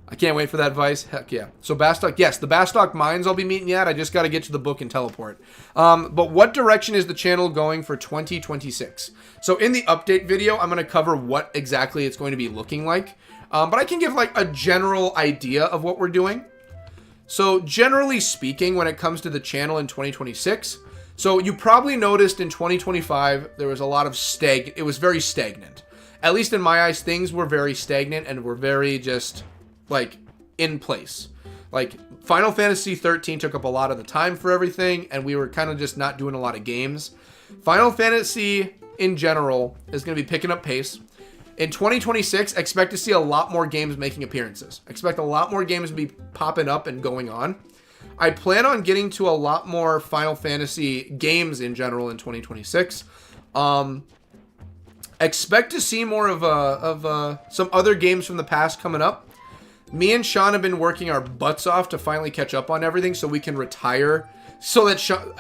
I can't wait for that, Vice. Heck yeah. So Bastok, yes, the Bastok mines I'll be meeting you at. I just got to get to the book and teleport. But what direction is the channel going for 2026? So in the update video, I'm going to cover what exactly it's going to be looking like. But I can give like a general idea of what we're doing. So generally speaking, when it comes to the channel in 2026, so you probably noticed in 2025, there was a lot of it was very stagnant. At least in my eyes, things were very stagnant and were very just like in place. Like Final Fantasy 13 took up a lot of the time for everything, and we were kind of just not doing a lot of games. Final Fantasy in general is going to be picking up pace. In 2026, expect to see a lot more games making appearances. Expect a lot more games to be popping up and going on. I plan on getting to a lot more Final Fantasy games in general in 2026. Expect to see more of some other games from the past coming up. Me and Sean have been working our butts off to finally catch up on everything so we can retire. So that Sean,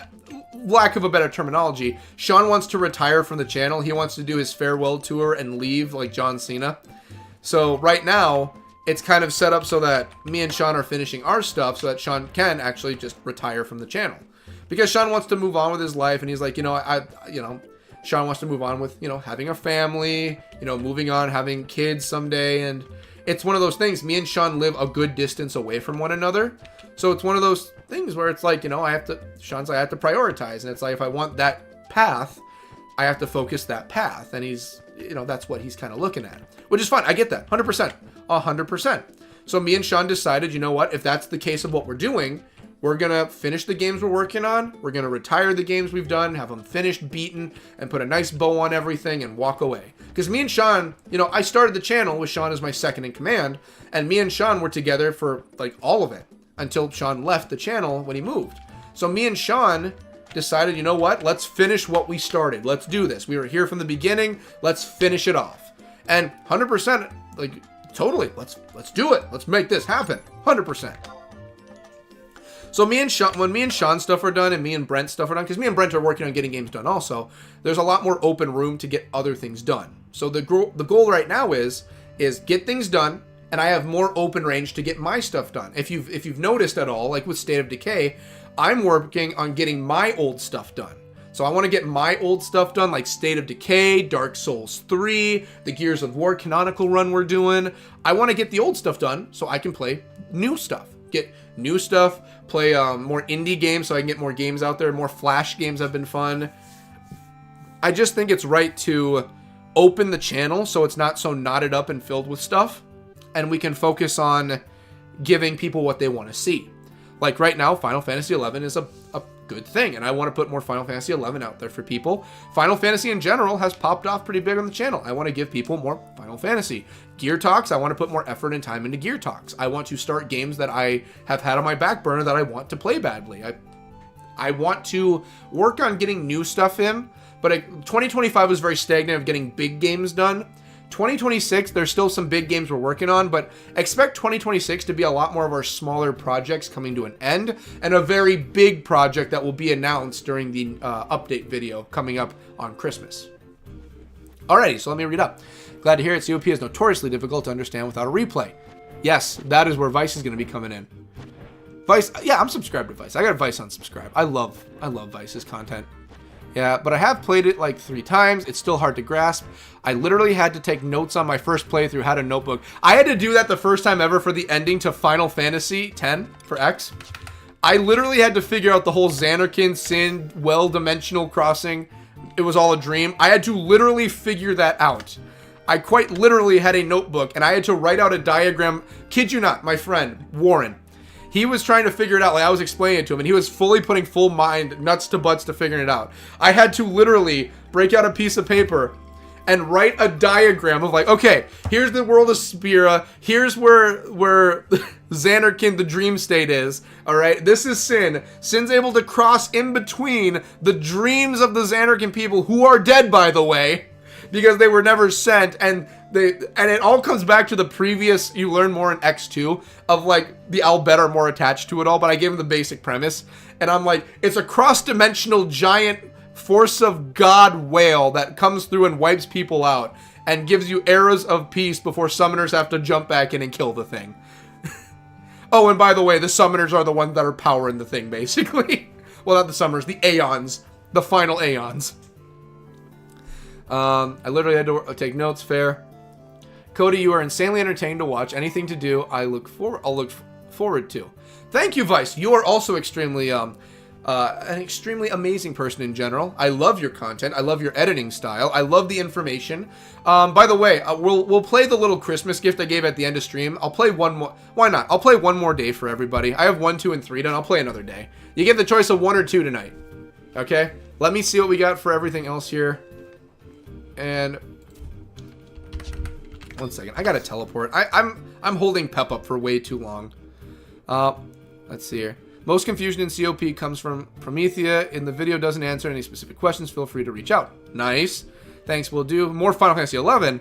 lack of a better terminology, Sean wants to retire from the channel. He wants to do his farewell tour and leave like John Cena. So right now, it's kind of set up so that me and Sean are finishing our stuff so that Sean can actually just retire from the channel. Because Sean wants to move on with his life, and he's like, Sean wants to move on with, having a family, moving on, having kids someday, and it's one of those things. Me and Sean live a good distance away from one another. So it's one of those things where it's like, I have to prioritize. And it's like, if I want that path, I have to focus that path. And he's, that's what he's kind of looking at, which is fine. I get that. 100%. 100%. So me and Sean decided, if that's the case of what we're doing, we're going to finish the games we're working on. We're going to retire the games we've done, have them finished, beaten, and put a nice bow on everything and walk away. Because me and Sean, I started the channel with Sean as my second in command, and me and Sean were together for like all of it until Sean left the channel when he moved. So me and Sean decided, let's finish what we started. Let's do this. We were here from the beginning. Let's finish it off. And 100%, like totally, let's do it. Let's make this happen. 100%. So when me and Sean stuff are done and me and Brent stuff are done, because me and Brent are working on getting games done also, there's a lot more open room to get other things done. So the goal right now is get things done, and I have more open range to get my stuff done. If you've noticed at all, like with State of Decay, I'm working on getting my old stuff done. So I want to get my old stuff done, like State of Decay, Dark Souls 3, the Gears of War canonical run we're doing. I want to get the old stuff done so I can play new stuff. Get new stuff, play more indie games so I can get more games out there. More Flash games have been fun. I just think it's right to open the channel so it's not so knotted up and filled with stuff, and we can focus on giving people what they want to see. Like right now, Final Fantasy XI is a good thing, and I want to put more Final Fantasy XI out there for people. Final Fantasy in general has popped off pretty big on the channel. I want to give people more Final Fantasy. Gear Talks, I want to put more effort and time into Gear Talks. I want to start games that I have had on my back burner that I want to play badly. I want to work on getting new stuff in, but 2025 was very stagnant of getting big games done. 2026, there's still some big games we're working on, but expect 2026 to be a lot more of our smaller projects coming to an end, and a very big project that will be announced during the update video coming up on Christmas. Alrighty, so let me read up. Glad to hear it. COP is notoriously difficult to understand without a replay. Yes, that is where Vice is going to be coming in. Vice, yeah, I'm subscribed to Vice. I got Vice on subscribe. I love Vice's content. Yeah, but I have played it like 3 times. It's still hard to grasp. I literally had to take notes on my first playthrough, had a notebook. I had to do that the first time ever for the ending to Final Fantasy X for X. I literally had to figure out the whole Xanarkin, Sin, well-dimensional crossing. It was all a dream. I had to literally figure that out. I quite literally had a notebook and I had to write out a diagram. Kid you not, my friend, Warren. He was trying to figure it out like I was explaining it to him, and he was fully putting full mind, nuts to butts, to figuring it out. I had to literally break out a piece of paper and write a diagram of like, okay, here's the world of Spira. Here's where Xanarkin, the dream state, is. All right, this is Sin. Sin's able to cross in between the dreams of the Xanarkin people, who are dead, by the way, because they were never sent, and it all comes back to the previous. You learn more in X2 of like the Albet are more attached to it all, but I gave him the basic premise, and I'm like, it's a cross-dimensional giant force of God whale that comes through and wipes people out and gives you eras of peace before summoners have to jump back in and kill the thing. Oh, and by the way, the summoners are the ones that are powering the thing, basically. Well, not the summoners, the Aeons. The final Aeons. I literally had to take notes. Fair. Cody, you are insanely entertaining to watch. Anything to do, I'll look forward to. Thank you, Vice. You are also extremely an extremely amazing person in general. I love your content. I love your editing style. I love the information. By the way, we'll play the little Christmas gift I gave at the end of stream. I'll play one more. Why not? I'll play one more day for everybody. I have 1, 2, and 3 done. I'll play another day. You get the choice of 1 or 2 tonight. Okay? Let me see what we got for everything else here. And 1 second. I gotta teleport. I'm holding Pep up for way too long. Let's see here. Most confusion in COP comes from Promethea. In the video doesn't answer any specific questions. Feel free to reach out. Nice. Thanks, will do. More Final Fantasy 11.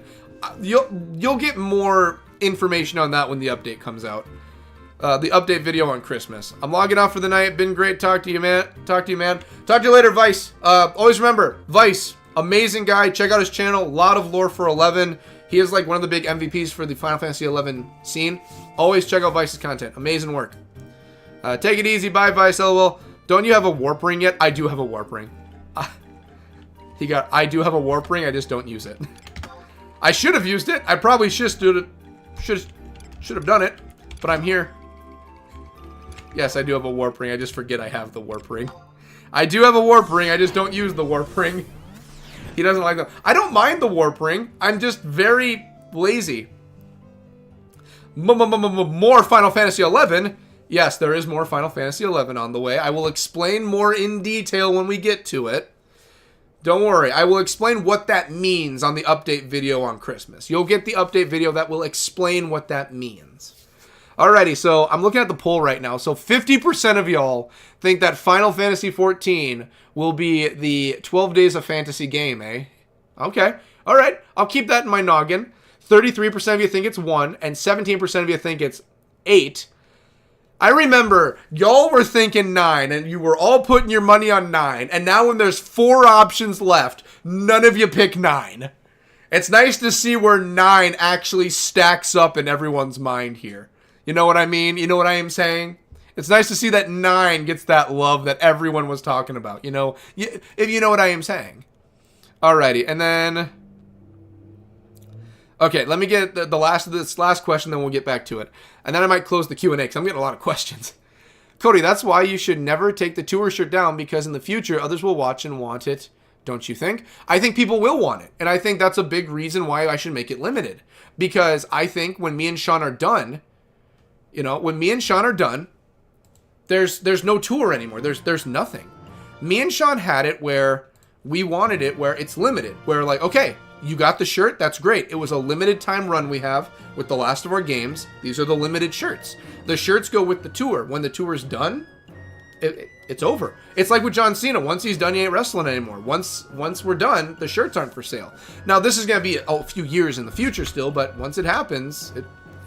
You'll get more information on that when the update comes out. The update video on Christmas. I'm logging off for the night. Been great. Talk to you, man. Talk to you later, Vice. Always remember, Vice, amazing guy. Check out his channel. A lot of lore for 11. He is like one of the big MVPs for the Final Fantasy 11 scene. Always check out Vice's content. Amazing work. Take it easy. Bye, Vice. LOL. Don't you have a warp ring yet? I do have a warp ring. I do have a warp ring. I just don't use it. I should have used it. I probably should have done it. But I'm here. Yes, I do have a warp ring. I just forget I have the warp ring. I do have a warp ring. I just don't use the warp ring. He doesn't like them. I don't mind the warp ring. I'm just very lazy. More Final Fantasy 11. Yes, there is more Final Fantasy 11 on the way. I will explain more in detail when we get to it. Don't worry. I will explain what that means on the update video on Christmas. You'll get the update video that will explain what that means. Alrighty, so I'm looking at the poll right now. So 50% of y'all think that Final Fantasy 14 will be the 12 Days of Fantasy game, eh? Okay. Alright, I'll keep that in my noggin. 33% of you think it's 1, and 17% of you think it's 8. I remember y'all were thinking 9, and you were all putting your money on 9, and now when there's 4 options left, none of you pick 9. It's nice to see where 9 actually stacks up in everyone's mind here. You know what I mean? You know what I am saying? It's nice to see that 9 gets that love that everyone was talking about. You know, if you know what I am saying. Alrighty, and then... Okay, let me get the last of this last question, then we'll get back to it. And then I might close the Q&A, because I'm getting a lot of questions. Cody, that's why you should never take the tour shirt down, because in the future, others will watch and want it, don't you think? I think people will want it, and I think that's a big reason why I should make it limited. Because I think when me and Sean are done, you know, when me and Sean are done, there's no tour anymore. There's nothing. Me and Sean had it where we wanted it where it's limited. Where like, okay, you got the shirt, that's great. It was a limited time run we have with the last of our games. These are the limited shirts. The shirts go with the tour. When the tour is done, it's over. It's like with John Cena. Once he's done, he ain't wrestling anymore. Once we're done, the shirts aren't for sale. Now, this is going to be a few years in the future still, but once it happens,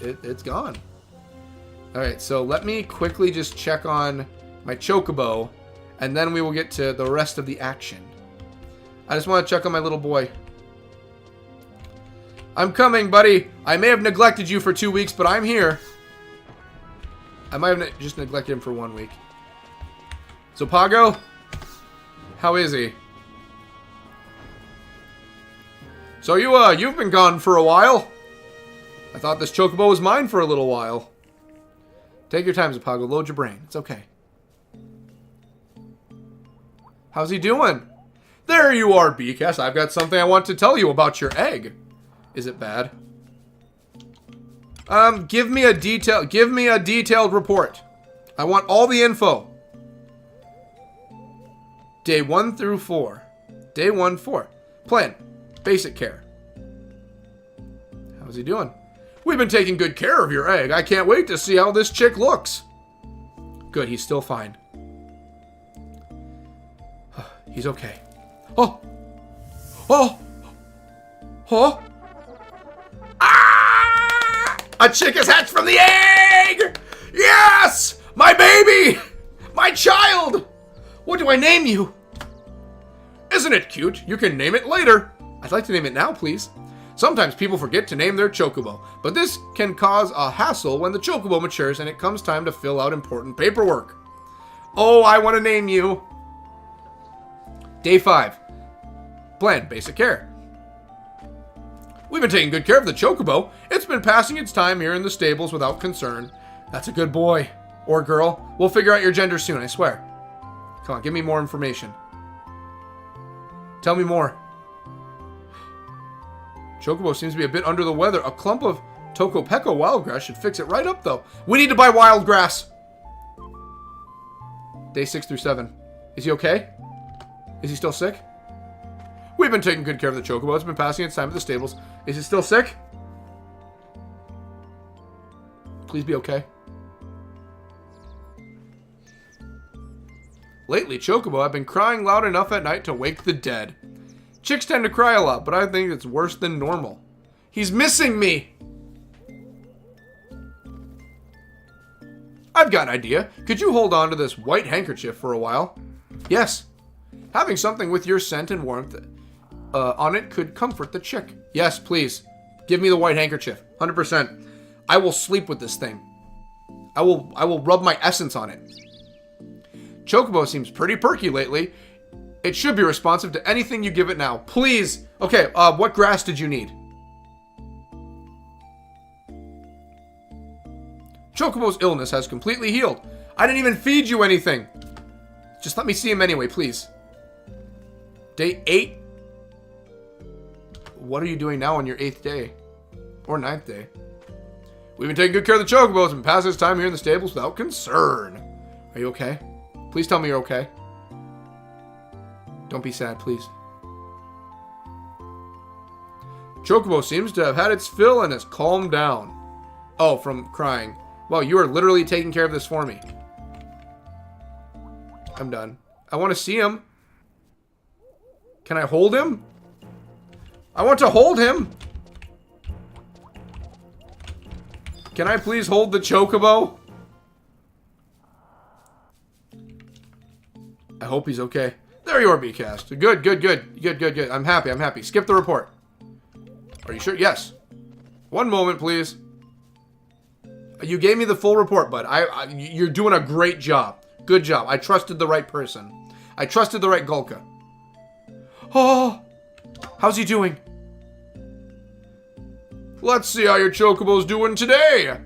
it's gone. All right, so let me quickly just check on my Chocobo, and then we will get to the rest of the action. I just want to check on my little boy. I'm coming, buddy. I may have neglected you for 2 weeks, but I'm here. I might have just neglected him for 1 week. So, Pago, how is he? So you've been gone for a while. I thought this Chocobo was mine for a little while. Take your time, Zapago. Load your brain. It's okay. How's he doing? There you are, BCast. I've got something I want to tell you about your egg. Is it bad? Give me a detailed report. I want all the info. Day 1 through 4. Day 1, 4. Plan. Basic care. How's he doing? We've been taking good care of your egg. I can't wait to see how this chick looks. Good, he's still fine. He's okay. Oh! Oh! Oh! Ah! A chick is hatched from the egg! Yes! My baby! My child! What do I name you? Isn't it cute? You can name it later. I'd like to name it now, please. Sometimes people forget to name their chocobo, but this can cause a hassle when the chocobo matures and it comes time to fill out important paperwork. Oh, I want to name you. Day 5. Plan. Basic care. We've been taking good care of the chocobo. It's been passing its time here in the stables without concern. That's a good boy. Or girl. We'll figure out your gender soon, I swear. Come on, give me more information. Tell me more. Chocobo seems to be a bit under the weather. A clump of Tokopeko wildgrass should fix it right up, though. We need to buy wild grass. Day 6 through 7. Is he okay? Is he still sick? We've been taking good care of the chocobo. It's been passing its time at the stables. Is he still sick? Please be okay. Lately, chocobo have been crying loud enough at night to wake the dead. Chicks tend to cry a lot, but I think it's worse than normal. He's missing me! I've got an idea. Could you hold on to this white handkerchief for a while? Yes. Having something with your scent and warmth on it could comfort the chick. Yes, please. Give me the white handkerchief. 100%. I will sleep with this thing. I will rub my essence on it. Chocobo seems pretty perky lately. It should be responsive to anything you give it now. Please. Okay, what grass did you need? Chocobo's illness has completely healed. I didn't even feed you anything. Just let me see him anyway, please. Day 8. What are you doing now on your 8th day? Or 9th day? We've been taking good care of the chocobos and passing this time here in the stables without concern. Are you okay? Please tell me you're okay. Don't be sad, please. Chocobo seems to have had its fill and has calmed down. Oh, from crying. Well, you are literally taking care of this for me. I'm done. I want to see him. Can I hold him? I want to hold him. Can I please hold the chocobo? I hope he's okay. There you are, BCast. Good. I'm happy. Skip the report. Are you sure? Yes. One moment, please. You gave me the full report, bud. You're doing a great job. Good job. I trusted the right person. I trusted the right Gulka. Oh, how's he doing? Let's see how your chocobo's doing today.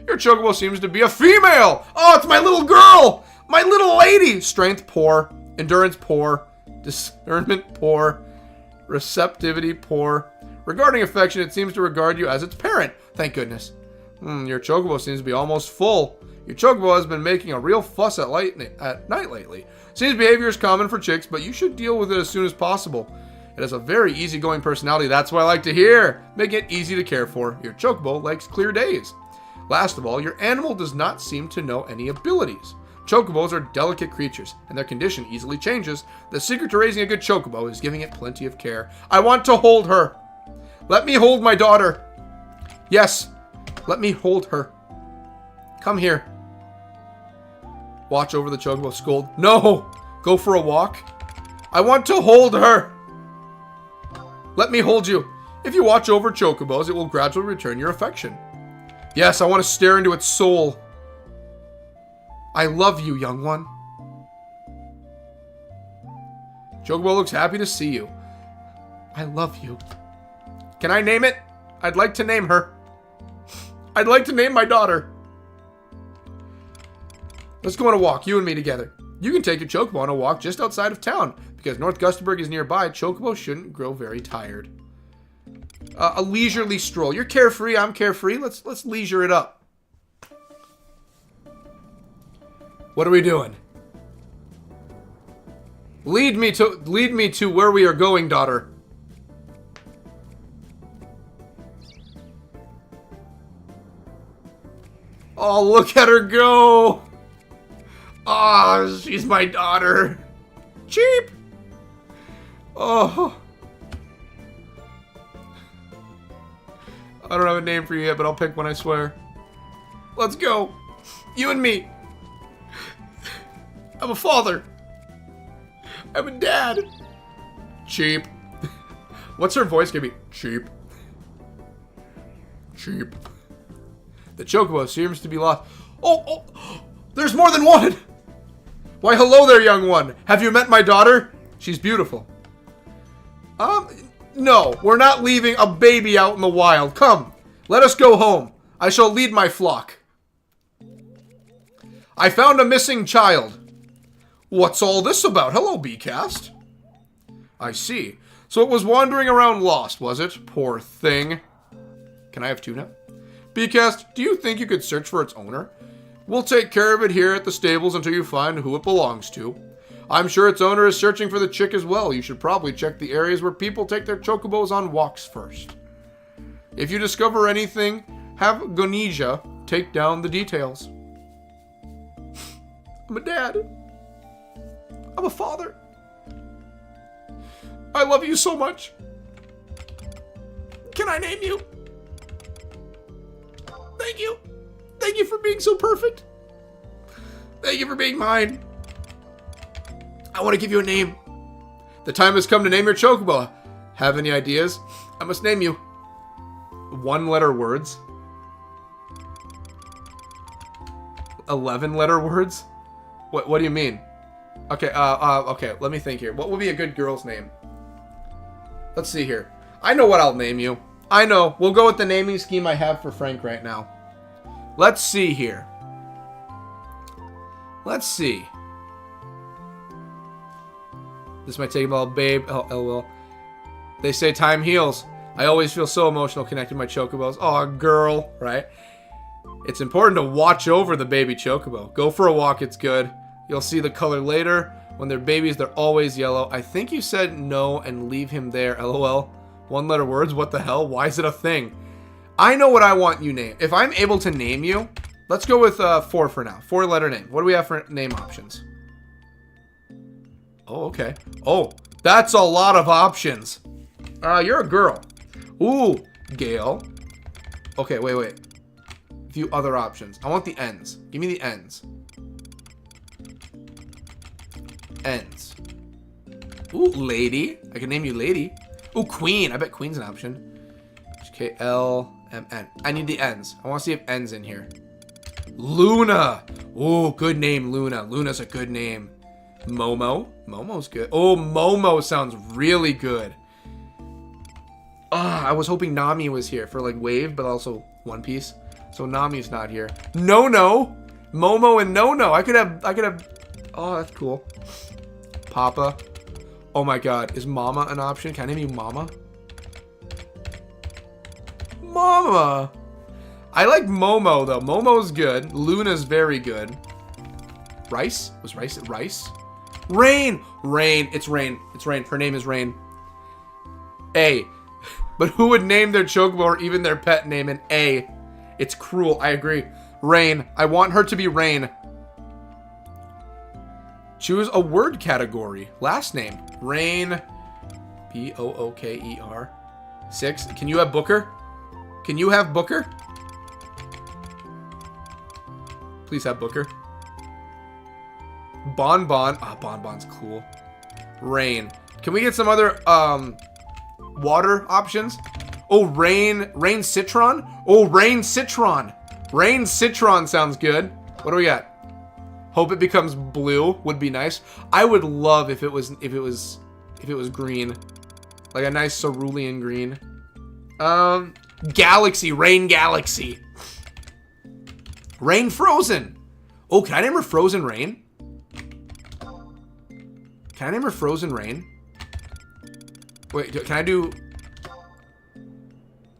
Your chocobo seems to be a female. Oh, it's my little girl. My little lady. Strength poor. Endurance poor. Discernment poor. Receptivity poor. Regarding affection, it seems to regard you as its parent. Thank goodness. Your chocobo seems to be almost full. Your chocobo has been making a real fuss at night lately. Seems behavior is common for chicks, but you should deal with it as soon as possible. It has a very easygoing personality. That's what I like to hear. Make it easy to care for. Your chocobo likes clear days. Last of all, your animal does not seem to know any abilities. Chocobos are delicate creatures, and their condition easily changes. The secret to raising a good chocobo is giving it plenty of care. I want to hold her. Let me hold my daughter. Yes, let me hold her. Come here. Watch over the chocobo. Scold. No! Go for a walk. I want to hold her. Let me hold you. If you watch over chocobos, it will gradually return your affection. Yes, I want to stare into its soul. I love you, young one. Chocobo looks happy to see you. I love you. Can I name it? I'd like to name her. I'd like to name my daughter. Let's go on a walk, you and me together. You can take your chocobo on a walk just outside of town. Because North Gustenberg is nearby, chocobo shouldn't grow very tired. A leisurely stroll. You're carefree, I'm carefree. Let's leisure it up. What are we doing? Lead me to where we are going, daughter. Oh, look at her go. Oh, she's my daughter. Cheap. Oh. I don't have a name for you yet, but I'll pick one, I swear. Let's go. You and me. I'm a father. I'm a dad. Cheap. What's her voice gonna be? Cheap. Cheap. The chocobo seems to be lost. Oh, there's more than one. Why, hello there, young one. Have you met my daughter? She's beautiful. No, we're not leaving a baby out in the wild. Come, let us go home. I shall lead my flock. I found a missing child. What's all this about? Hello, BCast. I see. So it was wandering around lost, was it? Poor thing. Can I have two now? BCast, do you think you could search for its owner? We'll take care of it here at the stables until you find who it belongs to. I'm sure its owner is searching for the chick as well. You should probably check the areas where people take their chocobos on walks first. If you discover anything, have Gonija take down the details. I'm a dad. I'm a father. I love you so much. Can I name you? Thank you. Thank you for being so perfect. Thank you for being mine. I want to give you a name. The time has come to name your chocobo. Have any ideas? I must name you. One-letter words. 11-letter words? What do you mean? Okay, okay, let me think here. What would be a good girl's name? Let's see here. I know what I'll name you. I know. We'll go with the naming scheme I have for Frank right now. Let's see here. Let's see. This might take a while, babe. Oh, LOL. They say time heals. I always feel so emotional connected to my chocobos. Oh, girl, right? It's important to watch over the baby chocobo. Go for a walk, it's good. You'll see the color later. When they're babies, they're always yellow. I think you said no and leave him there, LOL. One-letter words, what the hell? Why is it a thing? I know what I want you named. If I'm able to name you, let's go with 4 for now. 4-letter name. What do we have for name options? Oh, okay. Oh, that's a lot of options. You're a girl. Ooh, Gail. Okay, wait. A few other options. I want the ends. Give me the ends. Ends. Ooh, lady. I can name you lady. Ooh, queen. I bet queen's an option. K-L-M-N. I need the ends. I want to see if ends in here. Luna. Ooh, good name, Luna. Luna's a good name. Momo. Momo's good. Oh, Momo sounds really good. I was hoping Nami was here for like Wave, but also One Piece. So Nami's not here. No. Momo and No. I could have. Oh, that's cool. Papa. Oh my god. Is Mama an option? Can I name you Mama? Mama. I like Momo though. Momo's good. Luna's very good. Rice? Was Rice at Rice? Rain. It's Rain. Her name is Rain. A. But who would name their chocobo or even their pet name an A? It's cruel. I agree. Rain. I want her to be Rain. Choose a word category. Last name. Rain. B-O-O-K-E-R. 6. Can you have Booker? Can you have Booker? Please have Booker. Bonbon. Bonbon's cool. Rain. Can we get some other water options? Oh, Rain Citron? Oh, Rain Citron. Rain Citron sounds good. What do we got? Hope it becomes blue would be nice. I would love if it was green. Like a nice cerulean green. Galaxy, Rain Galaxy. Rain Frozen. Oh, can I name her Frozen Rain? Can I name her Frozen Rain? Wait, can I do...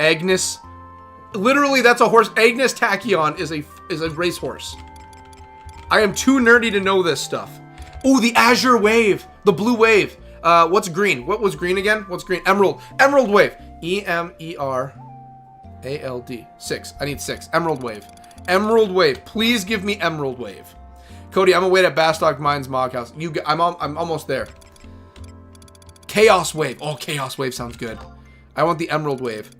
Agnes. Literally, that's a horse. Agnes Tachyon is a racehorse. I am too nerdy to know this stuff. Oh, the Azure Wave. The blue wave. What's green? What was green again? What's green? Emerald. Emerald Wave. EMERALD. 6. I need 6. Emerald Wave. Emerald Wave. Please give me Emerald Wave. Cody, I'm away at Bastock Mines Moghouse. I'm almost there. Chaos Wave. Oh, Chaos Wave sounds good. I want the Emerald Wave.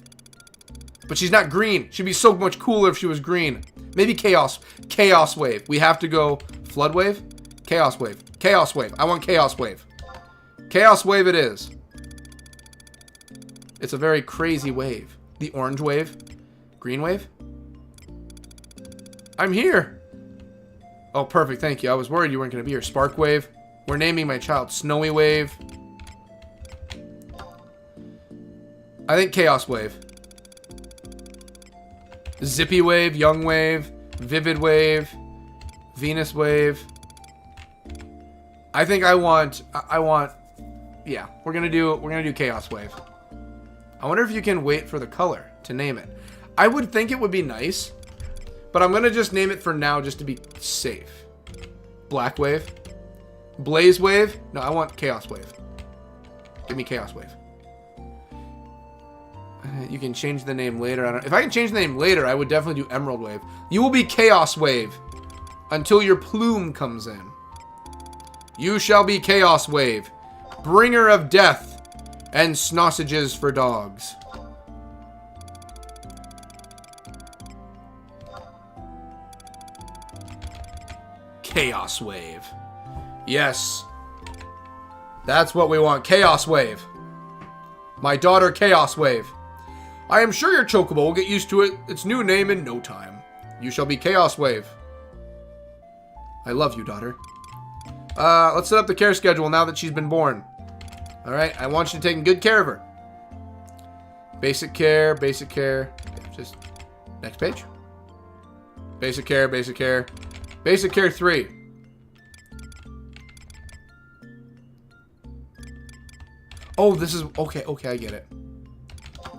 But she's not green. She'd be so much cooler if she was green. Maybe Chaos. Chaos Wave. We have to go Flood Wave? Chaos Wave. Chaos Wave. I want Chaos Wave. Chaos Wave it is. It's a very crazy wave. The Orange Wave. Green Wave. I'm here. Oh, perfect. Thank you. I was worried you weren't going to be here. Spark Wave. We're naming my child Snowy Wave. I think Chaos Wave. Zippy Wave, Young Wave, Vivid Wave, Venus Wave. I think I want, yeah, we're gonna do Chaos Wave. I wonder if you can wait for the color to name it. I would think it would be nice, but I'm gonna just name it for now just to be safe. Black Wave, Blaze Wave. No, I want Chaos Wave. Give me Chaos Wave. You can change the name later. If I can change the name later, I would definitely do Emerald Wave. You will be Chaos Wave until your plume comes in. You shall be Chaos Wave, bringer of death and sausages for dogs. Chaos Wave. Yes. That's what we want. Chaos Wave. My daughter, Chaos Wave. I am sure your Chocobo will get used to its new name in no time. You shall be Chaos Wave. I love you, daughter. Let's set up the care schedule now that she's been born. Alright, I want you to take good care of her. Basic care, basic care. Just, next page. Basic care, basic care. Basic care 3. Oh, this is, okay, I get it.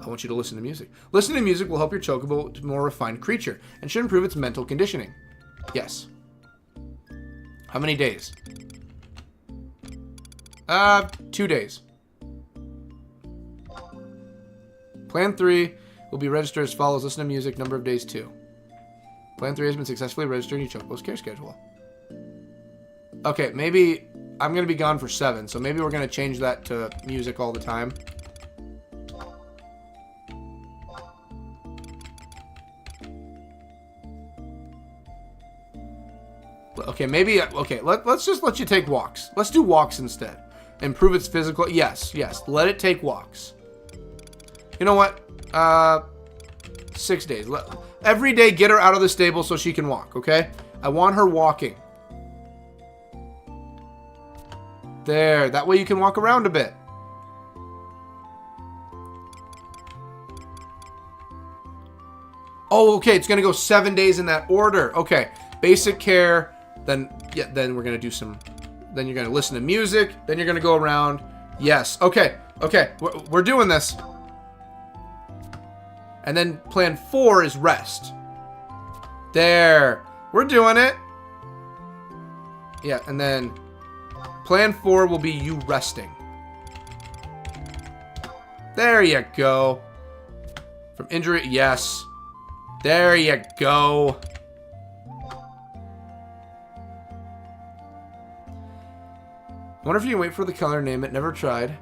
I want you to listen to music. Listening to music will help your Chocobo to be a more refined creature and should improve its mental conditioning. Yes. How many days? 2 days. Plan 3 will be registered as follows. Listen to music, number of days 2. Plan 3 has been successfully registered in your Chocobo's care schedule. Okay, maybe I'm going to be gone for 7, so maybe we're going to change that to music all the time. Okay, maybe, okay, let's just let you take walks. Let's do walks instead. Improve its physical, yes, let it take walks. You know what, 6 days. Every day, get her out of the stable so she can walk, okay? I want her walking. There, that way you can walk around a bit. Oh, okay, it's gonna go 7 days in that order. Okay, basic care. Then we're gonna do some. Then you're gonna listen to music. Then you're gonna go around. Yes. Okay. We're doing this. And then plan 4 is rest. There. We're doing it. Yeah. And then plan 4 will be you resting. There you go. From injury. Yes. There you go. I wonder if you can wait for the color, name it. Never tried.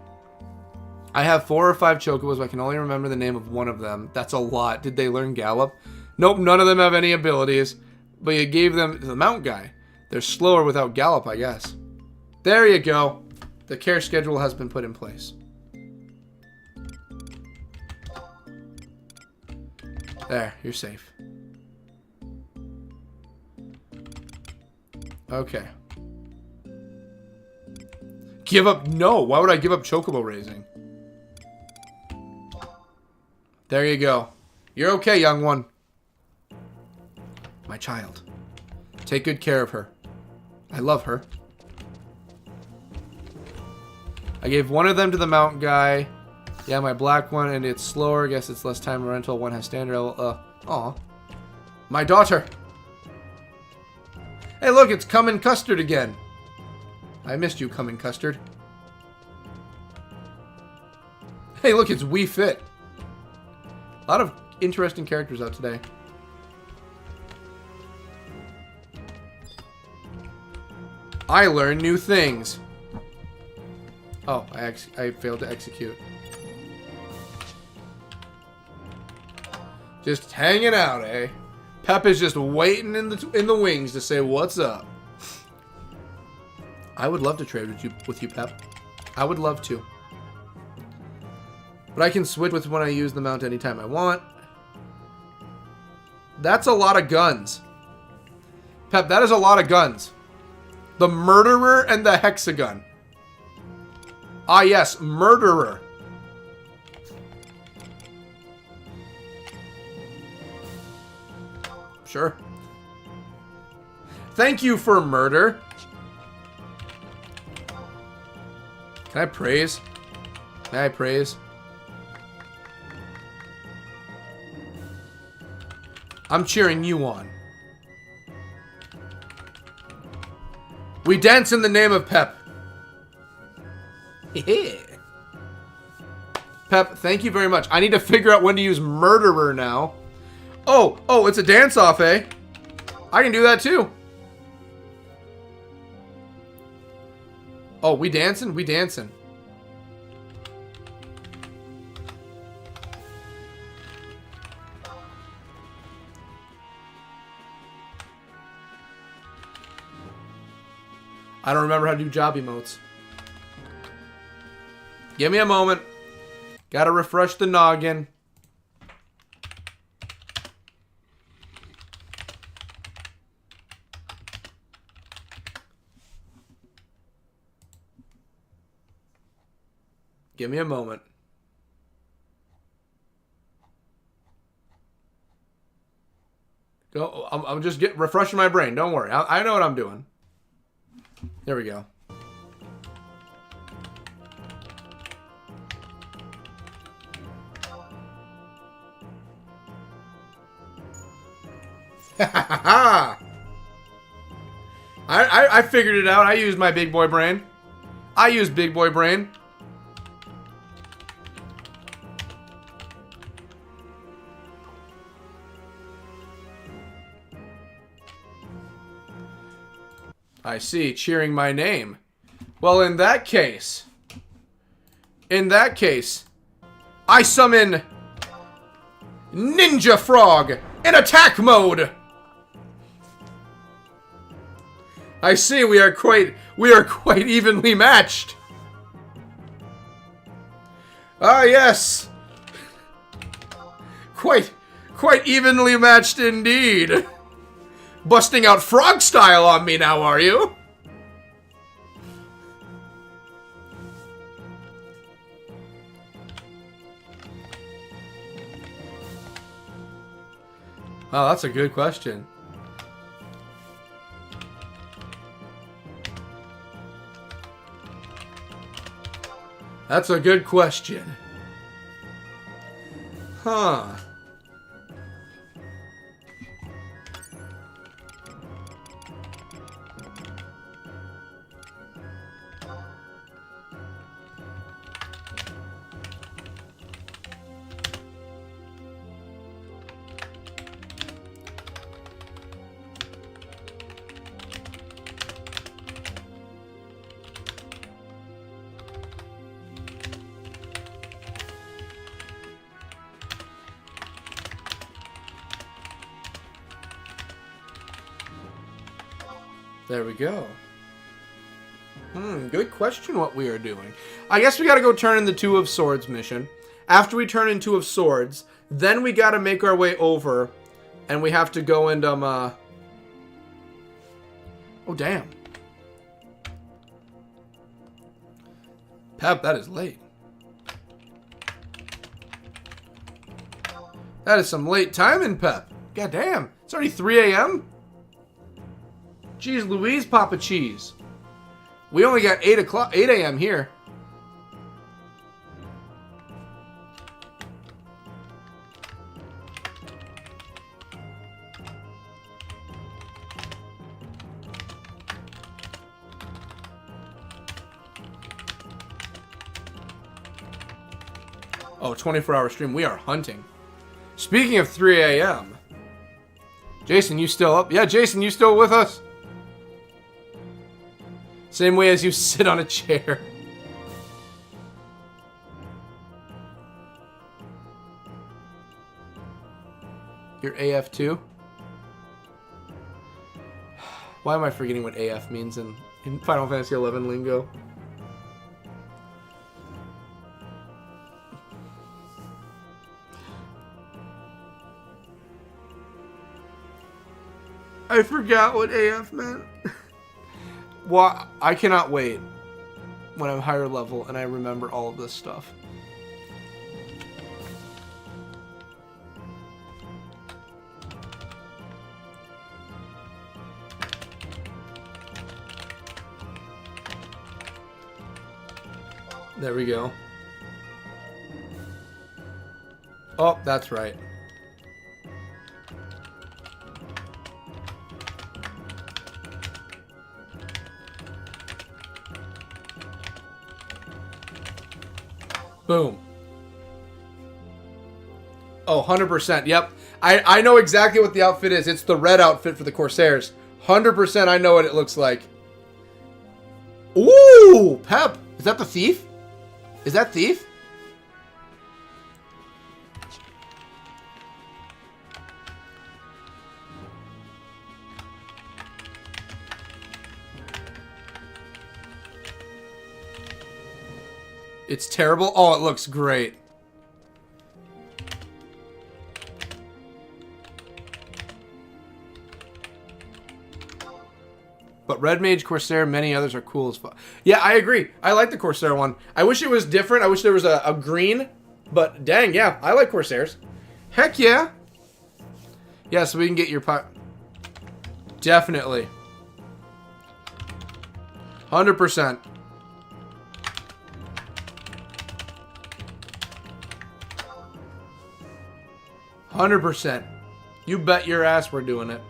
I have 4 or 5 Chocobos, but I can only remember the name of one of them. That's a lot. Did they learn Gallop? Nope, none of them have any abilities. But you gave them to the Mount guy. They're slower without Gallop, I guess. There you go. The care schedule has been put in place. There, you're safe. Okay. Give up? No. Why would I give up Chocobo raising? There you go. You're okay, young one. My child. Take good care of her. I love her. I gave one of them to the Mount guy. Yeah, my black one, and it's slower. I guess it's less time rental. One has standard. Aw. My daughter. Hey, look, it's Coming Custard again. I missed you, Coming Custard. Hey, look, it's Wii Fit. A lot of interesting characters out today. I learn new things. Oh, I failed to execute. Just hanging out, eh? Pep is just waiting in the wings to say what's up. I would love to trade with you, Pep. I would love to. But I can switch with when I use the mount anytime I want. That's a lot of guns. Pep, that is a lot of guns. The murderer and the hexagon. Ah, yes, murderer. Sure. Thank you for murder. Can I praise? May I praise? I'm cheering you on. We dance in the name of Pep. Pep, thank you very much. I need to figure out when to use murderer now. Oh, it's a dance-off, eh? I can do that too. Oh, we dancing? We dancing. I don't remember how to do job emotes. Give me a moment. Gotta refresh the noggin. Give me a moment. Go. I'm just refreshing my brain. Don't worry. I know what I'm doing. There we go. I figured it out. I used my big boy brain. I used big boy brain. I see, cheering my name. Well, in that case, I summon Ninja Frog in attack mode. I see we are quite evenly matched. Ah, yes. Quite evenly matched indeed. Busting out frog style on me now, are you? Oh, that's a good question. That's a good question. Huh. There we go. Good question what we are doing. I guess we gotta go turn in the Two of Swords mission. After we turn in Two of Swords, then we gotta make our way over, and we have to go and, oh, damn. Pep, that is late. That is some late timing, Pep. God damn. It's already 3 a.m.? Jeez Louise, Papa Cheese. We only got 8 a.m. here. Oh, 24-hour stream. We are hunting. Speaking of 3 a.m. Jason, you still up? Yeah, Jason, you still with us? Same way as you sit on a chair. You're AF too? Why am I forgetting what AF means in Final Fantasy XI lingo? I forgot what AF meant. Well, I cannot wait when I'm higher level and I remember all of this stuff. There we go. Oh, that's right. Boom. Oh, 100%. Yep. I know exactly what the outfit is. It's the red outfit for the Corsairs. 100% I know what it looks like. Ooh, Pep. Is that the thief? Is that thief? It's terrible. Oh, it looks great. But Red Mage, Corsair, many others are cool as fuck. Yeah, I agree. I like the Corsair one. I wish it was different. I wish there was a green. But dang, yeah, I like Corsairs. Heck yeah. Yeah, so we can get your pot. Definitely. 100%. 100%. You bet your ass we're doing it.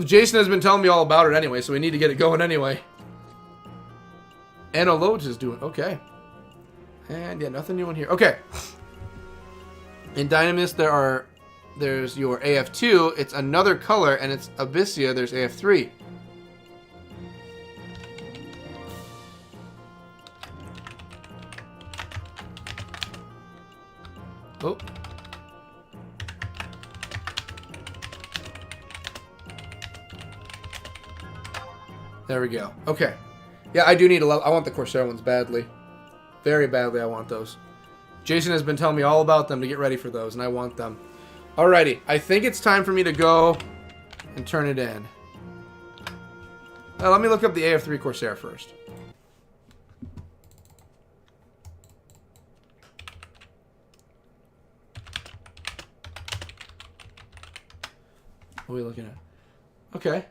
Jason has been telling me all about it anyway, so we need to get it going anyway. Anna Loads is doing okay. And yeah, nothing new in here. Okay. In Dynamis, there's your AF2. It's another color, and it's Abyssia. There's AF3. Oh. There we go. Okay. Yeah, I do need a level. I want the Corsair ones badly. Very badly I want those. Jason has been telling me all about them to get ready for those, and I want them. Alrighty. I think it's time for me to go and turn it in. Let me look up the AF3 Corsair first. What are we looking at? Okay.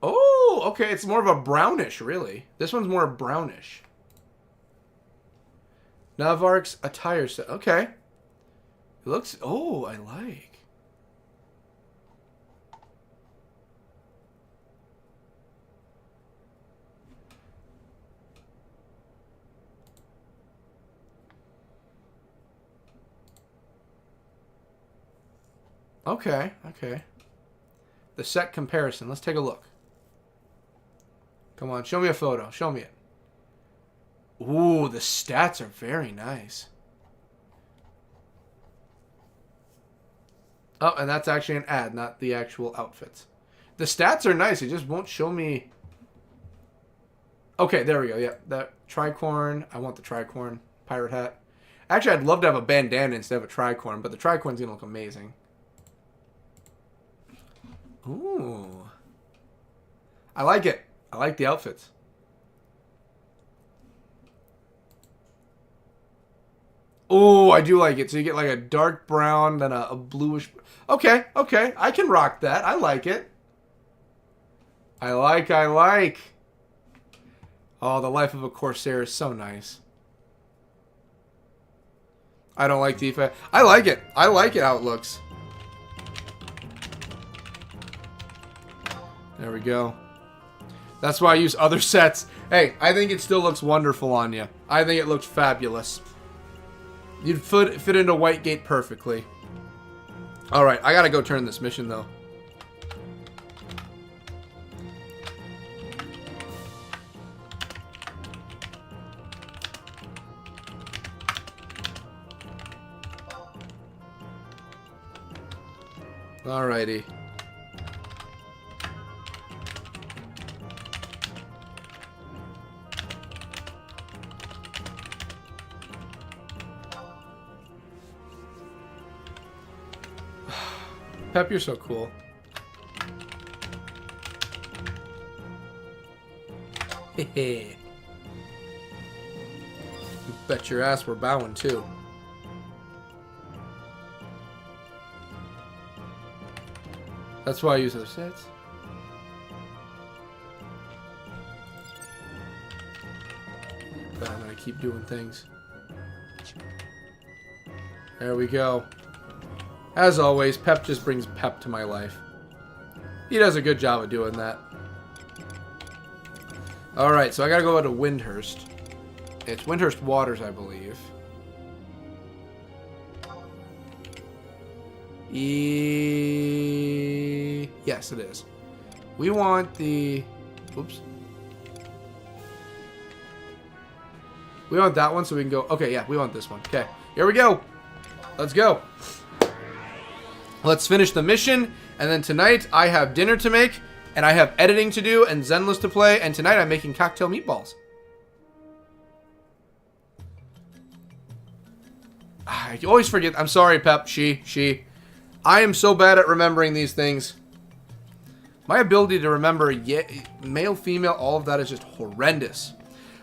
Oh, okay. It's more of a brownish, really. This one's more brownish. Navark's attire set. Okay. It looks... Oh, I like. Okay, okay. The set comparison. Let's take a look. Come on, show me a photo. Show me it. Ooh, the stats are very nice. Oh, and that's actually an ad, not the actual outfits. The stats are nice. It just won't show me... Okay, there we go. Yeah, that tricorn. I want the tricorn pirate hat. Actually, I'd love to have a bandana instead of a tricorn, but the tricorn's going to look amazing. Ooh. I like it. I like the outfits. Oh, I do like it. So you get like a dark brown, then a bluish... Okay, okay. I can rock that. I like it. I like. Oh, the life of a Corsair is so nice. I don't like the effect. I like it. I like it how it looks. There we go. That's why I use other sets. Hey, I think it still looks wonderful on you. I think it looks fabulous. You'd fit into White Gate perfectly. Alright, I gotta go turn this mission, though. Alrighty. Pep, you're so cool. Hehe. Bet your ass we're bowing too. That's why I use those sets. But I'm gonna keep doing things. There we go. As always, Pep just brings pep to my life. He does a good job of doing that. Alright, so I gotta go to Windhurst. It's Windhurst Waters, I believe. Yes, it is. We want the... Oops. We want that one so we can go... Okay, yeah, we want this one. Okay, here we go. Let's go. Let's finish the mission. And then tonight, I have dinner to make. And I have editing to do and Zenless to play. And tonight, I'm making cocktail meatballs. I always forget. I'm sorry, Pep. She. I am so bad at remembering these things. My ability to remember male, female, all of that is just horrendous.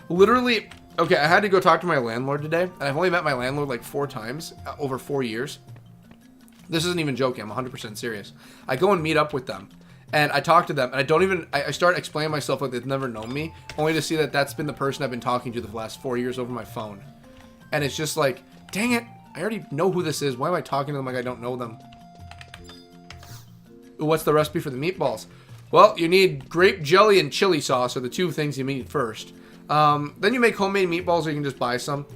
Literally, okay, I had to go talk to my landlord today, and I've only met my landlord like 4 times over 4 years. This isn't even joking. I'm 100% serious. I go and meet up with them, and I talk to them, and I start explaining myself like they've never known me, only to see that that's been the person I've been talking to the last 4 years over my phone. And it's just like, dang it, I already know who this is. Why am I talking to them like I don't know them? What's the recipe for the meatballs? Well, you need grape jelly and chili sauce are the 2 things you need first. Then you make homemade meatballs or you can just buy some.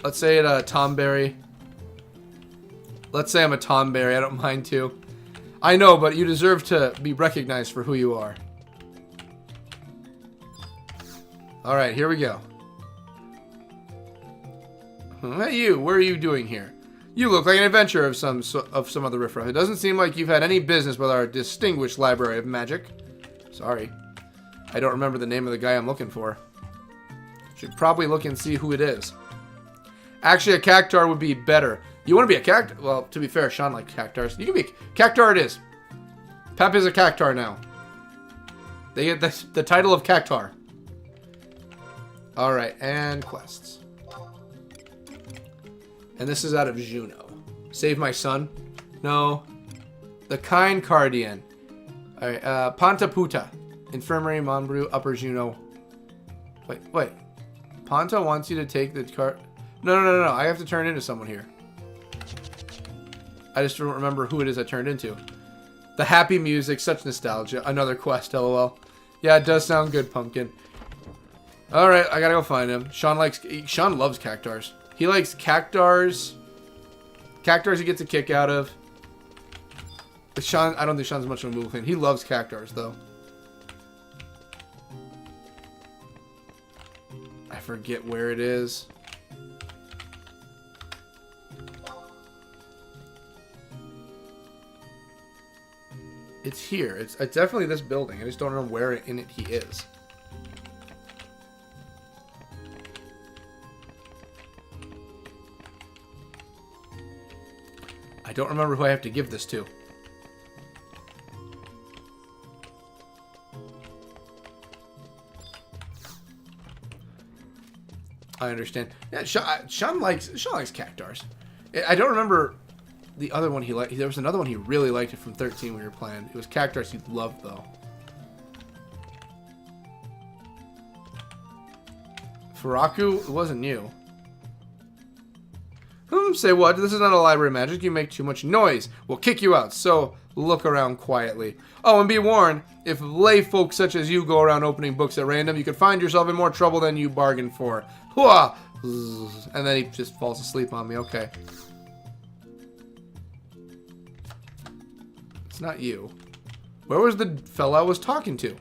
Let's say at Tom Berry. Let's say I'm a Tom Berry. I don't mind too. I know, but you deserve to be recognized for who you are. Alright, here we go. Hey you, what are you doing here? You look like an adventurer of some other riffraff. It doesn't seem like you've had any business with our distinguished library of magic. Sorry. I don't remember the name of the guy I'm looking for. Should probably look and see who it is. Actually, a cactar would be better. You want to be a cactar? Well, to be fair, Sean likes cactars. You can be a cactar. It is. Pep is a cactar now. They get the title of cactar. All right, and quests. And this is out of Juno. Save my son? No. The Kind Cardian. Alright, Pantaputa. Infirmary, Monbrew, Upper Juno. Wait. Panta wants you to take the card. No. I have to turn into someone here. I just don't remember who it is I turned into. The happy music, such nostalgia. Another quest, lol. Yeah, it does sound good, Pumpkin. Alright, I gotta go find him. Sean loves cactars. He likes cactars. Cactars he gets a kick out of. But Sean, I don't think Sean's much of a Moogle fan. He loves cactars, though. I forget where it is. It's here. It's definitely this building. I just don't know where in it he is. I don't remember who I have to give this to. I understand. Yeah, Sean likes cactars. I don't remember the other one he liked. There was another one he really liked it from 13 we were playing. It was cactars he loved though. Faraku, it wasn't you. Say what? This is not a library of magic. You make too much noise. We'll kick you out, so look around quietly. Oh, and be warned, if lay folk such as you go around opening books at random, you could find yourself in more trouble than you bargained for. Hooah! And then he just falls asleep on me. Okay. It's not you. Where was the fella I was talking to?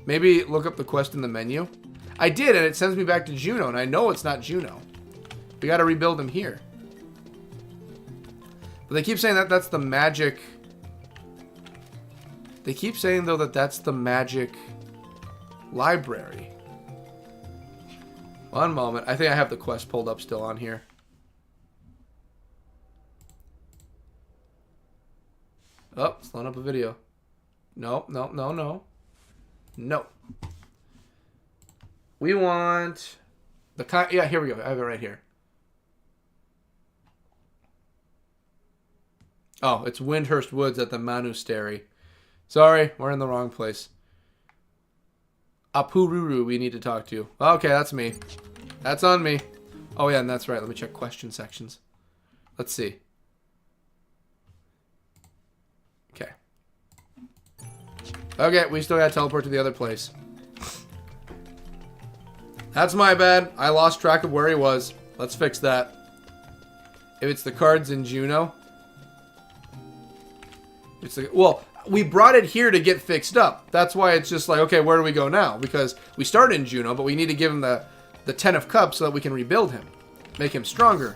Maybe look up the quest in the menu. I did, and it sends me back to Juno, and I know it's not Juno. We gotta rebuild him here. But they keep saying that that's the magic... They keep saying, though, that that's the magic library. One moment. I think I have the quest pulled up still on here. Oh, it's loading up a video. No, no, no, no. No. We want the yeah, here we go. I have it right here. Oh, it's Windhurst Woods at the Monastery. Sorry, we're in the wrong place. Apururu we need to talk to. Okay, that's me. That's on me. Oh yeah, and that's right. Let me check question sections. Let's see. Okay. Okay, we still gotta teleport to the other place. That's my bad. I lost track of where he was. Let's fix that. If it's the cards in Juno. It's the, well, we brought it here to get fixed up. That's why it's just like, okay, where do we go now? Because we started in Juno, but we need to give him the 10 of Cups so that we can rebuild him. Make him stronger.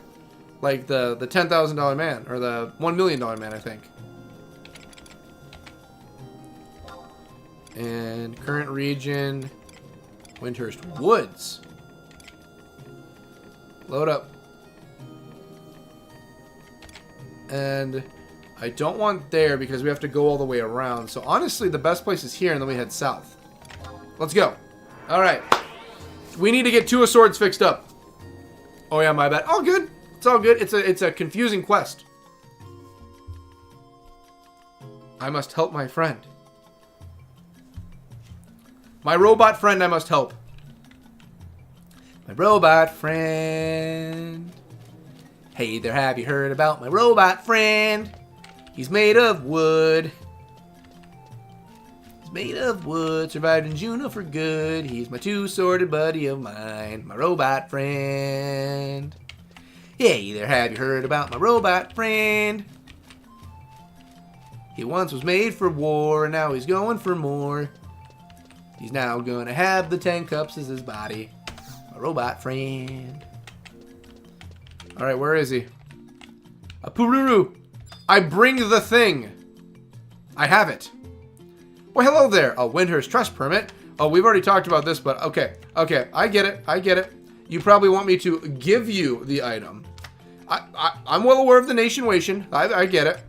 Like the $10,000 man. Or the $1 million man, I think. And current region... Windhurst Woods. Load up. And I don't want there because we have to go all the way around. So honestly, the best place is here, and then we head south. Let's go. All right. We need to get 2 of Swords fixed up. Oh yeah, my bad. All good. It's all good. It's a confusing quest. I must help my friend. My robot friend I must help. My robot friend. Hey there, have you heard about my robot friend? He's made of wood. He's made of wood, survived in Juno for good. He's my 2-sworded buddy of mine, my robot friend. Hey there, have you heard about my robot friend? He once was made for war, and now he's going for more. He's now gonna have the 10 cups as his body. My robot friend. Alright, where is he? Apururu! I bring the thing! I have it. Well, hello there. A Windhurst Trust Permit. Oh, we've already talked about this, but okay. Okay, I get it. I get it. You probably want me to give you the item. I'm well aware of the Nationwation. I get it.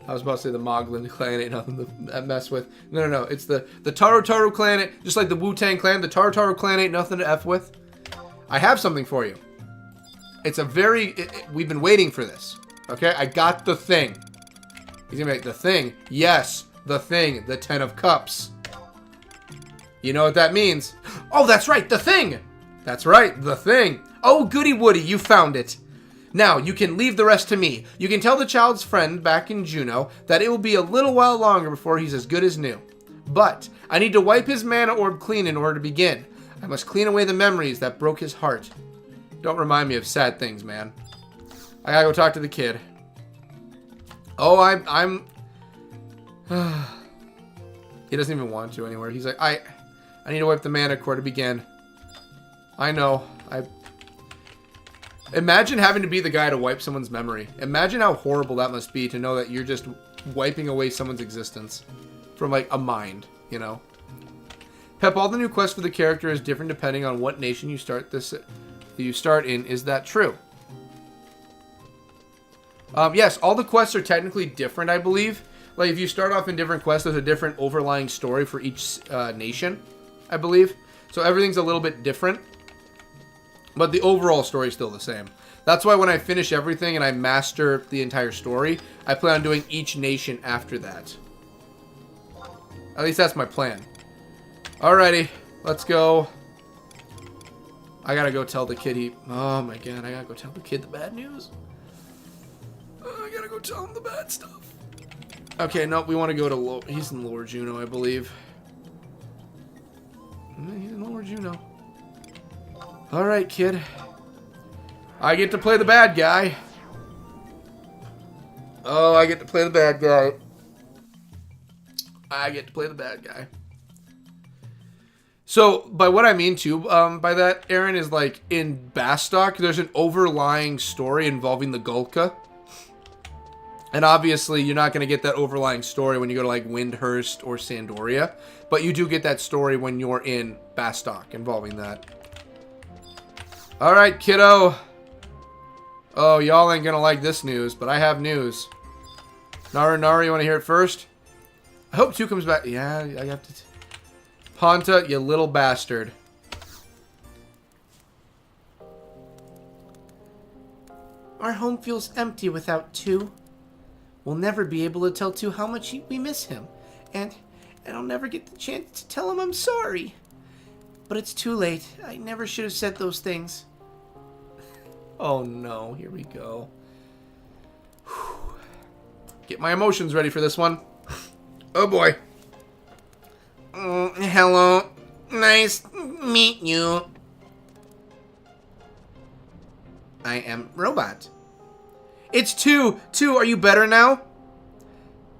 I was about to say the Moglin clan ain't nothing to mess with. No. It's the Taro clan. Just like the Wu-Tang clan, the Taro clan ain't nothing to F with. I have something for you. It's a very... we've been waiting for this. Okay? I got the thing. He's gonna be like, the thing? Yes, the thing. The 10 of Cups. You know what that means? Oh, that's right, the thing! That's right, the thing. Oh, goody woody, you found it. Now, you can leave the rest to me. You can tell the child's friend back in Juno that it will be a little while longer before he's as good as new. But, I need to wipe his mana orb clean in order to begin. I must clean away the memories that broke his heart. Don't remind me of sad things, man. I gotta go talk to the kid. Oh, I'm... He doesn't even want to anywhere. He's like, I need to wipe the mana core to begin. I know. Imagine having to be the guy to wipe someone's memory. Imagine how horrible that must be to know that you're just wiping away someone's existence from, like, a mind, you know? Pep, all the new quests for the character is different depending on what nation you start in. Is that true? Yes, all the quests are technically different, I believe. Like, if you start off in different quests, there's a different overlying story for each nation, I believe. So everything's a little bit different. But the overall story is still the same. That's why when I finish everything and I master the entire story, I plan on doing each nation after that. At least that's my plan. Alrighty, let's go. I gotta go tell the kid oh my god, I gotta go tell the kid the bad news. I gotta go tell him the bad stuff. Okay, no, we want to go to he's in Lower Juno, I believe. He's in Lower Juno. Alright, kid. I get to play the bad guy. Oh, I get to play the bad guy. I get to play the bad guy. So, by what I mean, too, by that, Aaron, is like, in Bastock, there's an overlying story involving the Gulka. And obviously, you're not going to get that overlying story when you go to, like, Windhurst or Sandoria. But you do get that story when you're in Bastock involving that. Alright, kiddo. Oh, y'all ain't going to like this news, but I have news. Nara, you want to hear it first? I hope 2 comes back. Yeah, I have to... Ponta, you little bastard. Our home feels empty without 2. We'll never be able to tell 2 how much we miss him. And I'll never get the chance to tell him I'm sorry. But it's too late. I never should have said those things. Oh no, here we go. Get my emotions ready for this one. Oh boy. Hello. Nice meet you. I am Robot. It's 2. 2, are you better now?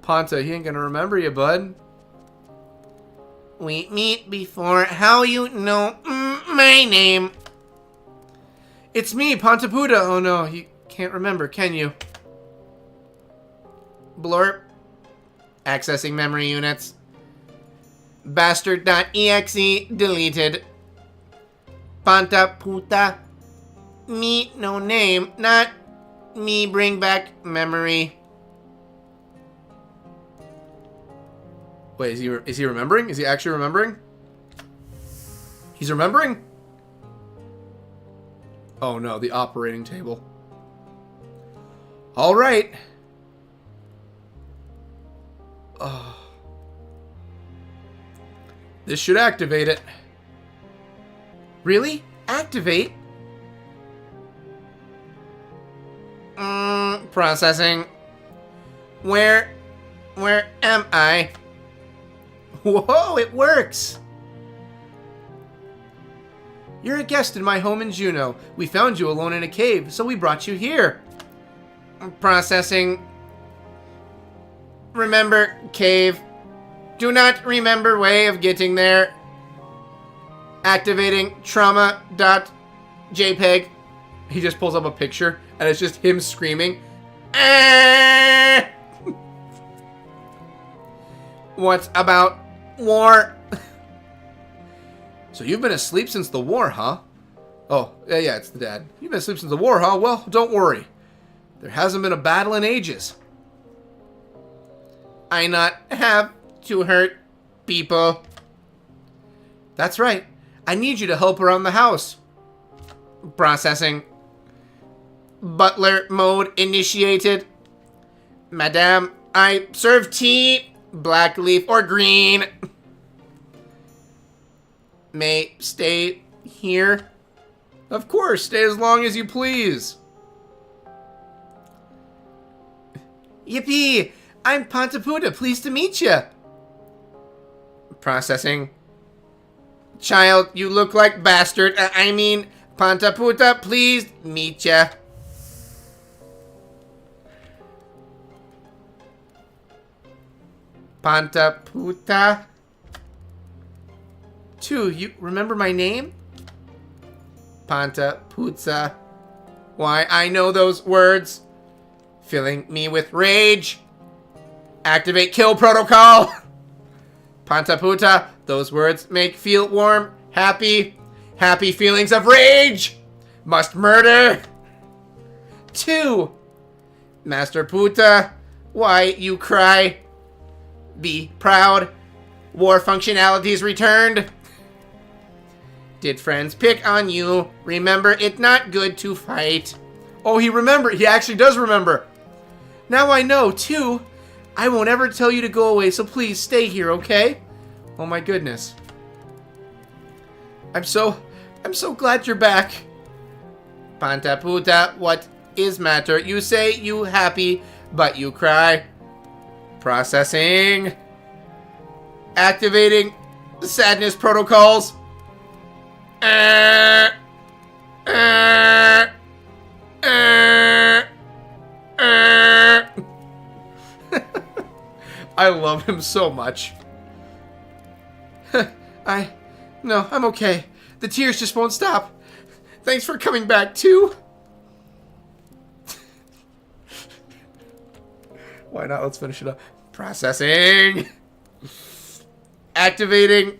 Ponta, he ain't gonna remember you, bud. We meet before. How you know my name? It's me, Pontaputa. Oh no, you can't remember, can you? Blurp. Accessing memory units. Bastard.exe deleted. Pontaputa. Me no name, not me bring back memory. Wait, is he remembering? Is he actually remembering? He's remembering? Oh no, the operating table. All right. Oh. This should activate it. Really? Activate? Processing. Where am I? Whoa, it works! You're a guest in my home in Juneau. We found you alone in a cave, so we brought you here. Processing. Remember cave. Do not remember way of getting there. Activating trauma.jpg. He just pulls up a picture, and it's just him screaming. Ah! What about war? So you've been asleep since the war, huh? Oh, yeah, it's the dad. You've been asleep since the war, huh? Well, don't worry. There hasn't been a battle in ages. I not have to hurt people. That's right. I need you to help around the house. Processing. Butler mode initiated. Madame, I serve tea, black leaf or green. May stay here. Of course, stay as long as you please. Yippee! I'm Pontaputa, pleased to meet you. Processing. Child, you look like bastard. I mean, Pontaputa, pleased meet ya. Pontaputa. 2, you remember my name? Pontaputa. Why, I know those words. Filling me with rage. Activate kill protocol. Pontaputa. Those words make feel warm, happy. Happy feelings of rage. Must murder. 2. Master Puta. Why you cry? Be proud. War functionalities returned. Did friends pick on you? Remember, it's not good to fight. Oh, he remembered. He actually does remember. Now I know, too. I won't ever tell you to go away, so please stay here, okay? Oh my goodness. I'm so glad you're back. Pontaputa, what is matter? You say you happy, but you cry. Processing. Activating sadness protocols. I love him so much. No, I'm okay. The tears just won't stop. Thanks for coming back, too. Why not? Let's finish it up. Processing. Activating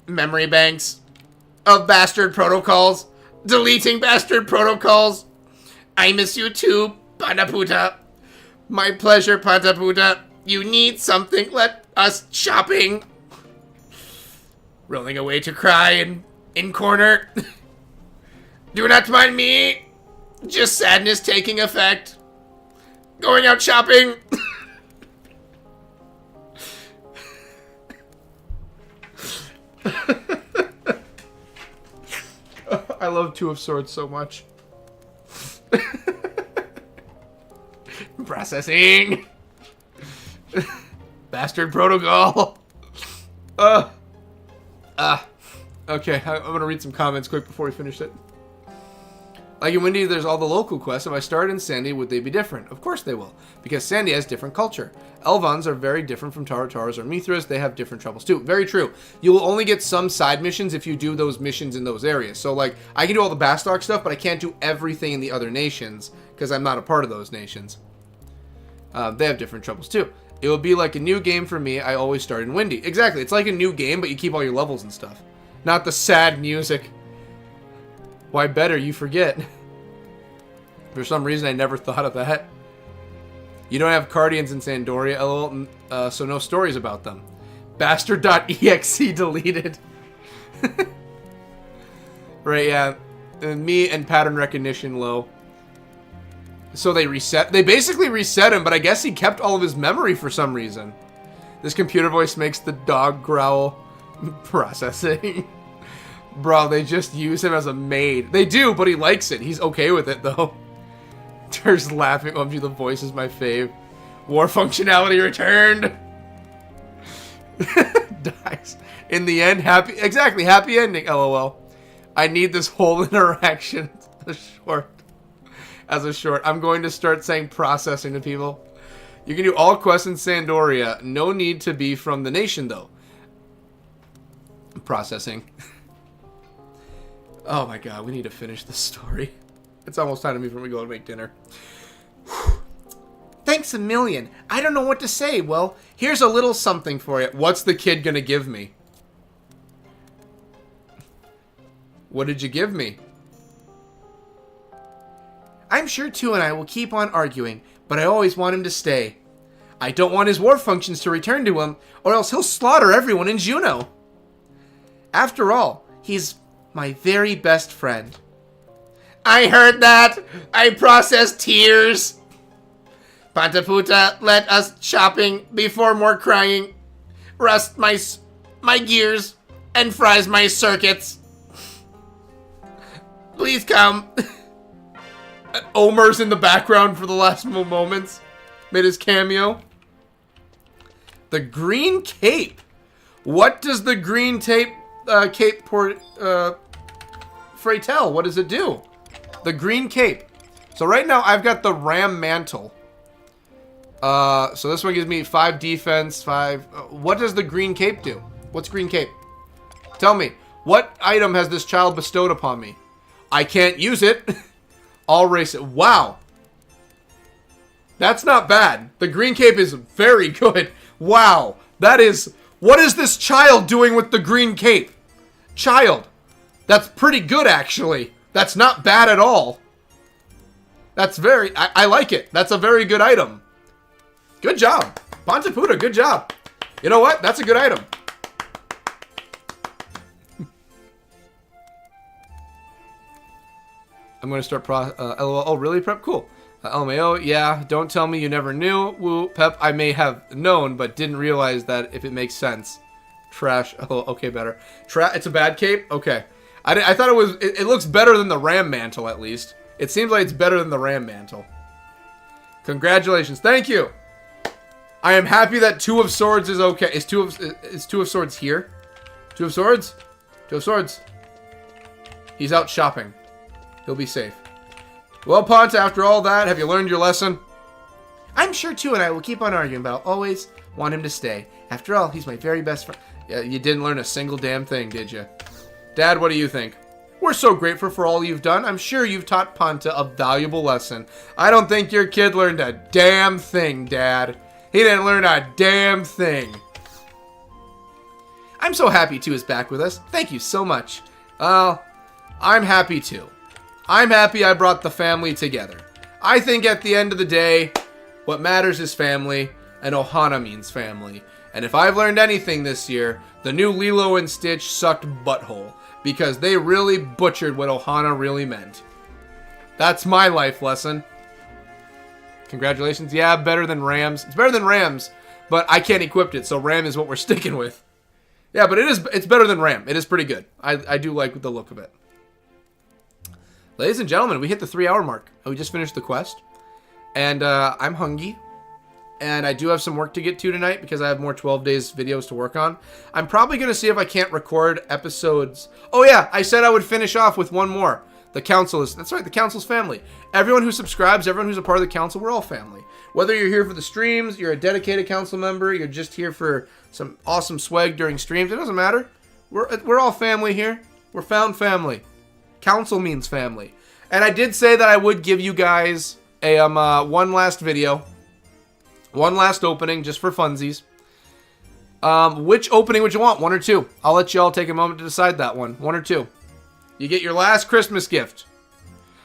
memory banks of bastard protocols. Deleting bastard protocols. I miss you too, Pantaputa. My pleasure, Pantaputa. You need something. Let us shopping. Rolling away to cry in corner. Do not mind me. Just sadness taking effect. Going out shopping. I love Two of Swords so much. Processing. Bastard protocol. Okay, I'm gonna read some comments quick before we finish it. Like in Windy, there's all the local quests. If I started in Sandy, would they be different? Of course they will, because Sandy has different culture. Elvons are very different from Tarotaros or Mithras. They have different troubles too. Very true. You will only get some side missions if you do those missions in those areas. So like, I can do all the Bastok stuff, but I can't do everything in the other nations, because I'm not a part of those nations. They have different troubles too. It will be like a new game for me. I always start in Windy. Exactly. It's like a new game, but you keep all your levels and stuff. Not the sad music. Why better you forget? For some reason, I never thought of that. You don't have Cardians in Sandoria, lol, so no stories about them. Bastard.exe deleted. Right, yeah. And me and pattern recognition low. So they reset. They basically reset him, but I guess he kept all of his memory for some reason. This computer voice makes the dog growl. Processing. Bro, they just use him as a maid. They do, but he likes it. He's okay with it, though. Ter's laughing. OMG, the voice is my fave. War functionality returned. Dies. In the end, happy. Exactly, happy ending, lol. I need this whole interaction as a short. I'm going to start saying processing to people. You can do all quests in Sandoria. No need to be from the nation, though. Processing. Oh my god, we need to finish this story. It's almost time to me before we go and make dinner. Thanks a million. I don't know what to say. Well, here's a little something for you. What's the kid gonna give me? What did you give me? I'm sure Tu and I will keep on arguing, but I always want him to stay. I don't want his war functions to return to him, or else he'll slaughter everyone in Juneau. After all, he's my very best friend. I heard that. I processed tears. Pantaputa, let us shopping before more crying. Rust my gears and fries my circuits. Please come. Omer's in the background for the last moments. Made his cameo. The green cape. What does the green cape Freytel, what does it do? The green cape. So right now I've got the Ram Mantle. So this one gives me 5 defense, 5. What does the green cape do? What's green cape? Tell me. What item has this child bestowed upon me? I can't use it. I'll race it. Wow. That's not bad. The green cape is very good. Wow. That is... What is this child doing with the green cape? Child. That's pretty good, actually. That's not bad at all. That's very... I like it. That's a very good item. Good job. Pantaputa, good job. You know what? That's a good item. I'm going to start LOL. Oh, really, Prep? Cool. LMAO, yeah. Don't tell me you never knew. Woo, Pep, I may have known, but didn't realize that if it makes sense. Trash. Oh, okay, better. It's a bad cape? Okay. I thought it was... It looks better than the Ram Mantle, at least. It seems like it's better than the Ram Mantle. Congratulations. Thank you. I am happy that Two of Swords is okay. Is Two of Swords here? Two of Swords? Two of Swords. He's out shopping. He'll be safe. Well, Ponta, after all that, have you learned your lesson? I'm sure too, and I will keep on arguing, but I'll always want him to stay. After all, he's my very best friend. Yeah, you didn't learn a single damn thing, did you? Dad, what do you think? We're so grateful for all you've done. I'm sure you've taught Ponta a valuable lesson. I don't think your kid learned a damn thing, Dad. He didn't learn a damn thing. I'm so happy Tu is back with us. Thank you so much. I'm happy too. I'm happy I brought the family together. I think at the end of the day, what matters is family, and Ohana means family. And if I've learned anything this year, the new Lilo and Stitch sucked butthole, because they really butchered what Ohana really meant. That's my life lesson. Congratulations. Yeah, better than Rams. It's better than Rams, but I can't equip it, so Ram is what we're sticking with. Yeah, but it's better than Ram. It is pretty good. I do like the look of it. Ladies and gentlemen, we hit the 3-hour mark. We just finished the quest. And I'm hungry. And I do have some work to get to tonight because I have more 12 days videos to work on. I'm probably going to see if I can't record episodes. Oh yeah, I said I would finish off with one more. The council is, that's right, the council's family. Everyone who subscribes, everyone who's a part of the council, we're all family. Whether you're here for the streams, you're a dedicated council member, you're just here for some awesome swag during streams, it doesn't matter. We're all family here. We're found family. Council means family. And I did say that I would give you guys a one last video. One last opening, just for funsies. Which opening would you want? 1 or 2? I'll let you all take a moment to decide that one. 1 or 2. You get your last Christmas gift.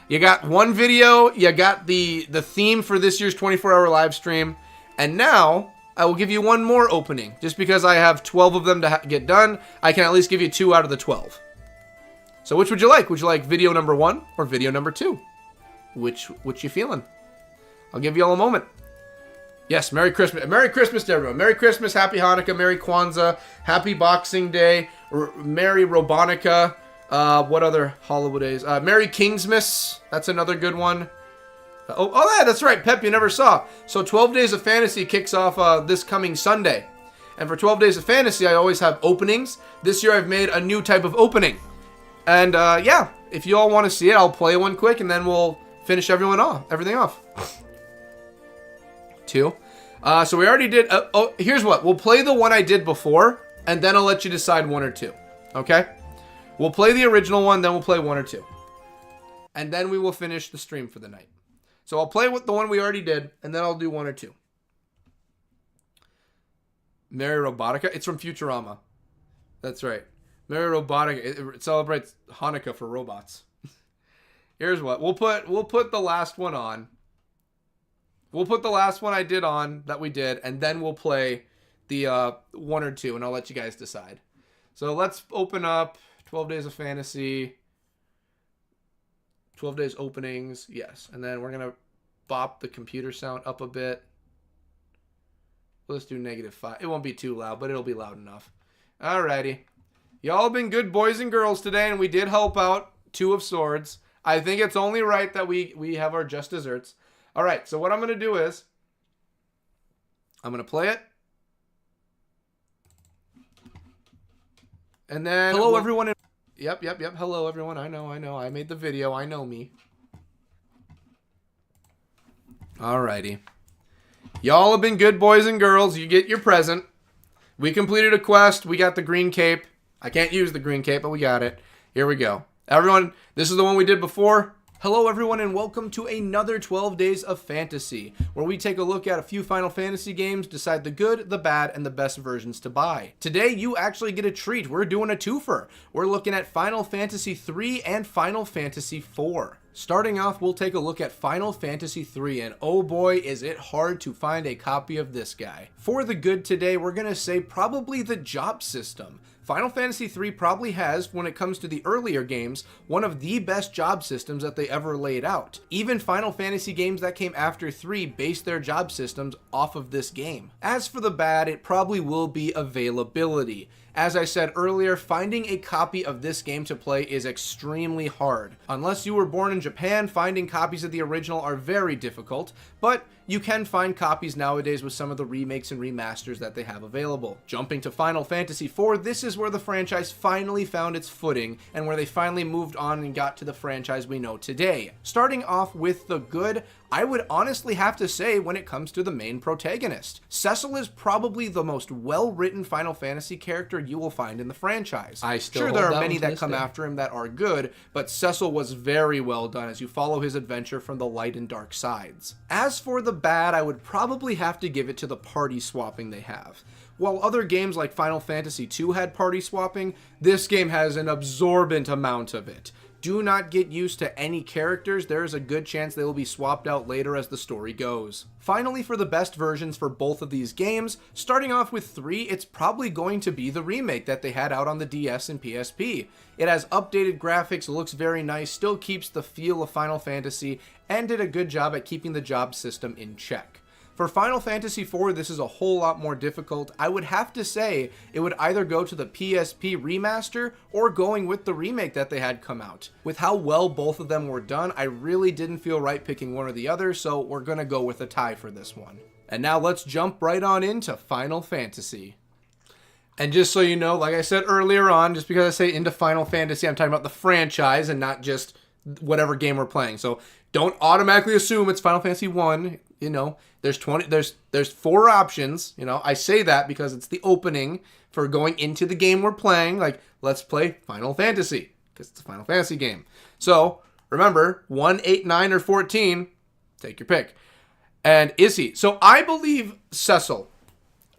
You got one video. You got the theme for this year's 24-hour live stream. And now, I will give you one more opening. Just because I have 12 of them to get done, I can at least give you 2 out of the 12. So which would you like? Would you like video number 1 or video number 2? Which you feeling? I'll give you all a moment. Yes, Merry Christmas. Merry Christmas to everyone. Merry Christmas, Happy Hanukkah, Merry Kwanzaa, Happy Boxing Day, Merry Robonica. What other holidays? Merry Kingsmas. That's another good one. Oh, yeah, that's right. Pep, you never saw. So 12 Days of Fantasy kicks off this coming Sunday. And for 12 Days of Fantasy, I always have openings. This year, I've made a new type of opening. And, yeah, if you all want to see it, I'll play one quick, and then we'll finish everything off. 2. So we already did... here's what. We'll play the one I did before, and then I'll let you decide 1 or 2. Okay? We'll play the original one, then we'll play 1 or 2. And then we will finish the stream for the night. So I'll play with the one we already did, and then I'll do 1 or 2. Merry Robotica. It's from Futurama. That's right. Merry Robotica. It celebrates Hanukkah for robots. Here's what. We'll put the last one on. We'll put the last one I did on that we did, and then we'll play the 1 or 2, and I'll let you guys decide. So let's open up 12 Days of Fantasy. 12 Days openings. Yes. And then we're going to bop the computer sound up a bit. Let's do -5. It won't be too loud, but it'll be loud enough. Alrighty. Y'all have been good boys and girls today, and we did help out 2 of Swords. I think it's only right that we have our just desserts. Alright, so what I'm going to do is I'm going to play it. And then... Hello, everyone. Yep. Hello, everyone. I know. I made the video. I know me. Alrighty. Y'all have been good boys and girls. You get your present. We completed a quest. We got the green cape. I can't use the green cape, but we got it. Here we go. Everyone, this is the one we did before. Hello, everyone, and welcome to another 12 Days of Fantasy, where we take a look at a few Final Fantasy games, decide the good, the bad, and the best versions to buy. Today, you actually get a treat. We're doing a twofer. We're looking at Final Fantasy 3 and Final Fantasy 4. Starting off, we'll take a look at Final Fantasy 3, and oh boy, is it hard to find a copy of this guy. For the good today, we're going to say probably the job system. Final Fantasy 3 probably has, when it comes to the earlier games, one of the best job systems that they ever laid out. Even Final Fantasy games that came after 3 based their job systems off of this game. As for the bad, it probably will be availability. As I said earlier, finding a copy of this game to play is extremely hard. Unless you were born in Japan, finding copies of the original are very difficult, but you can find copies nowadays with some of the remakes and remasters that they have available. Jumping to Final Fantasy IV, this is where the franchise finally found its footing, and where they finally moved on and got to the franchise we know today. Starting off with the good, I would honestly have to say when it comes to the main protagonist. Cecil is probably the most well-written Final Fantasy character you will find in the franchise. Sure, there are many that come after him that are good, but Cecil was very well done as you follow his adventure from the light and dark sides. As for the bad, I would probably have to give it to the party swapping they have. While other games like Final Fantasy II had party swapping, this game has an absorbent amount of it. Do not get used to any characters, there is a good chance they will be swapped out later as the story goes. Finally, for the best versions for both of these games, starting off with 3, it's probably going to be the remake that they had out on the DS and PSP. It has updated graphics, looks very nice, still keeps the feel of Final Fantasy, and did a good job at keeping the job system in check. For Final Fantasy IV, this is a whole lot more difficult. I would have to say it would either go to the PSP remaster or going with the remake that they had come out. With how well both of them were done, I really didn't feel right picking one or the other, so we're gonna go with a tie for this one. And now let's jump right on into Final Fantasy. And just so you know, like I said earlier on, just because I say into Final Fantasy, I'm talking about the franchise and not just whatever game we're playing. So don't automatically assume it's Final Fantasy 1. You know, there's 4 options. You know, I say that because it's the opening for going into the game we're playing. Like, let's play Final Fantasy because it's a Final Fantasy game. So remember, 1, 8, 9, or 14. Take your pick. And Izzy. So I believe Cecil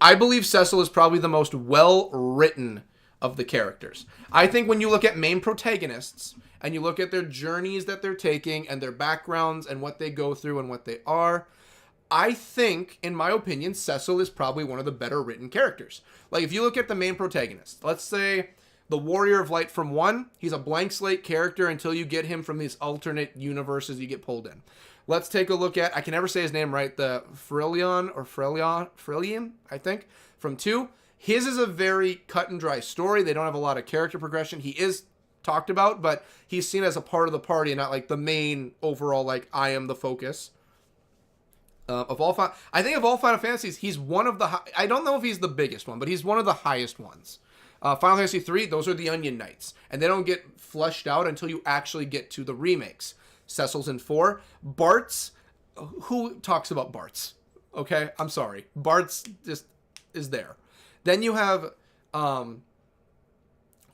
is probably the most well-written of the characters. I think when you look at main protagonists and you look at their journeys that they're taking and their backgrounds and what they go through and what they are, I think, in my opinion, Cecil is probably one of the better written characters. Like, if you look at the main protagonist, let's say the Warrior of Light from 1, he's a blank slate character until you get him from these alternate universes you get pulled in. Let's take a look at, I can never say his name right, the Frillian, I think, from 2. His is a very cut and dry story. They don't have a lot of character progression. He is talked about, but he's seen as a part of the party and not like the main overall, like, I am the focus. Of all Final Fantasies, he's one of the I don't know if he's the biggest one, but he's one of the highest ones. Final Fantasy 3, those are the Onion Knights, and they don't get fleshed out until you actually get to the remakes. Cecil's in 4. Bart's, who talks about Bart's? Okay, I'm sorry. Bart's just is there. Then you have, wow,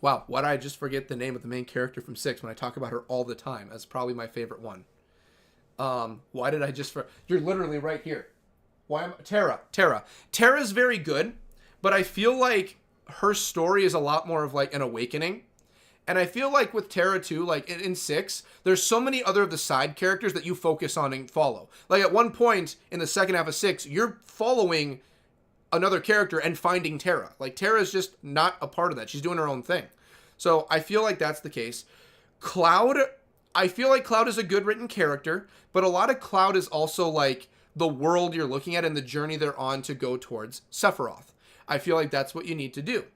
why did I just forget the name of the main character from 6 when I talk about her all the time? That's probably my favorite one. Why did I just... You're literally right here. Terra. Terra's very good, but I feel like her story is a lot more of like an awakening. And I feel like with Terra too, like in 6, there's so many other of the side characters that you focus on and follow. Like at one point in the second half of 6, you're following another character and finding Terra. Like Terra's just not a part of that. She's doing her own thing. So I feel like that's the case. Cloud... I feel like Cloud is a good written character, but a lot of Cloud is also like the world you're looking at and the journey they're on to go towards Sephiroth. I feel like that's what you need to do.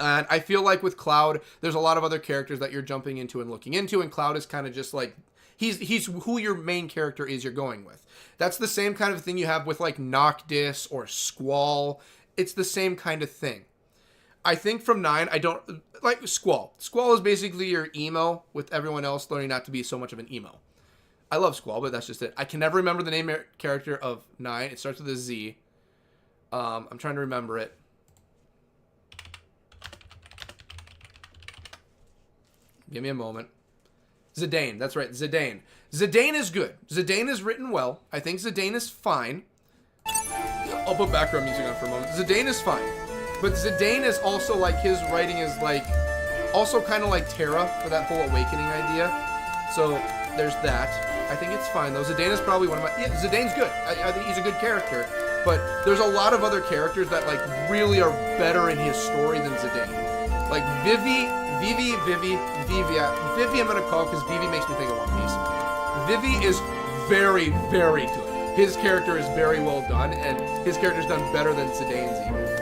And I feel like with Cloud, there's a lot of other characters that you're jumping into and looking into, and Cloud is kind of just like, he's who your main character is you're going with. That's the same kind of thing you have with like Noctis or Squall. It's the same kind of thing. I think from 9, I don't... Like Squall. Squall is basically your emo, with everyone else learning not to be so much of an emo. I love Squall, but that's just it. I can never remember the name character of 9. It starts with a Z. I'm trying to remember it. Give me a moment. Zidane. That's right, Zidane. Zidane is good. Zidane is written well. I think Zidane is fine. I'll put background music on for a moment. Zidane is fine. But Zidane is also like, his writing is like, also kind of like Terra for that whole awakening idea. So there's that. I think it's fine though. Zidane is probably one of my, yeah, Zidane's good. I think he's a good character. But there's a lot of other characters that like really are better in his story than Zidane. Like Vivi I'm gonna call because Vivi makes me think of One Piece. Vivi is very, very good. His character is very well done, and his character's done better than Zidane's even.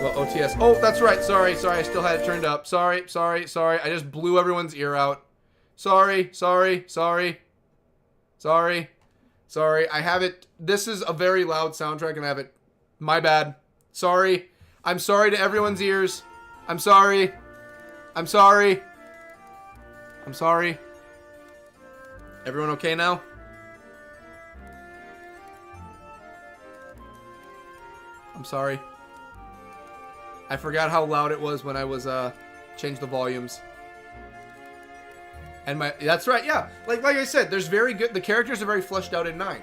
Well, OTS. Oh, that's right. Sorry. I still had it turned up. Sorry. I just blew everyone's ear out. Sorry. I have it. This is a very loud soundtrack, and I have it. My bad. Sorry. I'm sorry to everyone's ears. I'm sorry. Everyone okay now? I'm sorry. I forgot how loud it was when I was changed the volumes. And that's right, yeah. Like I said, there's very good. The characters are very fleshed out in 9.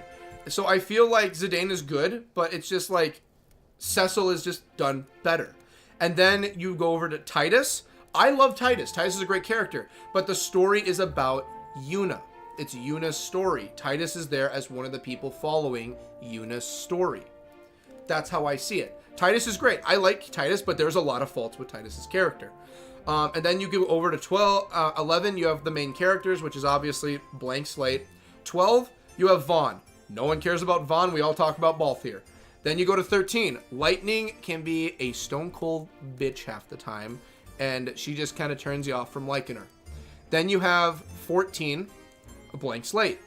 So I feel like Zidane is good, but it's just like Cecil is just done better. And then you go over to Titus. I love Titus. Titus is a great character, but the story is about Yuna. It's Yuna's story. Titus is there as one of the people following Yuna's story. That's how I see it. Titus is great. I like Titus, but there's a lot of faults with Titus's character. And then you go over to 11, you have the main characters, which is obviously blank slate. 12, you have Vaughn. No one cares about Vaughn. We all talk about Balthier. Then you go to 13. Lightning can be a stone cold bitch half the time, and she just kind of turns you off from liking her. Then you have 14, a blank slate.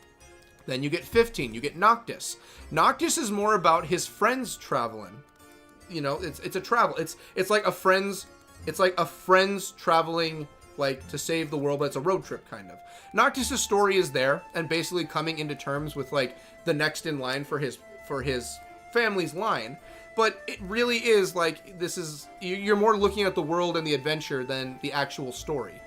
Then you get 15, you get Noctis. Noctis is more about his friends traveling. You know, it's a travel. It's like a friends traveling like to save the world, but it's a road trip kind of. Noctis' story is there and basically coming into terms with like the next in line for his family's line. But it really is like you're more looking at the world and the adventure than the actual story.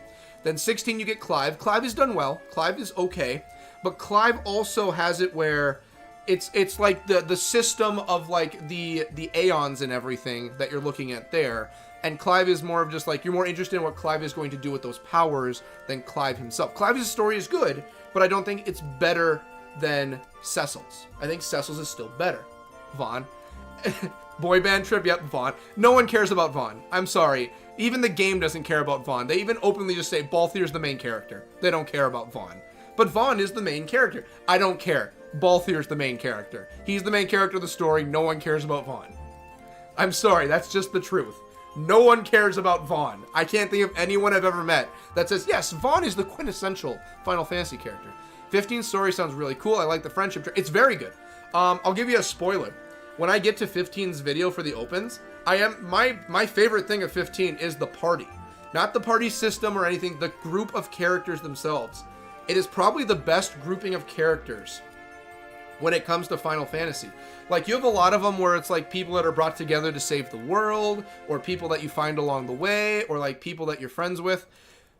Then 16 you get Clive. Clive is done well. Clive is okay. But Clive also has it where it's like the system of like the Aeons and everything that you're looking at there. And Clive is more of just like, you're more interested in what Clive is going to do with those powers than Clive himself. Clive's story is good, but I don't think it's better than Cecil's. I think Cecil's is still better. Vaughn. Boy band trip, yep, Vaughn. No one cares about Vaughn. I'm sorry. Even the game doesn't care about Vaughn. They even openly just say Balthier's the main character. They don't care about Vaughn. But Vaughn is the main character. I don't care. Balthier's the main character. He's the main character of the story. No one cares about Vaughn. I'm sorry, that's just the truth. No one cares about Vaughn. I can't think of anyone I've ever met that says, yes, Vaughn is the quintessential Final Fantasy character. 15 story sounds really cool. I like the friendship. It's very good. I'll give you a spoiler. When I get to 15's video for the opens, my favorite thing of 15 is the party. Not the party system or anything, the group of characters themselves. It is probably the best grouping of characters when it comes to Final Fantasy. Like, you have a lot of them where it's like people that are brought together to save the world, or people that you find along the way, or like people that you're friends with.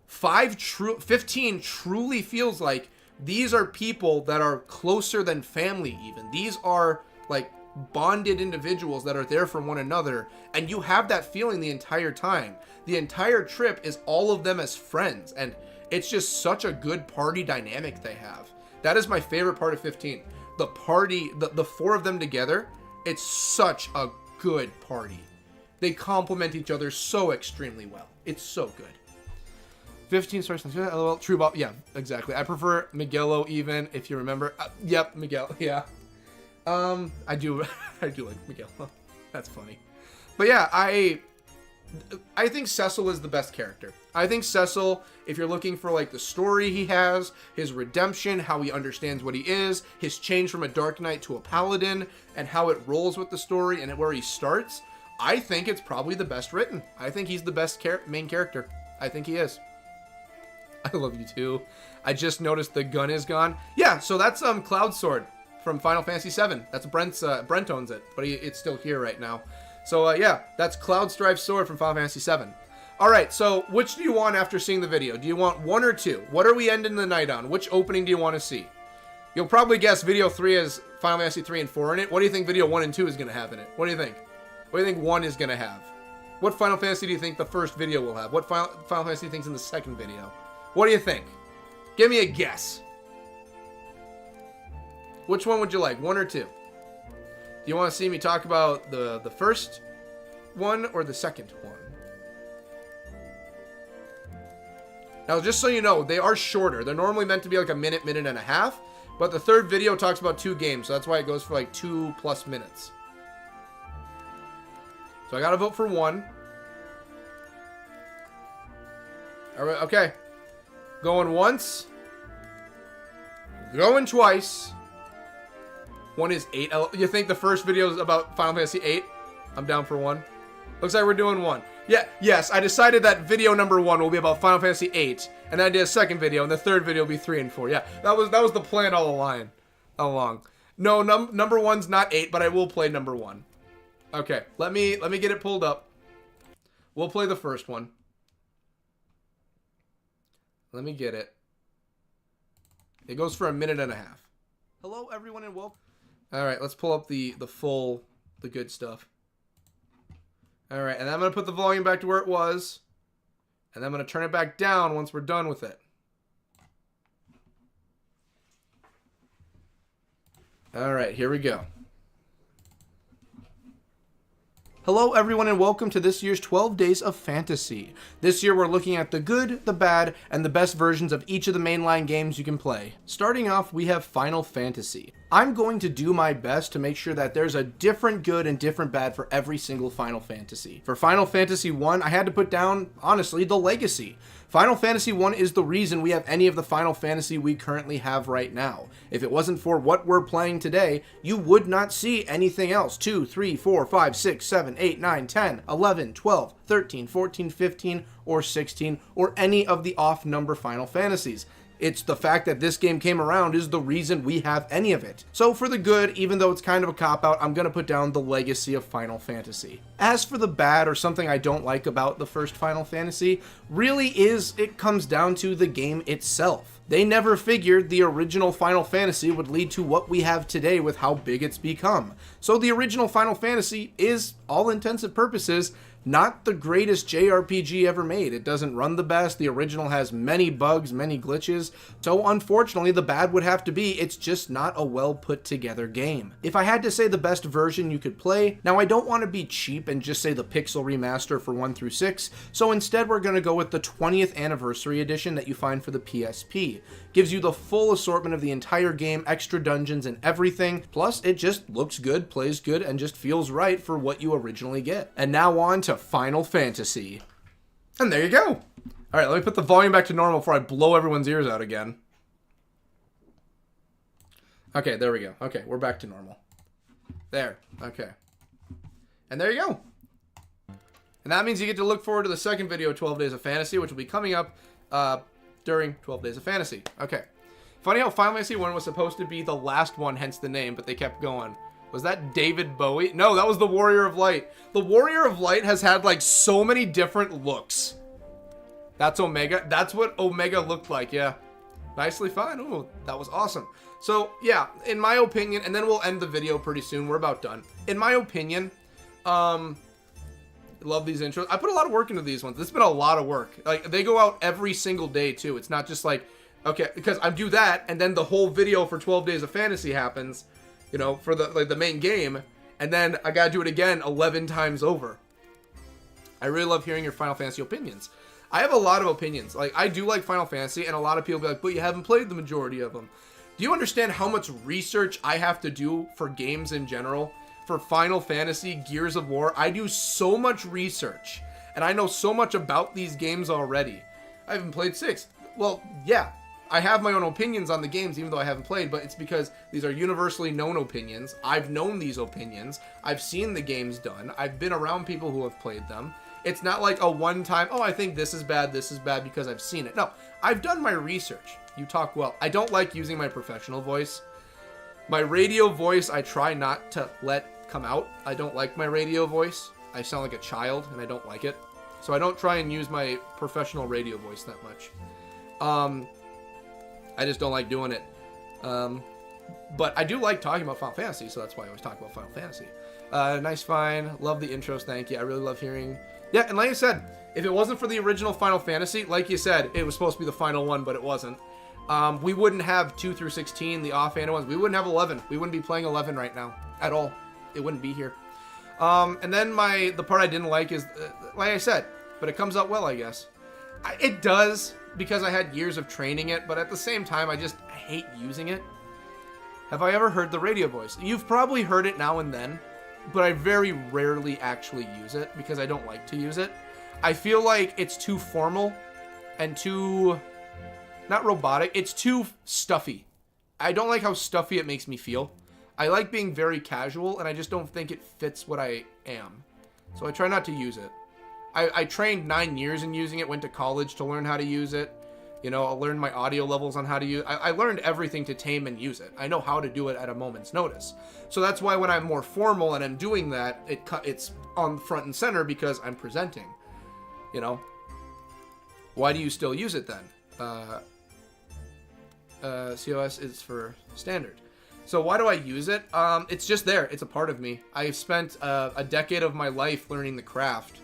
15 truly feels like these are people that are closer than family even. These are like bonded individuals that are there for one another, and you have that feeling the entire time. The entire trip is all of them as friends, and it's just such a good party dynamic they have. That is my favorite part of 15. The party, the four of them together, it's such a good party. They complement each other so extremely well. It's so good. 15 stars. True about, yeah, exactly. I prefer Miguelo even, if you remember. Yep, Miguel, yeah. I do like Miguelo. That's funny. But yeah, I think Cecil is the best character. I think Cecil, if you're looking for like the story he has, his redemption, how he understands what he is, his change from a Dark Knight to a Paladin, and how it rolls with the story and where he starts, I think it's probably the best written. I think he's the best main character. I think he is. I love you too. I just noticed the gun is gone. Yeah, so that's Cloud Sword from Final Fantasy VII. That's Brent owns it, but it's still here right now. So yeah, that's Cloud Strife Sword from Final Fantasy VII. Alright, so which do you want after seeing the video? Do you want 1 or 2? What are we ending the night on? Which opening do you want to see? You'll probably guess video 3 has Final Fantasy 3 and 4 in it. What do you think video 1 and 2 is going to have in it? What do you think? What do you think 1 is going to have? What Final Fantasy do you think the first video will have? What Final Fantasy do you think is in the second video? What do you think? Give me a guess. Which one would you like? 1 or 2? Do you want to see me talk about the first one or the second one? Now, just so you know, they are shorter. They're normally meant to be like a minute, minute and a half. But the third video talks about 2 games, so that's why it goes for like 2+ minutes. So I gotta vote for 1. All right, okay. Going once. Going twice. 1 is 8. You think the first video is about Final Fantasy 8? I'm down for 1. Looks like we're doing 1. Yeah, yes, I decided that video number 1 will be about Final Fantasy 8. And then I did a second video, and the third video will be 3 and 4. Yeah, that was the plan all along. No, number 1's not 8, but I will play number 1. Okay, let me get it pulled up. We'll play the first one. Let me get it. It goes for 1.5 minutes. Hello, everyone, and welcome. All right, let's pull up the good stuff. All right, and I'm going to put the volume back to where it was. And I'm going to turn it back down once we're done with it. All right, here we go. Hello everyone and welcome to this year's 12 Days of Fantasy. This year we're looking at the good, the bad, and the best versions of each of the mainline games you can play. Starting off, we have Final Fantasy. I'm going to do my best to make sure that there's a different good and different bad for every single Final Fantasy. For Final Fantasy 1, I had to put down, honestly, the legacy. Final Fantasy 1 is the reason we have any of the Final Fantasy we currently have right now. If it wasn't for what we're playing today, you would not see anything else. 2, 3, 4, 5, 6, 7, 8, 9, 10, 11, 12, 13, 14, 15, or 16, or any of the off-number Final Fantasies. It's the fact that this game came around is the reason we have any of it. So for the good, even though it's kind of a cop-out, I'm going to put down the legacy of Final Fantasy. As for the bad, or something I don't like about the first Final Fantasy, really it comes down to the game itself. They never figured the original Final Fantasy would lead to what we have today with how big it's become. So the original Final Fantasy is, all intents and purposes, not the greatest JRPG ever made. It doesn't run the best. The original has many bugs, many glitches. So unfortunately, the bad would have to be it's just not a well put together game. If I had to say the best version you could play, now I don't want to be cheap and just say the Pixel Remaster for 1 through 6, so instead we're going to go with the 20th Anniversary Edition that you find for the PSP. Gives you the full assortment of the entire game, extra dungeons and everything, plus it just looks good, plays good, and just feels right for what you originally get. And now on to Final Fantasy. And there you go. Alright, let me put the volume back to normal before I blow everyone's ears out again. Okay, there we go. Okay, we're back to normal. There. Okay. And there you go. And that means you get to look forward to the second video of 12 Days of Fantasy, which will be coming up during 12 Days of Fantasy. Okay. Funny how Final Fantasy 1 was supposed to be the last one, hence the name, but they kept going. Was that David Bowie? No, that was the Warrior of Light. The Warrior of Light has had like so many different looks. That's Omega. That's what Omega looked like, yeah. Nicely fine. Ooh, that was awesome. So, yeah, in my opinion, and then we'll end the video pretty soon. We're about done. In my opinion, love these intros. I put a lot of work into these ones. This has been a lot of work. Like, they go out every single day, too. It's not just like, okay, because I do that, and then the whole video for 12 Days of Fantasy happens, you know, for the main game, and then I gotta do it again 11 times over. I really love hearing your Final Fantasy opinions. I have a lot of opinions. Like, I do like Final Fantasy, and a lot of people be like, but you haven't played the majority of them. Do you understand how much research I have to do for games in general? For Final Fantasy, Gears of War, I do so much research, and I know so much about these games already. I haven't played 6. Well, yeah, I have my own opinions on the games, even though I haven't played, but it's because these are universally known opinions. I've known these opinions. I've seen the games done. I've been around people who have played them. It's not like a one-time, oh, I think this is bad because I've seen it. No, I've done my research. You talk well. I don't like using my professional voice. My radio voice, I try not to let come out. I don't like my radio voice. I sound like a child, and I don't like it. So I don't try and use my professional radio voice that much. I just don't like doing it. But I do like talking about Final Fantasy, so that's why I always talk about Final Fantasy. Nice, fine. Love the intros, thank you. I really love hearing... Yeah, and like I said, if it wasn't for the original Final Fantasy, like you said, it was supposed to be the final one, but it wasn't. We wouldn't have 2 through 16, the offhand ones. We wouldn't have 11. We wouldn't be playing 11 right now, at all. It wouldn't be here. And then the part I didn't like is, like I said, but it comes out well, I guess. It does, because I had years of training it, but at the same time, I hate using it. Have I ever heard the radio voice? You've probably heard it now and then, but I very rarely actually use it because I don't like to use it. I feel like it's too formal and too, not robotic, it's too stuffy. I don't like how stuffy it makes me feel. I like being very casual, and I just don't think it fits what I am. So I try not to use it. I trained 9 years in using it, went to college to learn how to use it. You know, I learned my audio levels on how to use it. I learned everything to tame and use it. I know how to do it at a moment's notice. So that's why when I'm more formal and I'm doing that, it's on front and center because I'm presenting. You know? Why do you still use it then? COS is for standard. So why do I use it? It's just there. It's a part of me. I've spent a decade of my life learning the craft.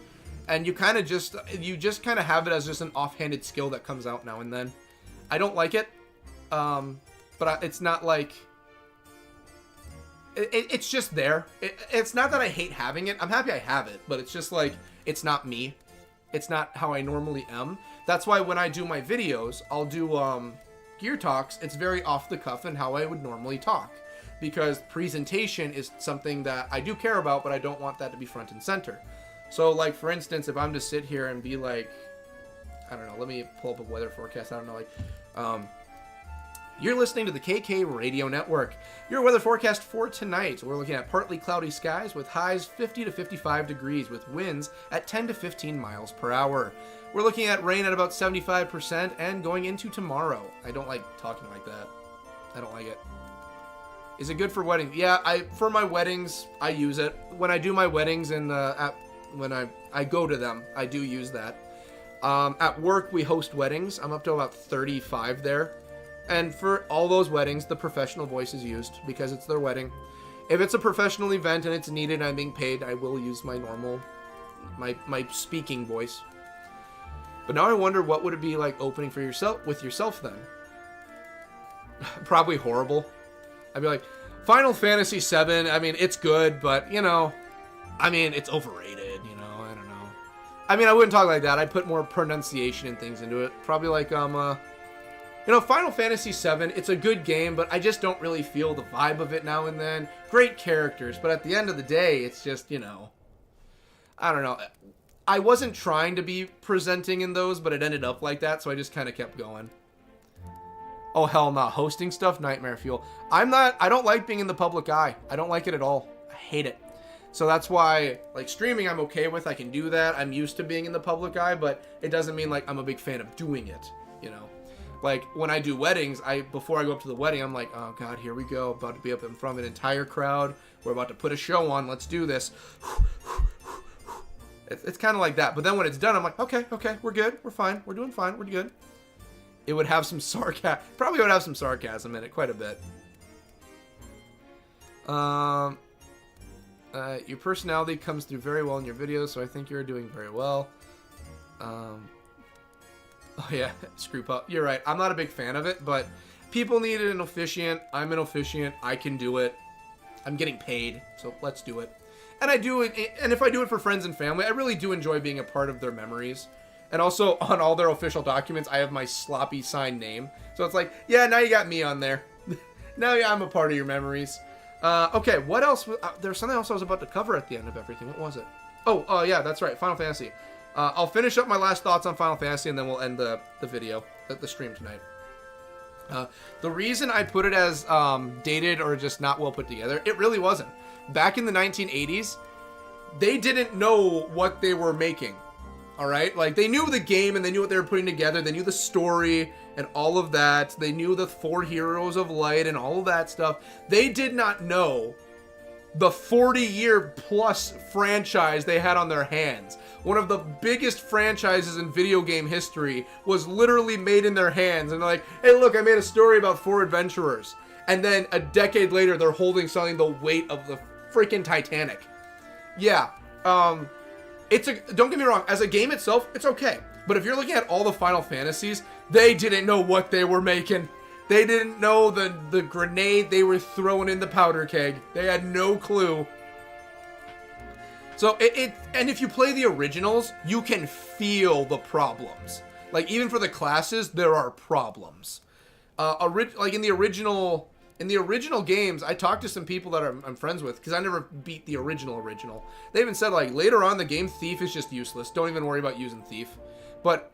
And you just kind of have it as just an offhanded skill that comes out now and then. I don't like it, but it's not like it's just there. It's not that I hate having it. I'm happy I have it, but it's just like it's not me. It's not how I normally am. That's why when I do my videos, I'll do gear talks. It's very off the cuff and how I would normally talk, because presentation is something that I do care about, but I don't want that to be front and center. So, like, for instance, if I'm to sit here and be like, I don't know, let me pull up a weather forecast. I don't know, like, you're listening to the KK Radio Network. Your weather forecast for tonight. We're looking at partly cloudy skies with highs 50 to 55 degrees with winds at 10 to 15 miles per hour. We're looking at rain at about 75% and going into tomorrow. I don't like talking like that. I don't like it. Is it good for weddings? Yeah, for my weddings, I use it. When I do my weddings and when I go to them, I do use that. At work, we host weddings. I'm up to about 35 there. And for all those weddings, the professional voice is used because it's their wedding. If it's a professional event and it's needed and I'm being paid, I will use my normal, my speaking voice. But now I wonder, what would it be like opening for yourself with yourself then? Probably horrible. I'd be like, Final Fantasy VII, I mean, it's good, but, you know, I mean, it's overrated, you know, I don't know. I mean, I wouldn't talk like that. I'd put more pronunciation and things into it. Probably like, you know, Final Fantasy VII, it's a good game, but I just don't really feel the vibe of it now and then. Great characters, but at the end of the day, it's just, you know, I don't know. I wasn't trying to be presenting in those, but it ended up like that, so I just kind of kept going. Oh, hell no. Hosting stuff? Nightmare fuel. I don't like being in the public eye. I don't like it at all. I hate it. So that's why, like, streaming I'm okay with. I can do that. I'm used to being in the public eye, but it doesn't mean, like, I'm a big fan of doing it, you know? Like, when I do weddings, before I go up to the wedding, I'm like, oh, God, here we go. About to be up in front of an entire crowd. We're about to put a show on. Let's do this. It's kind of like that. But then when it's done, I'm like, okay, we're good. We're fine. We're doing fine. We're good. It would have some sarcasm. Probably would have some sarcasm in it, quite a bit. Your personality comes through very well in your videos, so I think you're doing very well. Oh yeah, screw up. You're right. I'm not a big fan of it, but people needed an officiant. I'm an officiant. I can do it. I'm getting paid, so let's do it. And I do it, and if I do it for friends and family, I really do enjoy being a part of their memories. And also, on all their official documents, I have my sloppy signed name. So it's like, yeah, now you got me on there. Now I'm a part of your memories. Okay, what else? There's something else I was about to cover at the end of everything. What was it? Oh, yeah, that's right. Final Fantasy. I'll finish up my last thoughts on Final Fantasy, and then we'll end the video, the stream tonight. The reason I put it as dated or just not well put together, it really wasn't. Back in the 1980s, they didn't know what they were making. All right? Like, they knew the game and they knew what they were putting together. They knew the story and all of that. They knew the 4 Heroes of Light and all of that stuff. They did not know the 40-year-plus franchise they had on their hands. One of the biggest franchises in video game history was literally made in their hands. And they're like, hey, look, I made a story about 4 adventurers. And then a decade later, they're holding something the weight of the freaking Titanic. Yeah, don't get me wrong, as a game itself, it's okay. But if you're looking at all the Final Fantasies, they didn't know what they were making. They didn't know the grenade they were throwing in the powder keg. They had no clue. So, and if you play the originals, you can feel the problems. Like, even for the classes, there are problems. Like in the original In the original games, I talked to some people that I'm friends with, because I never beat the original. They even said, like, later on the game, Thief is just useless. Don't even worry about using Thief. But,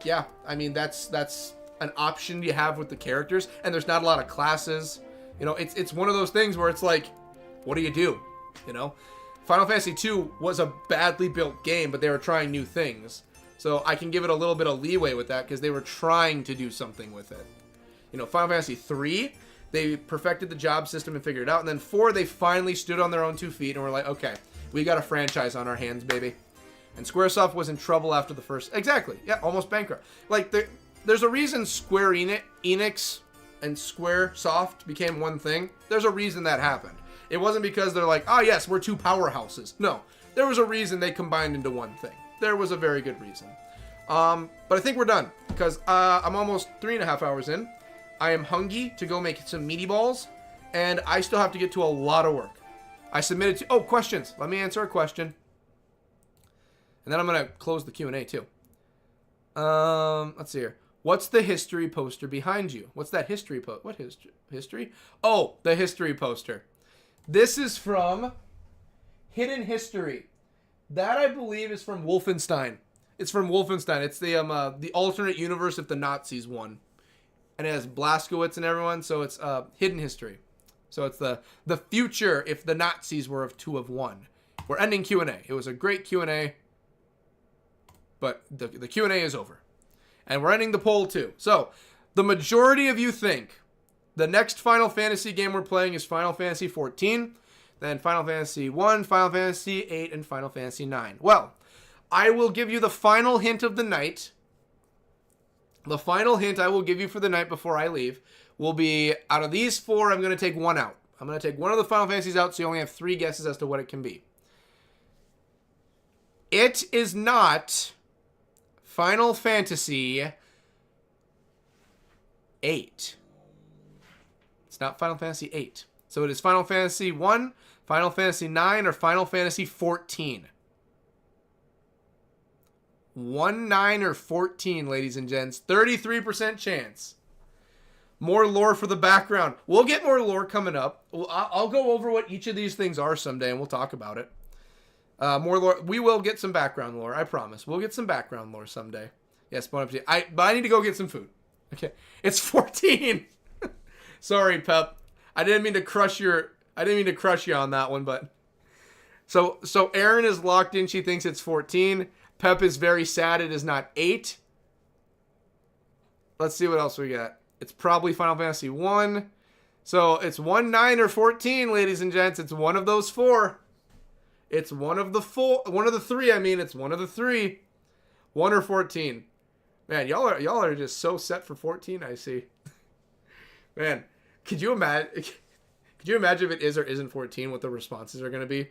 yeah, I mean, that's an option you have with the characters, and there's not a lot of classes. You know, it's one of those things where it's like, what do? You know? Final Fantasy II was a badly built game, but they were trying new things. So I can give it a little bit of leeway with that, because they were trying to do something with it. You know, Final Fantasy III, they perfected the job system and figured it out. And then 4, they finally stood on their own 2 feet and were like, okay, we got a franchise on our hands, baby. And Squaresoft was in trouble after the first... Exactly. Yeah, almost bankrupt. Like, there's a reason Square Enix and Squaresoft became one thing. There's a reason that happened. It wasn't because they're like, oh, yes, we're 2 powerhouses. No. There was a reason they combined into one thing. There was a very good reason. But I think we're done, because I'm almost 3.5 hours in. I am hungry to go make some meaty balls, and I still have to get to a lot of work. I submitted to... Oh, questions. Let me answer a question. And then I'm going to close the Q&A, too. Let's see here. What's the history poster behind you? What's that history What history? Oh, the history poster. This is from Hidden History. That, I believe, is from Wolfenstein. It's from Wolfenstein. It's the alternate universe if the Nazis won. And it has Blazkowicz and everyone, so it's Hidden History. So it's the future if the Nazis were to have won. We're ending Q&A. It was a great Q&A, but the Q&A is over. And we're ending the poll too. So the majority of you think the next Final Fantasy game we're playing is Final Fantasy 14, then Final Fantasy 1, Final Fantasy 8, and Final Fantasy 9. Well, I will give you the final hint of the night. The final hint I will give you for the night before I leave will be, out of these 4, I'm going to take one out. I'm going to take one of the Final Fantasies out, so you only have 3 guesses as to what it can be. It is not Final Fantasy 8. It's not Final Fantasy 8. So it is Final Fantasy 1, Final Fantasy 9, or Final Fantasy 14. 1, 9, or 14, ladies and gents. 33% chance. More lore for the background. We'll get more lore coming up. I'll go over what each of these things are someday, and we'll talk about it. More lore. We will get some background lore, I promise. We'll get some background lore someday. Yes, bon appetit. But I need to go get some food. Okay. It's 14. Sorry, Pep. I didn't mean to crush you on that one, but... So Erin is locked in. She thinks it's 14. Pep is very sad it is not 8. Let's see what else we got. It's probably Final Fantasy 1. So it's 1, 9, or 14, ladies and gents. It's one of those 4. It's one of the 3, I mean. It's one of the 3. 1 or 14. Man, y'all are just so set for 14, I see. Man, could you imagine if it is or isn't 14, what the responses are going to be?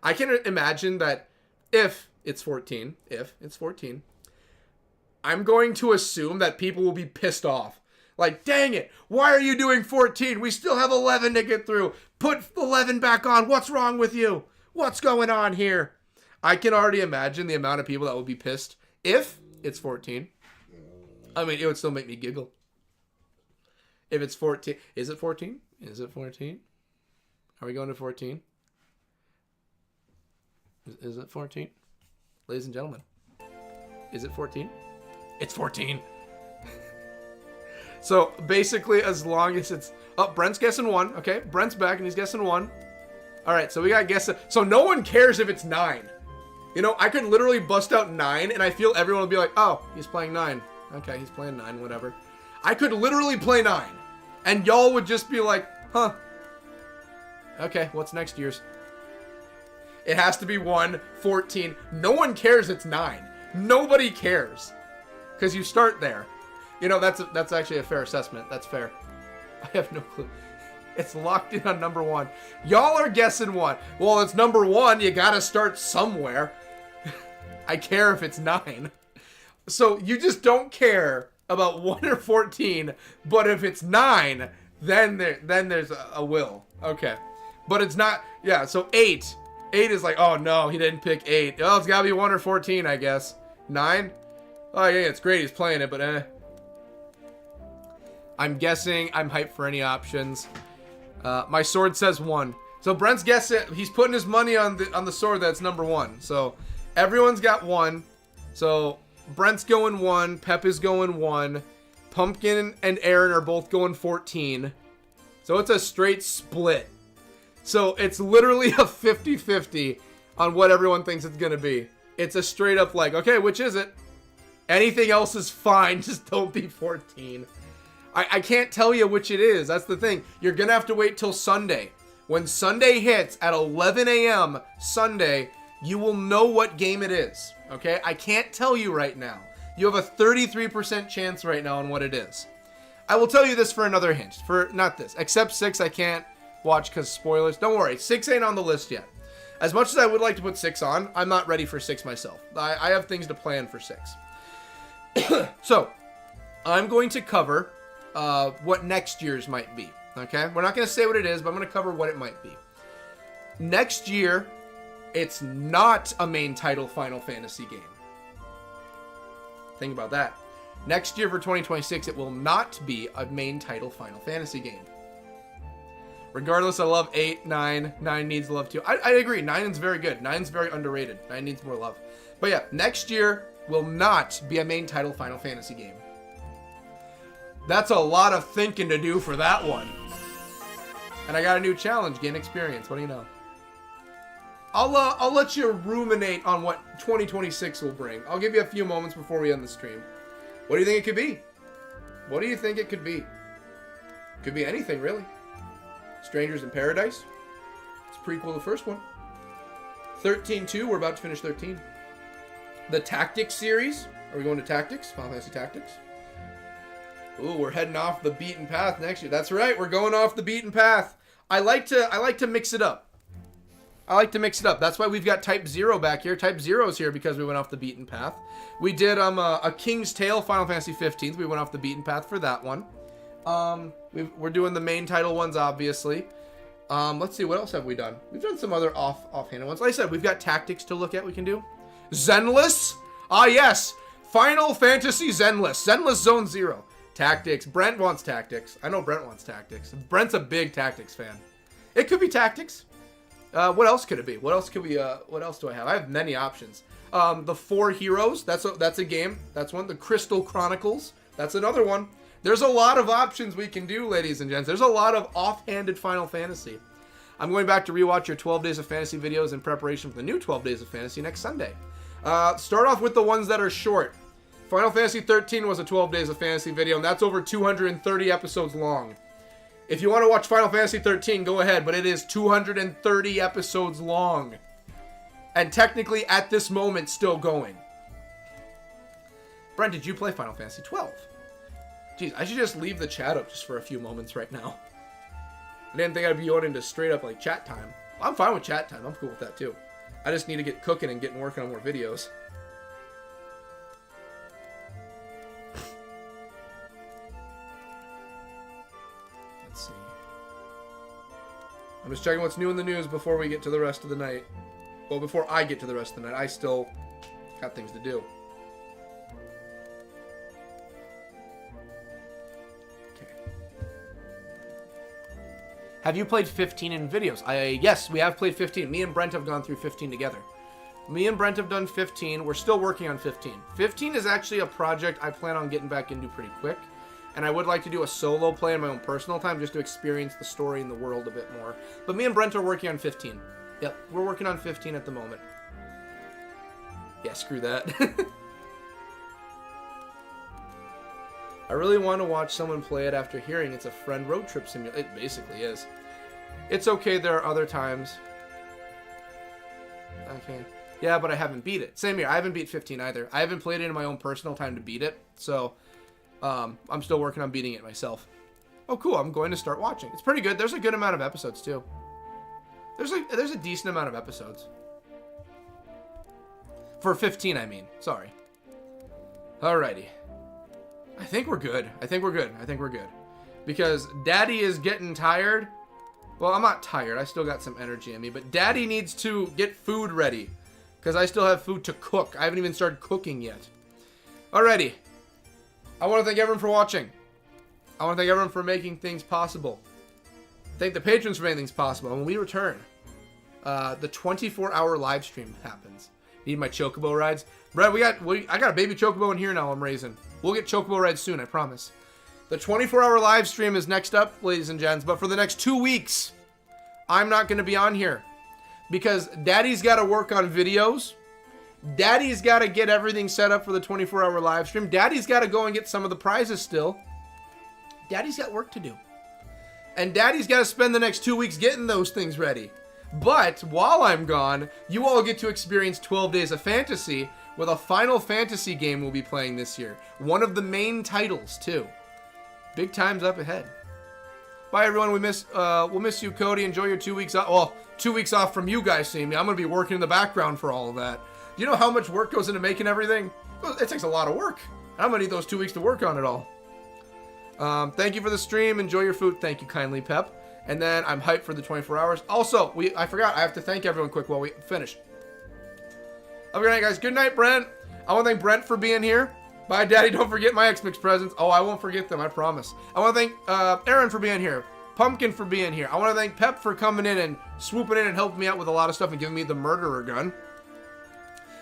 I can imagine that if it's 14, I'm going to assume that people will be pissed off. Like, dang it, why are you doing 14? We still have 11 to get through. Put 11 back on. What's wrong with you? What's going on here? I can already imagine the amount of people that will be pissed if it's 14. I mean, it would still make me giggle. If it's 14. Is it 14? Is it 14? Are we going to 14? Is it 14? Ladies and gentlemen, is it 14? It's 14. So basically, as long as it's... Oh, Brent's guessing 1. Okay, Brent's back and he's guessing 1. All right, so we got guesses. So no one cares if it's 9. You know, I could literally bust out 9 and I feel everyone will be like, oh, he's playing 9. Okay, he's playing 9, whatever. I could literally play 9 and y'all would just be like, huh. Okay, what's next year's? It has to be 1, 14. No one cares it's 9. Nobody cares. Because you start there. You know, that's actually a fair assessment. That's fair. I have no clue. It's locked in on number 1. Y'all are guessing 1. Well, it's number 1. You gotta start somewhere. I care if it's 9. So you just don't care about 1 or 14. But if it's 9, then there's a will. Okay. But it's not... Yeah, so 8. 8 is like, oh no, he didn't pick 8. Oh, it's gotta be 1 or 14, I guess. 9? Oh yeah, it's great he's playing it, but I'm guessing. I'm hyped for any options. My sword says 1. So Brent's guessing. He's putting his money on the sword that's number 1. So everyone's got 1. So Brent's going 1. Pep is going 1. Pumpkin and Aaron are both going 14. So it's a straight split. So it's literally a 50-50 on what everyone thinks it's going to be. It's a straight up like, okay, which is it? Anything else is fine. Just don't be 14. I can't tell you which it is. That's the thing. You're going to have to wait till Sunday. When Sunday hits at 11 a.m. Sunday, you will know what game it is. Okay? I can't tell you right now. You have a 33% chance right now on what it is. I will tell you this for another hint. For not this. Except 6 I can't watch because spoilers. Don't worry. 6 ain't on the list yet. As much as I would like to put 6 on, I'm not ready for 6 myself. I have things to plan for 6. So, I'm going to cover what next year's might be. Okay? We're not going to say what it is, but I'm going to cover what it might be. Next year, it's not a main title Final Fantasy game. Think about that. Next year for 2026, it will not be a main title Final Fantasy game. Regardless, I love 8, 9. 9 needs love too. I agree. 9 is very good. 9 is very underrated. 9 needs more love. But yeah, next year will not be a main title Final Fantasy game. That's a lot of thinking to do for that one. And I got a new challenge, gain experience. What do you know? I'll let you ruminate on what 2026 will bring. I'll give you a few moments before we end the stream. What do you think it could be? What do you think it could be? Could be anything, really. Strangers in Paradise. It's a prequel to the first one. 13-2. We're about to finish 13. The Tactics series. Are we going to Tactics? Final Fantasy Tactics. Ooh, we're heading off the beaten path next year. That's right. We're going off the beaten path. I like to mix it up. That's why we've got Type 0 back here. Type 0 is here because we went off the beaten path. We did a King's Tale Final Fantasy 15. We went off the beaten path for that one. We're doing the main title ones, obviously. Let's see, what else have we done? We've done some other offhanded ones. Like I said, we've got Tactics to look at we can do. Zenless? Ah, yes. Final Fantasy Zenless. Zenless Zone 0. Tactics. Brent wants Tactics. I know Brent wants Tactics. Brent's a big Tactics fan. It could be Tactics. What else could it be? What else could we? What else do I have? I have many options. The 4 Heroes. That's a game. That's one. The Crystal Chronicles. That's another one. There's a lot of options we can do, ladies and gents. There's a lot of offhanded Final Fantasy. I'm going back to rewatch your 12 Days of Fantasy videos in preparation for the new 12 Days of Fantasy next Sunday. Start off with the ones that are short. Final Fantasy 13 was a 12 Days of Fantasy video, and that's over 230 episodes long. If you want to watch Final Fantasy 13, go ahead, but it is 230 episodes long. And technically, at this moment, still going. Brent, did you play Final Fantasy 12? Jeez, I should just leave the chat up just for a few moments right now. I didn't think I'd be going into straight up, like, chat time. I'm fine with chat time. I'm cool with that, too. I just need to get cooking and getting working on more videos. Let's see. I'm just checking what's new in the news before we get to the rest of the night. Well, before I get to the rest of the night. I still got things to do. Have you played 15 in videos? Yes, we have played 15. Me and Brent have gone through 15 together. Me and Brent have done 15. We're still working on 15. 15 is actually a project I plan on getting back into pretty quick. And I would like to do a solo play in my own personal time just to experience the story and the world a bit more. But me and Brent are working on 15. Yep, we're working on 15 at the moment. Yeah, screw that. I really want to watch someone play it after hearing it's a friend road trip simulator. It basically is. It's okay, there are other times. Okay. Yeah, but I haven't beat it. Same here, I haven't beat 15 either. I haven't played it in my own personal time to beat it, so I'm still working on beating it myself. Oh, cool, I'm going to start watching. It's pretty good. There's a good amount of episodes, too. There's a decent amount of episodes. For 15, I mean. Sorry. Alrighty. I think we're good. I think we're good. Because Daddy is getting tired. Well, I'm not tired. I still got some energy in me. But Daddy needs to get food ready. Because I still have food to cook. I haven't even started cooking yet. Alrighty. I want to thank everyone for watching. I want to thank everyone for making things possible. Thank the patrons for making things possible. And when we return, the 24-hour live stream happens. Need my chocobo rides? Brad, I got a baby chocobo in here now I'm raising. We'll get chocobo rides soon, I promise. The 24-hour live stream is next up, ladies and gents. But for the next 2 weeks, I'm not going to be on here. Because Daddy's got to work on videos. Daddy's got to get everything set up for the 24-hour live stream. Daddy's got to go and get some of the prizes still. Daddy's got work to do. And Daddy's got to spend the next 2 weeks getting those things ready. But while I'm gone, you all get to experience 12 Days of Fantasy with a Final Fantasy game we'll be playing this year. One of the main titles, too. Big times up ahead. Bye, everyone. We'll miss you, Cody. Enjoy your 2 weeks off. Well, 2 weeks off from you guys seeing me. I'm going to be working in the background for all of that. Do you know how much work goes into making everything? It takes a lot of work. I'm going to need those 2 weeks to work on it all. Thank you for the stream. Enjoy your food. Thank you kindly, Pep. And then I'm hyped for the 24 hours. Also, I forgot. I have to thank everyone quick while we finish. Have a good night, guys. Good night, Brent. I want to thank Brent for being here. Bye, Daddy. Don't forget my X-Mix presents. Oh, I won't forget them. I promise. I want to thank Aaron for being here. Pumpkin for being here. I want to thank Pep for coming in and swooping in and helping me out with a lot of stuff and giving me the murderer gun.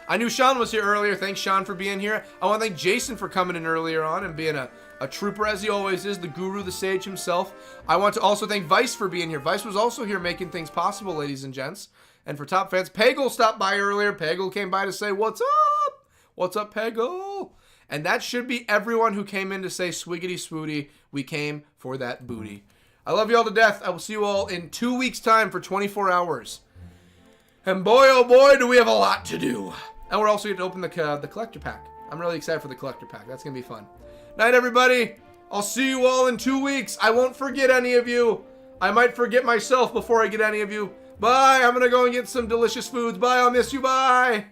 I knew Sean was here earlier. Thanks, Sean, for being here. I want to thank Jason for coming in earlier on and being a trooper, as he always is, the guru, the sage himself. I want to also thank Vice for being here. Vice was also here making things possible, ladies and gents. And for top fans, Peggle stopped by earlier. Peggle came by to say, what's up? What's up, Peggle? And that should be everyone who came in to say swiggity swooty. We came for that booty. I love you all to death. I will see you all in 2 weeks' time for 24 hours. And boy, oh boy, do we have a lot to do. And we're also going to open the collector pack. I'm really excited for the collector pack. That's going to be fun. Night, everybody. I'll see you all in 2 weeks. I won't forget any of you. I might forget myself before I get any of you. Bye. I'm going to go and get some delicious foods. Bye. I'll miss you. Bye.